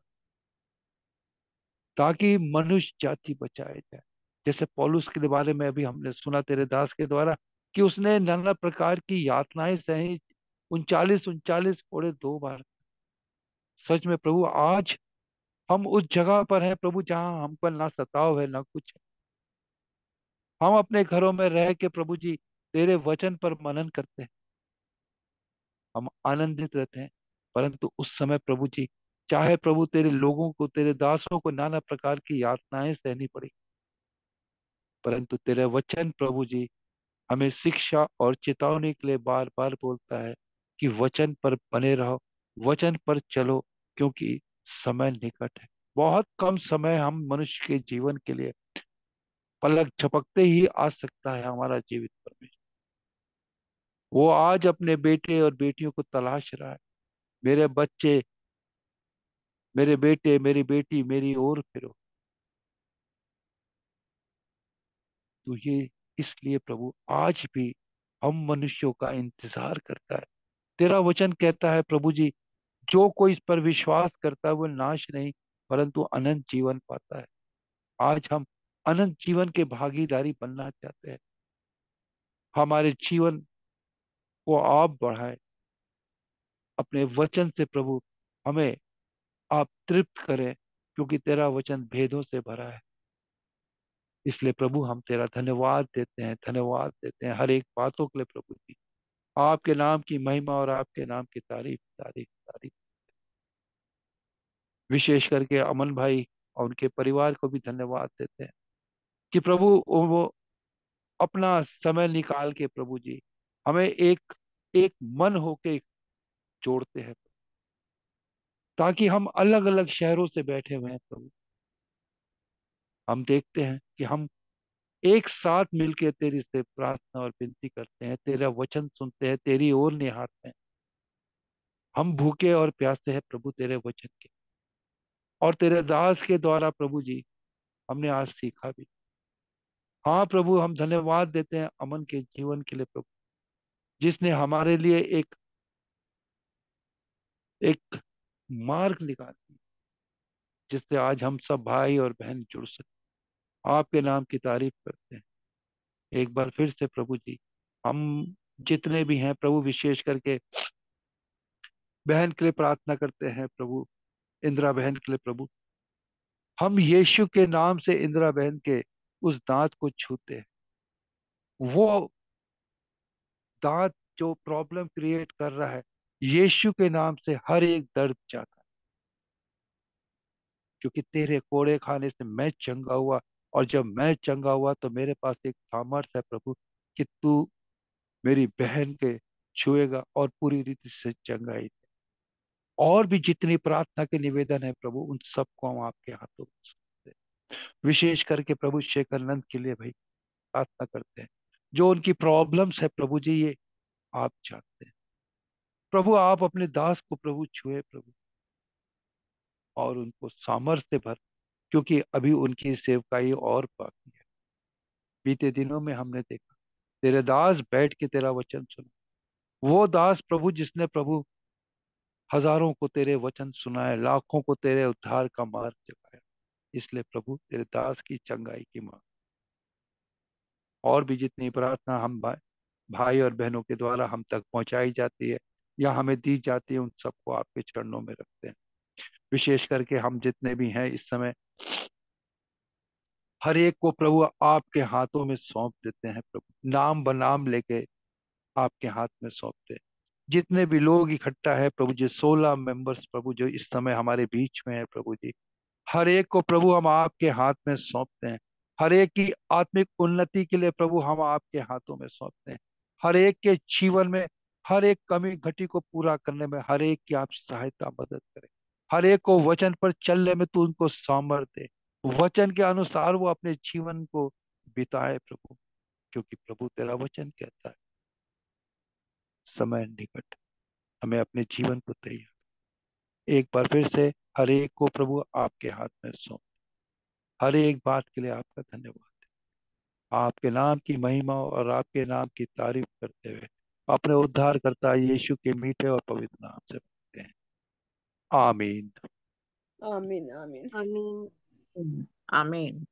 ताकि मनुष्य जाति बचाए जाए। जैसे पौलुस के बारे में अभी हमने सुना तेरे दास के द्वारा कि उसने नाना प्रकार की यातनाएं सही, 39 39 कोड़े 2 बार। सच में प्रभु, आज हम उस जगह पर हैं प्रभु जहां हम पर ना सताव है ना कुछ है। हम अपने घरों में रह के प्रभु जी तेरे वचन पर मनन करते हैं, हम आनंदित रहते हैं। परंतु उस समय प्रभु जी, चाहे प्रभु तेरे लोगों को, तेरे दासों को नाना प्रकार की यातनाएं सहनी पड़ी, परंतु तेरे वचन प्रभु जी हमें शिक्षा और चेतावनी के लिए बार बार बोलता है कि वचन पर बने रहो, वचन पर चलो, क्योंकि समय निकट है। बहुत कम समय हम मनुष्य के जीवन के लिए, पलक झपकते ही आ सकता है हमारा जीवित परमेश्वर। वो आज अपने बेटे और बेटियों को तलाश रहा है। मेरे बच्चे, मेरे बेटे, मेरी बेटी, मेरी ओर फिरो। तो ये इसलिए प्रभु आज भी हम मनुष्यों का इंतजार करता है। तेरा वचन कहता है प्रभु जी, जो कोई इस पर विश्वास करता है वो नाश नहीं परंतु अनंत जीवन पाता है। आज हम अनंत जीवन के भागीदारी बनना चाहते हैं। हमारे जीवन को आप बढ़ाए अपने वचन से प्रभु, हमें आप तृप्त करें, क्योंकि तेरा वचन भेदों से भरा है। इसलिए प्रभु हम तेरा धन्यवाद देते हैं, धन्यवाद देते हैं हर एक बातों के लिए प्रभु जी। आपके नाम की महिमा और आपके नाम की तारीफ तारीफ तारीफ। विशेष करके अमन भाई और उनके परिवार को भी धन्यवाद देते हैं कि प्रभु वो अपना समय निकाल के प्रभु जी हमें एक एक मन होके जोड़ते हैं, ताकि हम अलग अलग शहरों से बैठे हुए हैं प्रभु, हम देखते हैं कि हम एक साथ मिलकर तेरी से प्रार्थना और विनती करते हैं, तेरा वचन सुनते हैं, तेरी ओर निहारते हैं। हम भूखे और प्यासे हैं प्रभु तेरे वचन के, और तेरे दास के द्वारा प्रभु जी हमने आज सीखा भी। हाँ प्रभु, हम धन्यवाद देते हैं अमन के जीवन के लिए प्रभु, जिसने हमारे लिए एक एक मार्ग निकाल दी, जिससे आज हम सब भाई और बहन जुड़ सकते। आपके नाम की तारीफ करते हैं एक बार फिर से प्रभु जी। हम जितने भी हैं प्रभु, विशेष करके बहन के लिए प्रार्थना करते हैं प्रभु, इंदिरा बहन के लिए प्रभु। हम यीशु के नाम से इंदिरा बहन के उस दांत को छूते हैं। वो दांत जो प्रॉब्लम क्रिएट कर रहा है, यीशु के नाम से हर एक दर्द जाता है, क्योंकि तेरे कोड़े खाने से मैं चंगा हुआ। और जब मैं चंगा हुआ तो मेरे पास एक सामर्थ्य है प्रभु कि तू मेरी बहन के छुएगा और पूरी रीति से चंगाई दे। और भी जितनी प्रार्थना के निवेदन है प्रभु, उन सबको हम आपके हाथों में सौंपते हैं। विशेष करके प्रभु शेखर नंद के लिए भाई प्रार्थना करते हैं, जो उनकी प्रॉब्लम्स है प्रभु जी, ये आप जानते हैं प्रभु। आप अपने दास को प्रभु छुए प्रभु, और उनको सामर्थ्य भर, क्योंकि अभी उनकी सेवकाई और बाकी है। बीते दिनों में हमने देखा तेरे दास बैठ के तेरा वचन सुना। वो दास प्रभु जिसने प्रभु हजारों को तेरे वचन सुनाए, लाखों को तेरे उद्धार का मार्ग दिखाया। इसलिए प्रभु तेरे दास की चंगाई की मांग। और भी जितनी प्रार्थना हम भाई और बहनों के द्वारा हम तक पहुंचाई जाती है या हमें दी जाती है, उन सबको आपके चरणों में रखते हैं। विशेष करके हम जितने भी हैं इस समय, हर एक को प्रभु आपके हाथों में सौंप देते हैं प्रभु, नाम बनाम लेके आपके हाथ में सौंपते हैं। जितने भी लोग इकट्ठा है प्रभु जी, 16 मेंबर्स प्रभु जो इस समय हमारे बीच में है प्रभु जी, हर एक को प्रभु हम आपके हाथ में सौंपते हैं। हर एक की आत्मिक उन्नति के लिए प्रभु हम आपके हाथों में सौंपते हैं। हर एक के जीवन में हर एक कमी घटी को पूरा करने में हर एक की आप सहायता मदद करें। हर एक को वचन पर चलने में तू उनको सामर्थ्य दे, वचन के अनुसार वो अपने जीवन को बिताए प्रभु, क्योंकि प्रभु तेरा वचन कहता है समय निकट, हमें अपने जीवन को तैयार। एक बार फिर से हर एक को प्रभु आपके हाथ में सौंप। हर एक बात के लिए आपका धन्यवाद। आपके नाम की महिमा और आपके नाम की तारीफ करते हुए अपने उद्धारकर्ता यीशु के मीठे और पवित्र नाम से मांगते हैं, आमीन। आमीन आमीन आमीन। आमीन।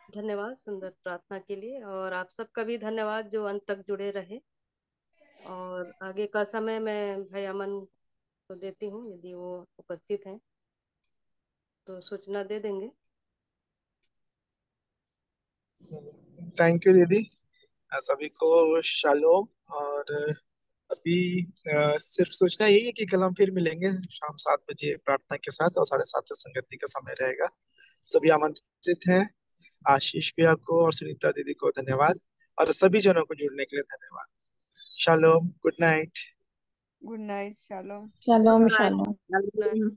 धन्यवाद सुंदर प्रार्थना के लिए, और आप सबका भी धन्यवाद जो अंत तक जुड़े रहे। और आगे का समय मैं भाई अमन को देती हूँ, यदि वो उपस्थित हैं तो सूचना दे देंगे। थैंक यू दीदी। सभी को शालोम। और अभी सिर्फ सोचना यही है कि कल हम फिर मिलेंगे शाम 7 बजे प्रार्थना के साथ, और 7:30 संगति का समय रहेगा। सभी आमंत्रित हैं। आशीष भैया को और सुनीता दीदी को धन्यवाद, और सभी जनों को जुड़ने के लिए धन्यवाद। Shalom, good night. Good night, shalom. Shalom Good night. Shalom. Good night.